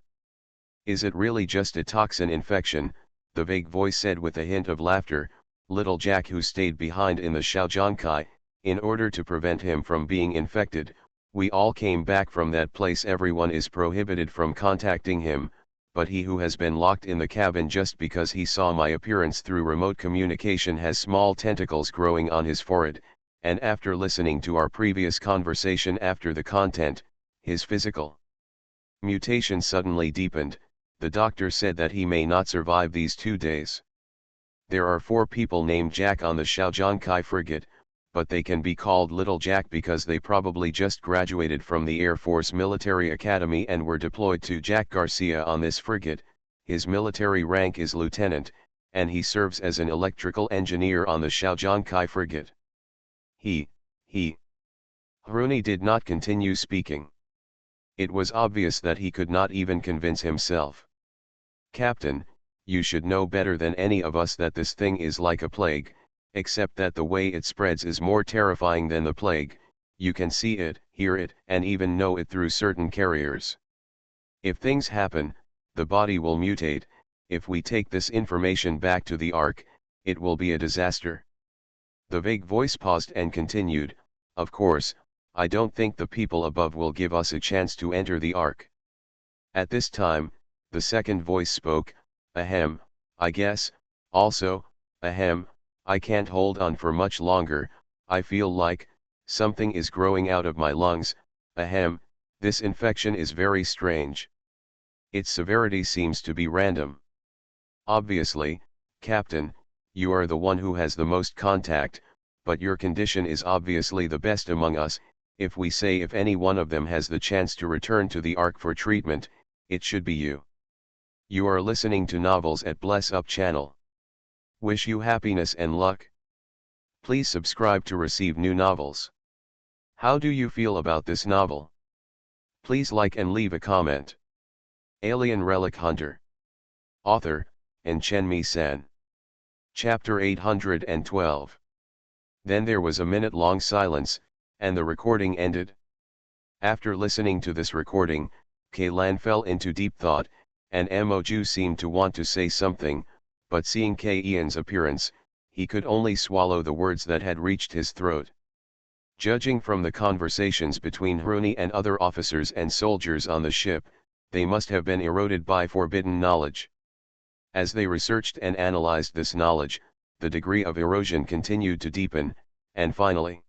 S1: Is it really just a toxin infection? The vague voice said with a hint of laughter. Little Jack, who stayed behind in the Shaojiankai, in order to prevent him from being infected. We all came back from that place. Everyone is prohibited from contacting him, but he who has been locked in the cabin just because he saw my appearance through remote communication has small tentacles growing on his forehead, and after listening to our previous conversation after the content, his physical mutation suddenly deepened. The doctor said that he may not survive these 2 days. There are 4 people named Jack on the Shaojiankai frigate, but they can be called Little Jack because they probably just graduated from the Air Force Military Academy and were deployed to Jack Garcia on this frigate. His military rank is lieutenant, and he serves as an electrical engineer on the Shaojiankai frigate. He. Hruni did not continue speaking. It was obvious that he could not even convince himself. Captain, you should know better than any of us that this thing is like a plague, except that the way it spreads is more terrifying than the plague. You can see it, hear it, and even know it through certain carriers. If things happen, the body will mutate. If we take this information back to the Ark, it will be a disaster. The vague voice paused and continued, of course, I don't think the people above will give us a chance to enter the Ark. At this time, the second voice spoke, ahem, I guess, also, ahem, I can't hold on for much longer. I feel like something is growing out of my lungs, ahem, this infection is very strange. Its severity seems to be random. Obviously, Captain, you are the one who has the most contact, but your condition is obviously the best among us. If we say if any one of them has the chance to return to the Ark for treatment, it should be you. You are listening to Novels at Bless Up channel. Wish you happiness and luck. Please subscribe to receive new novels. How do you feel about this novel? Please like and leave a comment. Alien Relic Hunter. Author, Chen-Mi-san. Chapter 812. Then there was a minute-long silence, and the recording ended. After listening to this recording, Kailan fell into deep thought, and Moju seemed to want to say something, but seeing Ian's appearance, he could only swallow the words that had reached his throat. Judging from the conversations between Hruni and other officers and soldiers on the ship, they must have been eroded by forbidden knowledge. As they researched and analyzed this knowledge, the degree of erosion continued to deepen, and finally,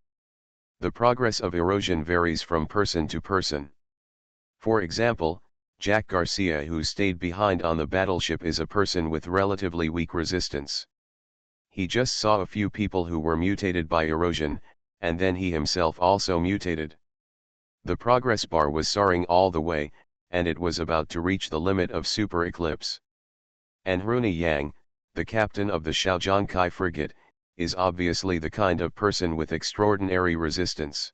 S1: the progress of erosion varies from person to person. For example, Jack Garcia, who stayed behind on the battleship, is a person with relatively weak resistance. He just saw a few people who were mutated by erosion, and then he himself also mutated. The progress bar was soaring all the way, and it was about to reach the limit of super eclipse. And Hruni Yang, the captain of the Shaojiankai frigate, is obviously the kind of person with extraordinary resistance.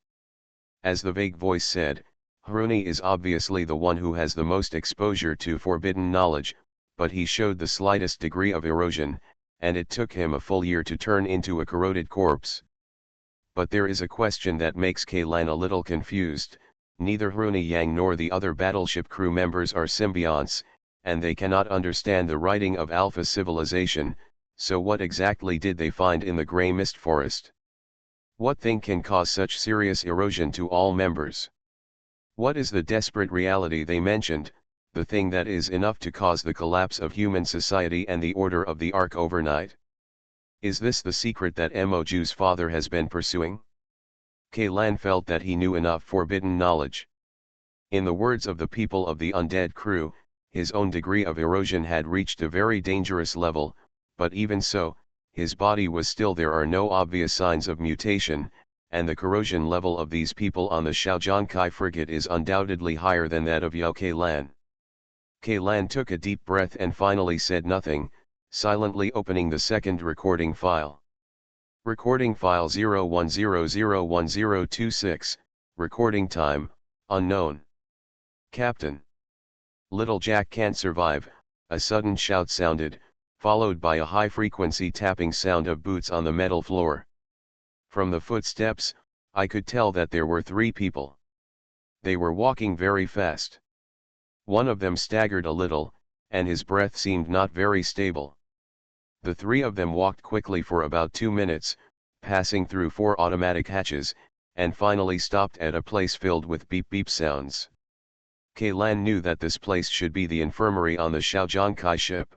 S1: As the vague voice said, Hruni is obviously the one who has the most exposure to forbidden knowledge, but he showed the slightest degree of erosion, and it took him a full year to turn into a corroded corpse. But there is a question that makes Kailan a little confused. Neither Hruni Yang nor the other battleship crew members are symbionts, and they cannot understand the writing of Alpha civilization, so what exactly did they find in the grey mist forest? What thing can cause such serious erosion to all members? What is the desperate reality they mentioned? the thing that is enough to cause the collapse of human society and the order of the Ark overnight? Is this the secret that Moju's father has been pursuing? Kaylan felt that he knew enough forbidden knowledge. In the words of the people of the undead crew, his own degree of erosion had reached a very dangerous level, but even so, his body was still there are no obvious signs of mutation, and the corrosion level of these people on the Xiaojiangkai frigate is undoubtedly higher than that of Yao Kaylan. Kaylan took a deep breath and finally said nothing, silently opening the second recording file. Recording file 01001026, recording time, unknown. Captain. Little Jack can't survive, a sudden shout sounded, followed by a high-frequency tapping sound of boots on the metal floor. From the footsteps, I could tell that there were 3 people. They were walking very fast. One of them staggered a little, and his breath seemed not very stable. The 3 of them walked quickly for about 2 minutes, passing through 4 automatic hatches, and finally stopped at a place filled with beep-beep sounds. Kaylan knew that this place should be the infirmary on the Xiaojiangkai ship.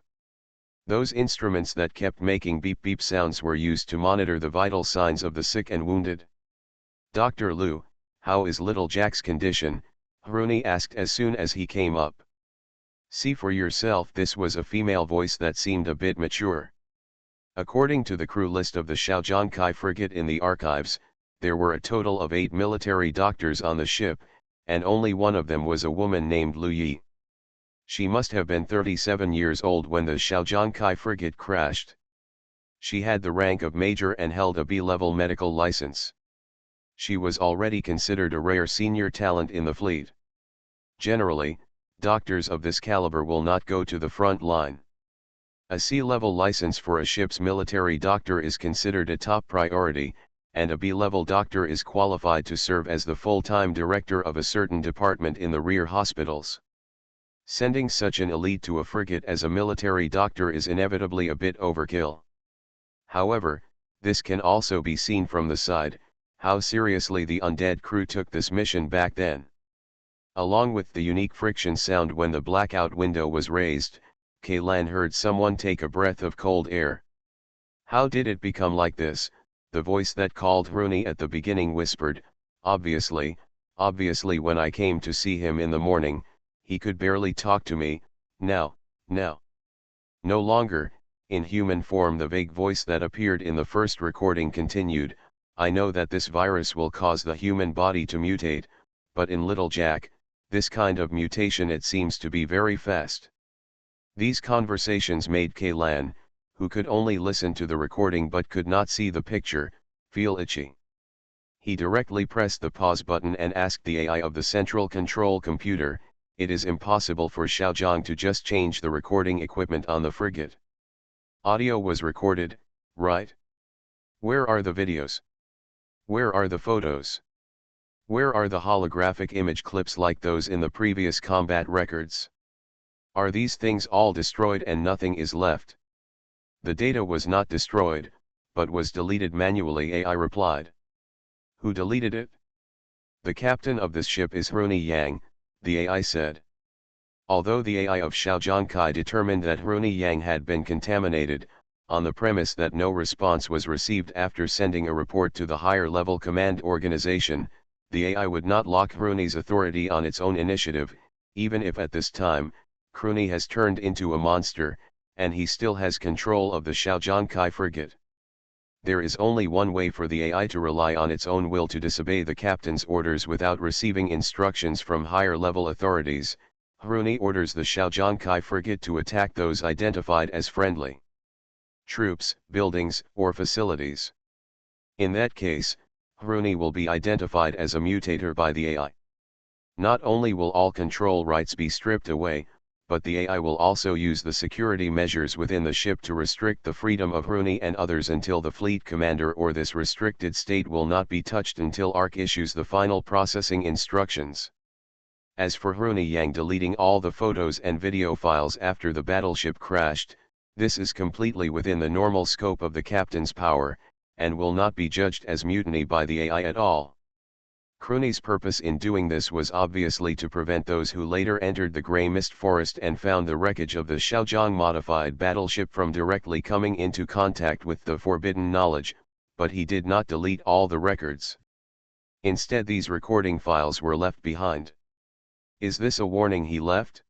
S1: Those instruments that kept making beep-beep sounds were used to monitor the vital signs of the sick and wounded. Dr. Liu, how is little Jack's condition? Rooney asked as soon as he came up. See for yourself. This was a female voice that seemed a bit mature. According to the crew list of the Xiaojiangkai frigate in the archives, there were a total of 8 military doctors on the ship, and only one of them was a woman named Lu Yi. She must have been 37 years old when the Xiaojiangkai frigate crashed. She had the rank of major and held a B-level medical license. She was already considered a rare senior talent in the fleet. Generally, doctors of this caliber will not go to the front line. A C-level license for a ship's military doctor is considered a top priority, and a B-level doctor is qualified to serve as the full-time director of a certain department in the rear hospitals. Sending such an elite to a frigate as a military doctor is inevitably a bit overkill. However, this can also be seen from the side, how seriously the undead crew took this mission back then. Along with the unique friction sound when the blackout window was raised, Kaylan heard someone take a breath of cold air. How did it become like this? The voice that called Rooney at the beginning whispered, obviously when I came to see him in the morning, he could barely talk to me. Now. No longer, in human form. The vague voice that appeared in the first recording continued, I know that this virus will cause the human body to mutate, but in little Jack, this kind of mutation it seems to be very fast. These conversations made Kaylan, who could only listen to the recording but could not see the picture, feel itchy. He directly pressed the pause button and asked the AI of the central control computer, it is impossible for Xiaojiang to just change the recording equipment on the frigate. Audio was recorded, right? Where are the videos? Where are the photos? Where are the holographic image clips like those in the previous combat records? Are these things all destroyed and nothing is left? The data was not destroyed, but was deleted manually, AI replied. Who deleted it? The captain of this ship is Rooney Yang, the AI said. Although the AI of Xiaojiangkai determined that Rooney Yang had been contaminated, on the premise that no response was received after sending a report to the higher-level command organization, the AI would not lock Rooney's authority on its own initiative, even if at this time, Rooney has turned into a monster, and he still has control of the Xiaojiangkai frigate. There is only one way for the AI to rely on its own will to disobey the captain's orders without receiving instructions from higher-level authorities. Rooney orders the Xiaojiangkai frigate to attack those identified as friendly troops, buildings, or facilities. In that case, Rooney will be identified as a mutator by the AI. Not only will all control rights be stripped away, but the AI will also use the security measures within the ship to restrict the freedom of Rooney and others until the fleet commander or this restricted state will not be touched until ARC issues the final processing instructions. As for Rooney Yang deleting all the photos and video files after the battleship crashed, this is completely within the normal scope of the captain's power, and will not be judged as mutiny by the AI at all. Hruni's purpose in doing this was obviously to prevent those who later entered the Grey Mist Forest and found the wreckage of the Xiaozhong modified battleship from directly coming into contact with the forbidden knowledge, but he did not delete all the records. Instead, these recording files were left behind. Is this a warning he left?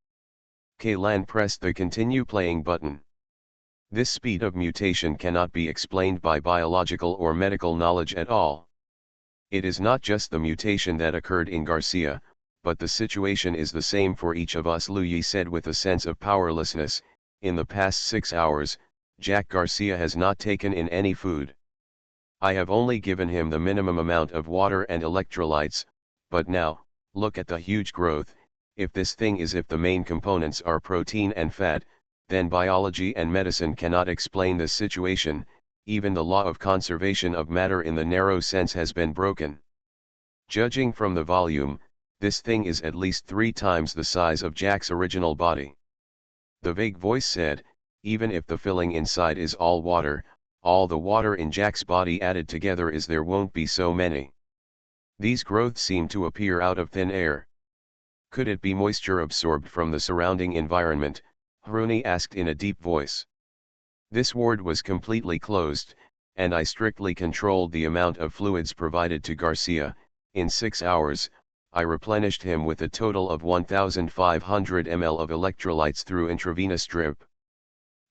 S1: Kaylan pressed the continue playing button. This speed of mutation cannot be explained by biological or medical knowledge at all. It is not just the mutation that occurred in Garcia, but the situation is the same for each of us, Lu Yi said with a sense of powerlessness. In the past 6 hours, Jack Garcia has not taken in any food. I have only given him the minimum amount of water and electrolytes, but now, look at the huge growth. If this thing is if the main components are protein and fat, then biology and medicine cannot explain this situation. Even the law of conservation of matter in the narrow sense has been broken. Judging from the volume, this thing is at least 3 times the size of Jack's original body. The vague voice said, even if the filling inside is all water, all the water in Jack's body added together there won't be so many. These growths seem to appear out of thin air. Could it be moisture absorbed from the surrounding environment? Hruni asked in a deep voice. This ward was completely closed, and I strictly controlled the amount of fluids provided to Garcia. In 6 hours, I replenished him with a total of 1,500 ml of electrolytes through intravenous drip.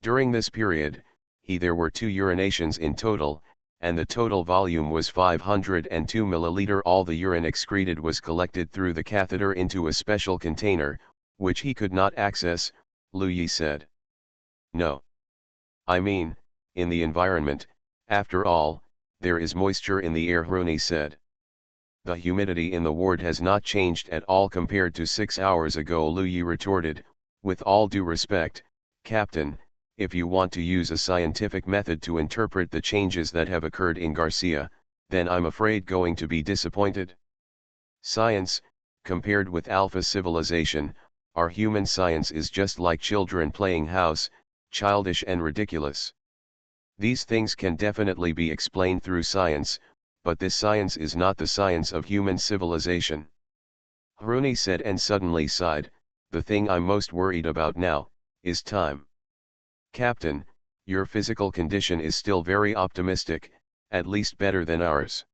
S1: During this period, there were 2 urinations in total, and the total volume was 502 milliliter. All the urine excreted was collected through the catheter into a special container, which he could not access, Lu Yi said. No. I mean, in the environment, after all, there is moisture in the air, Hruni said. The humidity in the ward has not changed at all compared to 6 hours ago, Lu Yi retorted. With all due respect, Captain, if you want to use a scientific method to interpret the changes that have occurred in Garcia, then I'm afraid going to be disappointed. Science, compared with Alpha civilization, our human science is just like children playing house, childish and ridiculous. These things can definitely be explained through science, but this science is not the science of human civilization. Hruni said and suddenly sighed. The thing I'm most worried about now is time. Captain, your physical condition is still very optimistic, at least better than ours.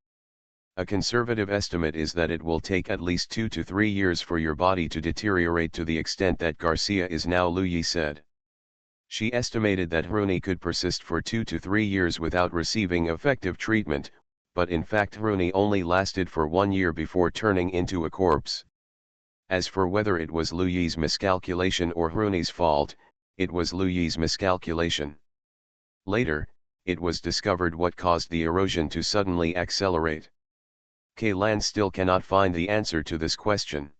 S1: A conservative estimate is that it will take at least 2 to 3 years for your body to deteriorate to the extent that Garcia is now, Lu Yi said. She estimated that Hruni could persist for 2 to 3 years without receiving effective treatment, but in fact Hruni only lasted for 1 year before turning into a corpse. As for whether it was Lu Yi's miscalculation or Hruni's fault, it was Lu Yi's miscalculation. Later, it was discovered what caused the erosion to suddenly accelerate. Kaylan still cannot find the answer to this question.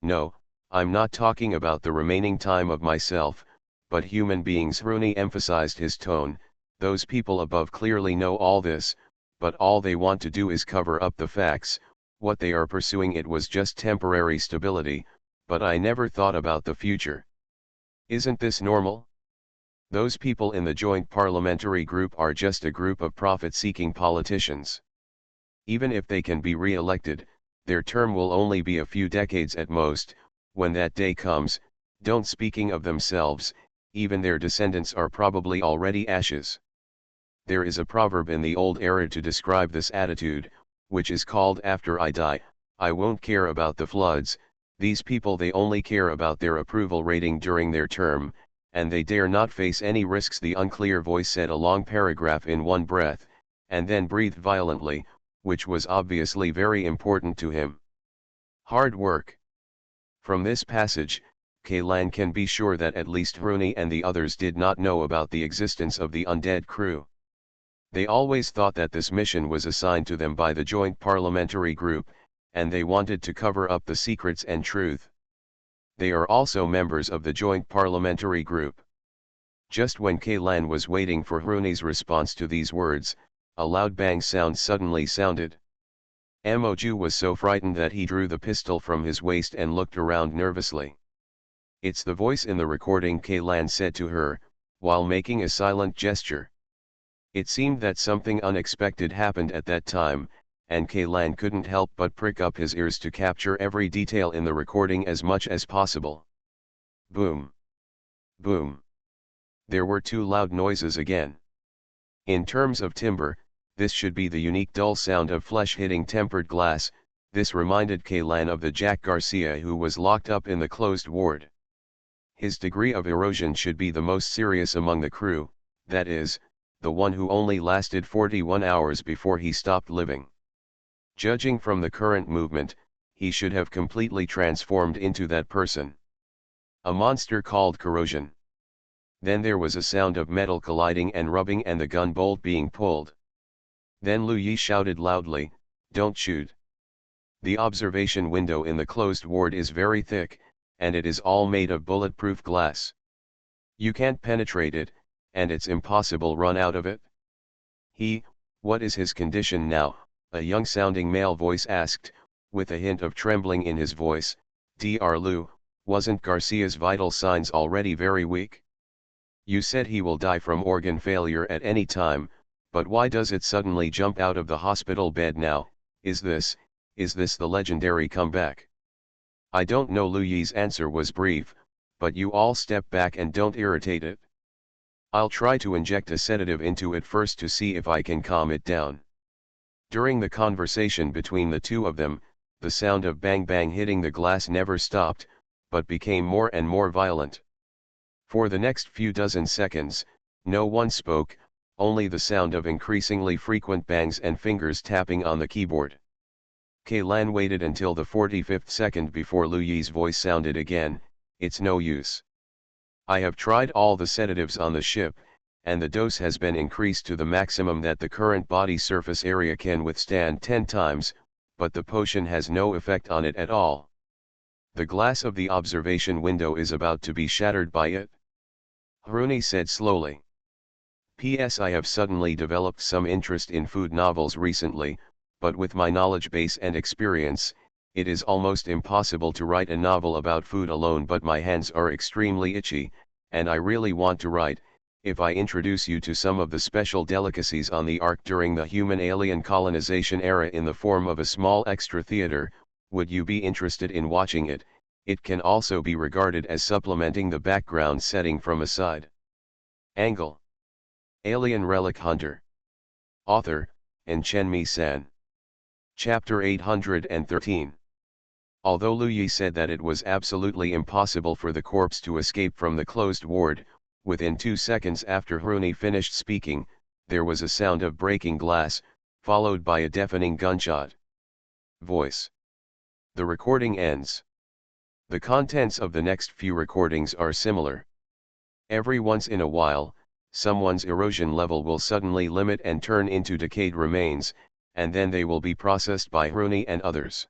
S1: No, I'm not talking about the remaining time of myself, but human beings. Hruni emphasized his tone. Those people above clearly know all this, but all they want to do is cover up the facts. What they are pursuing, it was just temporary stability, but I never thought about the future. Isn't this normal? Those people in the joint parliamentary group are just a group of profit-seeking politicians. Even if they can be re-elected, their term will only be a few decades at most. When that day comes, don't speaking of themselves, even their descendants are probably already ashes. There is a proverb in the old era to describe this attitude, which is called after I die, I won't care about the floods. These people, they only care about their approval rating during their term, and they dare not face any risks. The unclear voice said a long paragraph in one breath, and then breathed violently, which was obviously very important to him. Hard work. From this passage, Kaylan can be sure that at least Hruni and the others did not know about the existence of the undead crew. They always thought that this mission was assigned to them by the joint parliamentary group, and they wanted to cover up the secrets and truth. They are also members of the joint parliamentary group. Just when Kaylan was waiting for Hruni's response to these words, a loud bang sound suddenly sounded. Moju was so frightened that he drew the pistol from his waist and looked around nervously. It's the voice in the recording, Kaylan said to her, while making a silent gesture. It seemed that something unexpected happened at that time, and Kaylan couldn't help but prick up his ears to capture every detail in the recording as much as possible. Boom. Boom. There were two loud noises again. In terms of timbre, this should be the unique dull sound of flesh hitting tempered glass. This reminded Kaylan of the Jack Garcia who was locked up in the closed ward. His degree of erosion should be the most serious among the crew, that is, the one who only lasted 41 hours before he stopped living. Judging from the current movement, he should have completely transformed into that person. A monster called corrosion. Then there was a sound of metal colliding and rubbing and the gun bolt being pulled. Then Lu Yi shouted loudly, "Don't shoot." The observation window in the closed ward is very thick, and it is all made of bulletproof glass. You can't penetrate it, and it's impossible run out of it. What is his condition now? A young-sounding male voice asked, with a hint of trembling in his voice. Dr. Lu, wasn't Garcia's vital signs already very weak? You said he will die from organ failure at any time, but why does it suddenly jump out of the hospital bed now? Is this the legendary comeback? I don't know. Lu Yi's answer was brief, but you all step back and don't irritate it. I'll try to inject a sedative into it first to see if I can calm it down. During the conversation between the two of them, the sound of bang bang hitting the glass never stopped, but became more and more violent. For the next few dozen seconds, no one spoke, only the sound of increasingly frequent bangs and fingers tapping on the keyboard. Kaylan waited until the 45th second before Lu Yi's voice sounded again, "It's no use. I have tried all the sedatives on the ship, and the dose has been increased to the maximum that the current body surface area can withstand 10 times, but the potion has no effect on it at all. The glass of the observation window is about to be shattered by it." Hruni said slowly. "P.S. I have suddenly developed some interest in food novels recently, but with my knowledge base and experience, it is almost impossible to write a novel about food alone, but my hands are extremely itchy, and I really want to write. If I introduce you to some of the special delicacies on the Ark during the human-alien colonization era in the form of a small extra theater, would you be interested in watching it? It can also be regarded as supplementing the background setting from a side angle." Alien Relic Hunter. Author, Chen San. Chapter 813. Although Lu Yi said that it was absolutely impossible for the corpse to escape from the closed ward, within 2 seconds after Hruni finished speaking, there was a sound of breaking glass, followed by a deafening gunshot. Voice. The recording ends. The contents of the next few recordings are similar. Every once in a while, someone's erosion level will suddenly limit and turn into decayed remains, and then they will be processed by Hruni and others.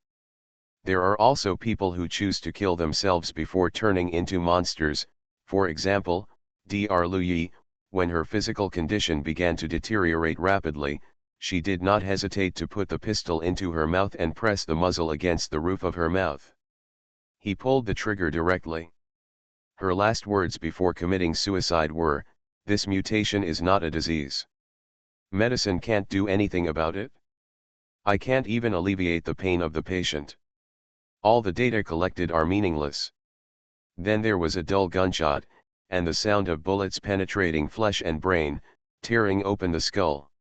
S1: There are also people who choose to kill themselves before turning into monsters. For example, Dr. Lu Yi, when her physical condition began to deteriorate rapidly, she did not hesitate to put the pistol into her mouth and press the muzzle against the roof of her mouth. He pulled the trigger directly. Her last words before committing suicide were, "This mutation is not a disease. Medicine can't do anything about it. I can't even alleviate the pain of the patient. All the data collected are meaningless." Then there was a dull gunshot, and the sound of bullets penetrating flesh and brain, tearing open the skull.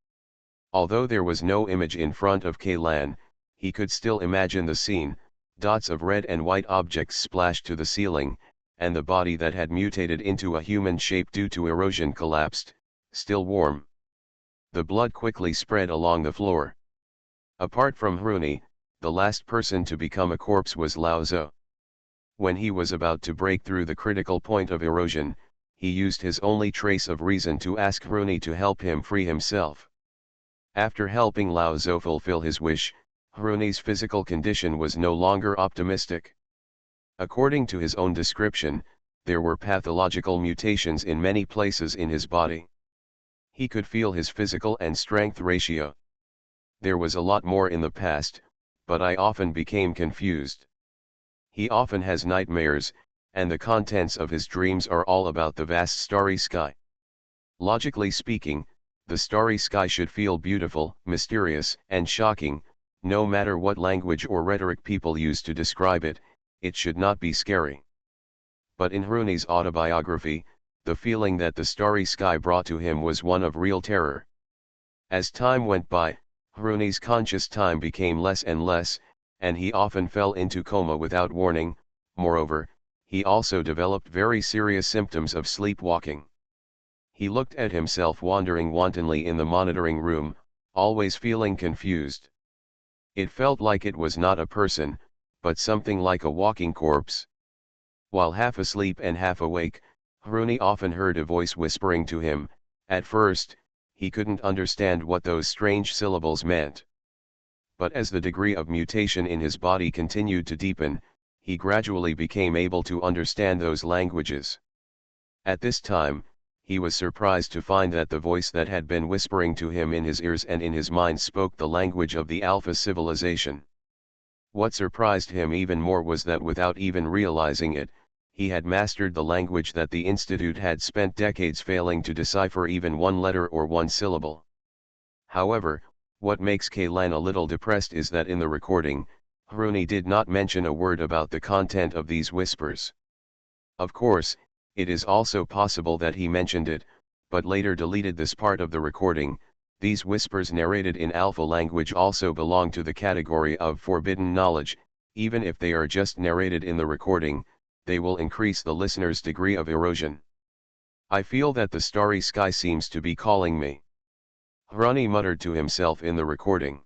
S1: Although there was no image in front of Kaylan, he could still imagine the scene: dots of red and white objects splashed to the ceiling, and the body that had mutated into a human shape due to erosion collapsed, still warm. The blood quickly spread along the floor. Apart from Hruni, the last person to become a corpse was Lao Zhou. When he was about to break through the critical point of erosion, he used his only trace of reason to ask Hruni to help him free himself. After helping Lao Zhou fulfill his wish, Hruni's physical condition was no longer optimistic. According to his own description, there were pathological mutations in many places in his body. He could feel his physical and strength ratio. There was a lot more in the past, but I often became confused. He often has nightmares, and the contents of his dreams are all about the vast starry sky. Logically speaking, the starry sky should feel beautiful, mysterious, and shocking, No matter what language or rhetoric people use to describe it, it should not be scary. But in Hruni's autobiography, the feeling that the starry sky brought to him was one of real terror. As time went by, Hruni's conscious time became less and less, and he often fell into coma without warning. Moreover, he also developed very serious symptoms of sleepwalking. He looked at himself wandering wantonly in the monitoring room, always feeling confused. It felt like it was not a person, but something like a walking corpse. While half asleep and half awake, Hruni often heard a voice whispering to him. At first, he couldn't understand what those strange syllables meant. But as the degree of mutation in his body continued to deepen, he gradually became able to understand those languages. At this time, he was surprised to find that the voice that had been whispering to him in his ears and in his mind spoke the language of the Alpha civilization. What surprised him even more was that without even realizing it, he had mastered the language that the Institute had spent decades failing to decipher even one letter or one syllable. However, what makes Kaylan a little depressed is that in the recording, Hruni did not mention a word about the content of these whispers. Of course, it is also possible that he mentioned it, but later deleted this part of the recording. These whispers narrated in Alpha language also belong to the category of forbidden knowledge. Even if they are just narrated in the recording, they will increase the listener's degree of erosion. I feel that the starry sky seems to be calling me. Hruni muttered to himself in the recording.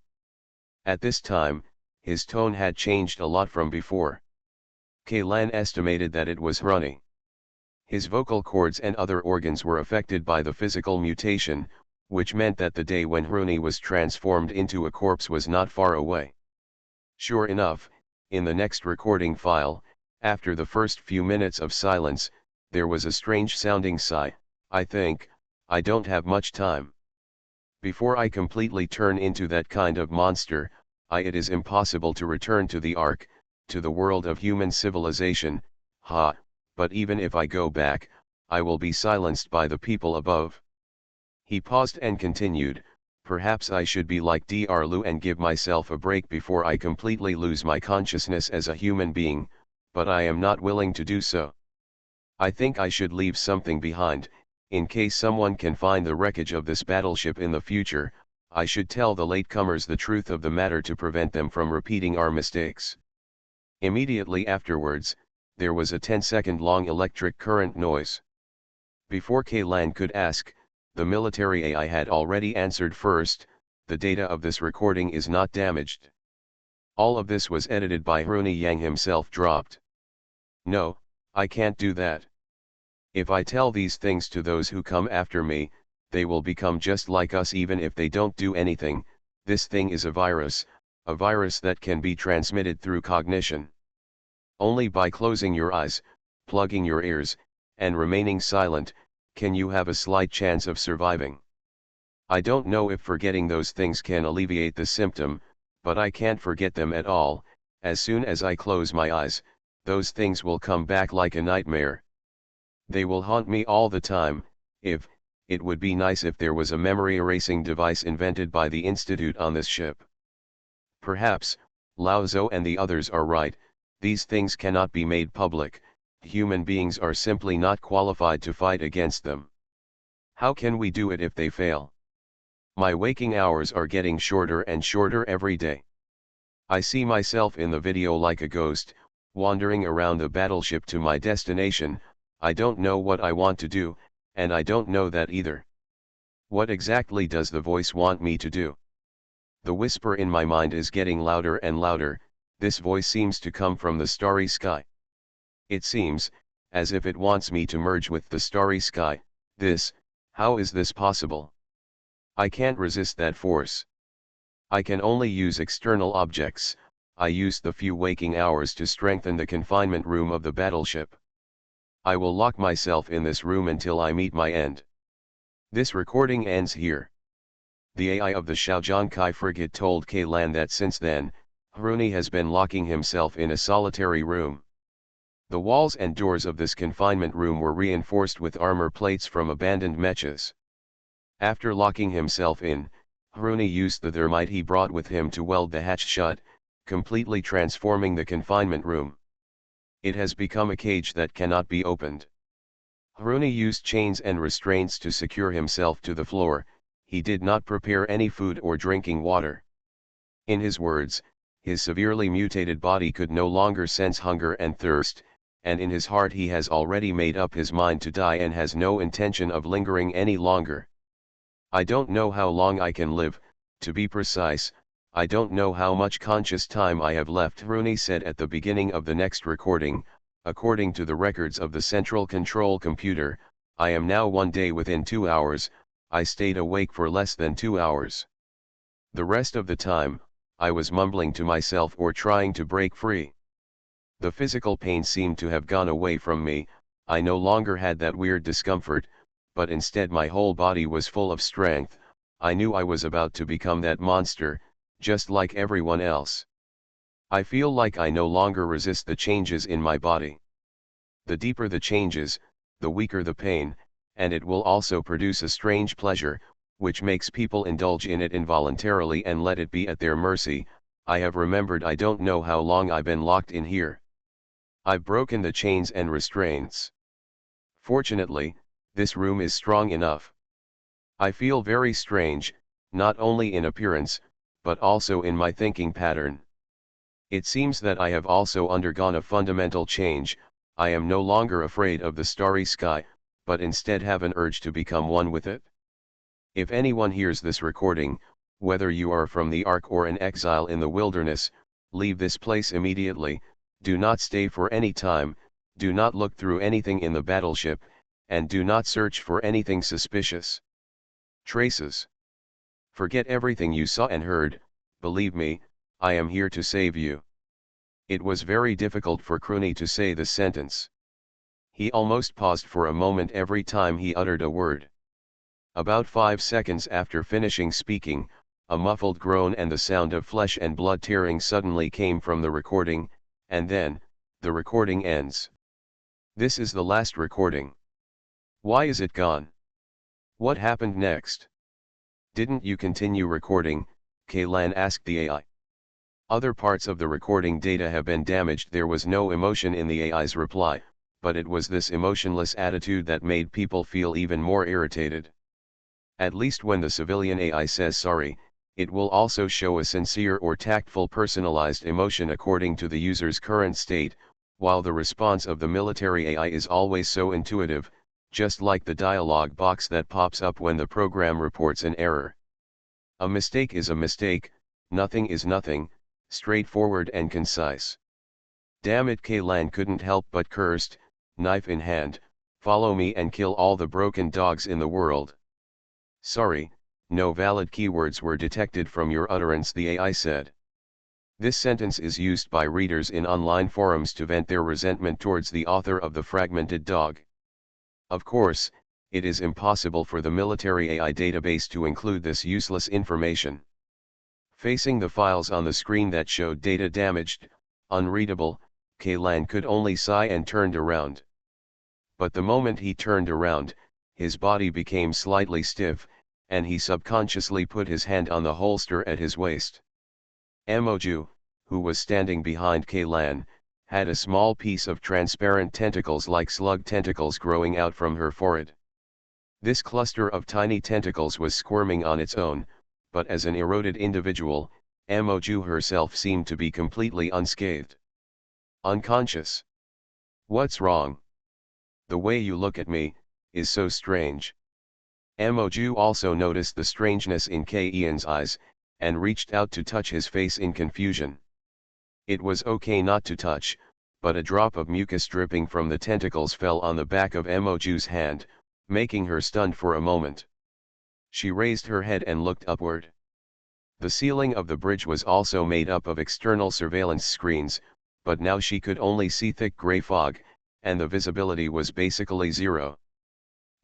S1: At this time, his tone had changed a lot from before. Kaylan estimated that it was Hruni. His vocal cords and other organs were affected by the physical mutation, which meant that the day when Hruni was transformed into a corpse was not far away. Sure enough, in the next recording file, after the first few minutes of silence, there was a strange-sounding sigh. I think, I don't have much time. Before I completely turn into that kind of monster, it is impossible to return to the Ark, to the world of human civilization. But even if I go back, I will be silenced by the people above. He paused and continued, perhaps I should be like Dr. Lu and give myself a break before I completely lose my consciousness as a human being, but I am not willing to do so. I think I should leave something behind, in case someone can find the wreckage of this battleship in the future. I should tell the latecomers the truth of the matter to prevent them from repeating our mistakes. Immediately afterwards, there was a 10-second long electric current noise. Before Kaylan could ask, the military AI had already answered first. The data of this recording is not damaged. All of this was edited by Hruni Yang himself. Dropped. No, I can't do that. If I tell these things to those who come after me, they will become just like us even if they don't do anything. This thing is a virus that can be transmitted through cognition. Only by closing your eyes, plugging your ears, and remaining silent, can you have a slight chance of surviving. I don't know if forgetting those things can alleviate the symptom, but I can't forget them at all. As soon as I close my eyes, those things will come back like a nightmare. They will haunt me all the time. It would be nice if there was a memory erasing device invented by the Institute on this ship. Perhaps, Lao Zhou and the others are right. These things cannot be made public. Human beings are simply not qualified to fight against them. How can we do it if they fail? My waking hours are getting shorter and shorter every day. I see myself in the video like a ghost, wandering around the battleship to my destination. I don't know what I want to do, and I don't know that either. What exactly does the voice want me to do? The whisper in my mind is getting louder and louder. This voice seems to come from the starry sky. It seems, as if it wants me to merge with the starry sky. How is this possible? I can't resist that force. I can only use external objects. I used the few waking hours to strengthen the confinement room of the battleship. I will lock myself in this room until I meet my end. This recording ends here. The AI of the Shaojiangkai frigate told Kaylan that since then, Hruni has been locking himself in a solitary room. The walls and doors of this confinement room were reinforced with armor plates from abandoned mechas. After locking himself in, Rooney used the thermite he brought with him to weld the hatch shut, completely transforming the confinement room. It has become a cage that cannot be opened. Rooney used chains and restraints to secure himself to the floor. He did not prepare any food or drinking water. In his words, his severely mutated body could no longer sense hunger and thirst, and in his heart he has already made up his mind to die and has no intention of lingering any longer. I don't know how long I can live, to be precise, I don't know how much conscious time I have left, Rooney said at the beginning of the next recording. According to the records of the central control computer, I am now 1 day within 2 hours. I stayed awake for less than 2 hours. The rest of the time, I was mumbling to myself or trying to break free. The physical pain seemed to have gone away from me. I no longer had that weird discomfort, but instead my whole body was full of strength. I knew I was about to become that monster, just like everyone else. I feel like I no longer resist the changes in my body. The deeper the changes, the weaker the pain, and it will also produce a strange pleasure, which makes people indulge in it involuntarily and let it be at their mercy. I have remembered I don't know how long I've been locked in here. I've broken the chains and restraints. Fortunately, this room is strong enough. I feel very strange, not only in appearance, but also in my thinking pattern. It seems that I have also undergone a fundamental change. I am no longer afraid of the starry sky, but instead have an urge to become one with it. If anyone hears this recording, whether you are from the Ark or an exile in the wilderness, leave this place immediately. Do not stay for any time, do not look through anything in the battleship, and do not search for anything suspicious. Traces. Forget everything you saw and heard. Believe me, I am here to save you. It was very difficult for Rooney to say the sentence. He almost paused for a moment every time he uttered a word. About 5 seconds after finishing speaking, a muffled groan and the sound of flesh and blood tearing suddenly came from the recording, and then, the recording ends. This is the last recording. Why is it gone? What happened next? Didn't you continue recording? Kaylan asked the AI. Other parts of the recording data have been damaged. There was no emotion in the AI's reply, but it was this emotionless attitude that made people feel even more irritated. At least when the civilian AI says sorry, it will also show a sincere or tactful personalized emotion according to the user's current state, while the response of the military AI is always so intuitive, just like the dialog box that pops up when the program reports an error. A mistake is a mistake, nothing is nothing, straightforward and concise. Damn it, Kaylan couldn't help but cursed, knife in hand, follow me and kill all the broken dogs in the world. Sorry, no valid keywords were detected from your utterance, the AI said. This sentence is used by readers in online forums to vent their resentment towards the author of the fragmented dog. Of course, it is impossible for the military AI database to include this useless information. Facing the files on the screen that showed data damaged, unreadable, Kaylan could only sigh and turned around. But the moment he turned around, his body became slightly stiff, and he subconsciously put his hand on the holster at his waist. Emoju, who was standing behind Kaylan, had a small piece of transparent tentacles like slug tentacles growing out from her forehead. This cluster of tiny tentacles was squirming on its own, but as an eroded individual, Emoju herself seemed to be completely unscathed. Unconscious. What's wrong? The way you look at me is so strange. Emoju also noticed the strangeness in Ian's eyes, and reached out to touch his face in confusion. It was okay not to touch, but a drop of mucus dripping from the tentacles fell on the back of Emoju's hand, making her stunned for a moment. She raised her head and looked upward. The ceiling of the bridge was also made up of external surveillance screens, but now she could only see thick gray fog, and the visibility was basically zero.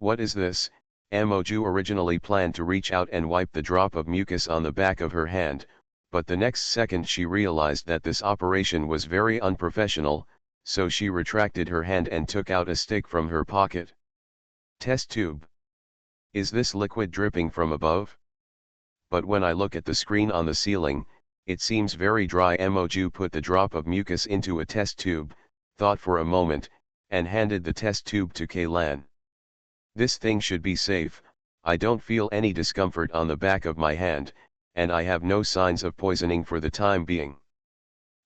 S1: What is this? Emoju originally planned to reach out and wipe the drop of mucus on the back of her hand, but the next second she realized that this operation was very unprofessional, so she retracted her hand and took out a stick from her pocket. Test tube. Is this liquid dripping from above? but when I look at the screen on the ceiling, it seems very dry. Moju put the drop of mucus into a test tube, thought for a moment, and handed the test tube to Kaylan. This thing should be safe. I don't feel any discomfort on the back of my hand, and I have no signs of poisoning for the time being.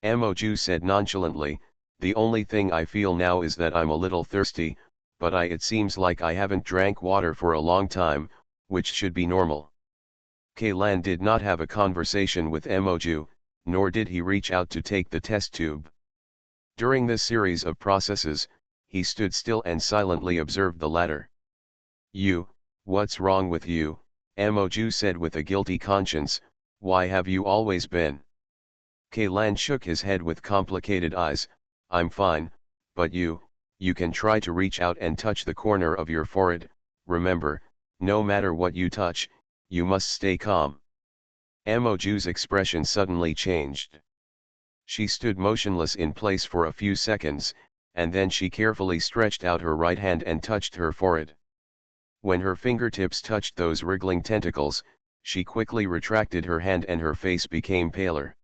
S1: Moju said nonchalantly, the only thing I feel now is that I'm a little thirsty, but it seems like I haven't drank water for a long time, which should be normal. Kaylan did not have a conversation with Moju, nor did he reach out to take the test tube. During this series of processes, he stood still and silently observed the latter. What's wrong with you? Moju said with a guilty conscience, why have you always been? Kaylan shook his head with complicated eyes, I'm fine, but you can try to reach out and touch the corner of your forehead. Remember, no matter what you touch, you must stay calm. Moju's expression suddenly changed. She stood motionless in place for a few seconds, and then she carefully stretched out her right hand and touched her forehead. When her fingertips touched those wriggling tentacles, she quickly retracted her hand and her face became paler.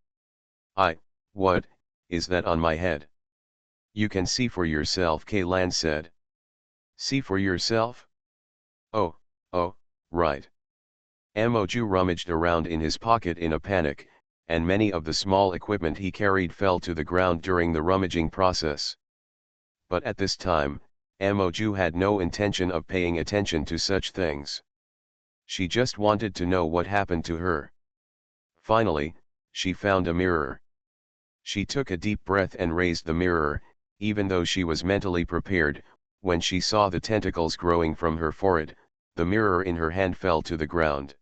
S1: What is that on my head? You can see for yourself, Kaylan said. See for yourself? Oh, right. Moju rummaged around in his pocket in a panic, and many of the small equipment he carried fell to the ground during the rummaging process. But at this time, Moju had no intention of paying attention to such things. She just wanted to know what happened to her. Finally, she found a mirror. She took a deep breath and raised the mirror, even though she was mentally prepared. When she saw the tentacles growing from her forehead, the mirror in her hand fell to the ground.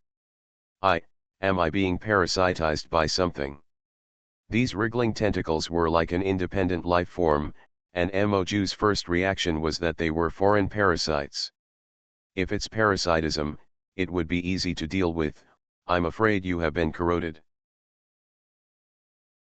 S1: Am I being parasitized by something? These wriggling tentacles were like an independent life form, and Moju's first reaction was that they were foreign parasites. If it's parasitism, it would be easy to deal with. I'm afraid you have been corroded.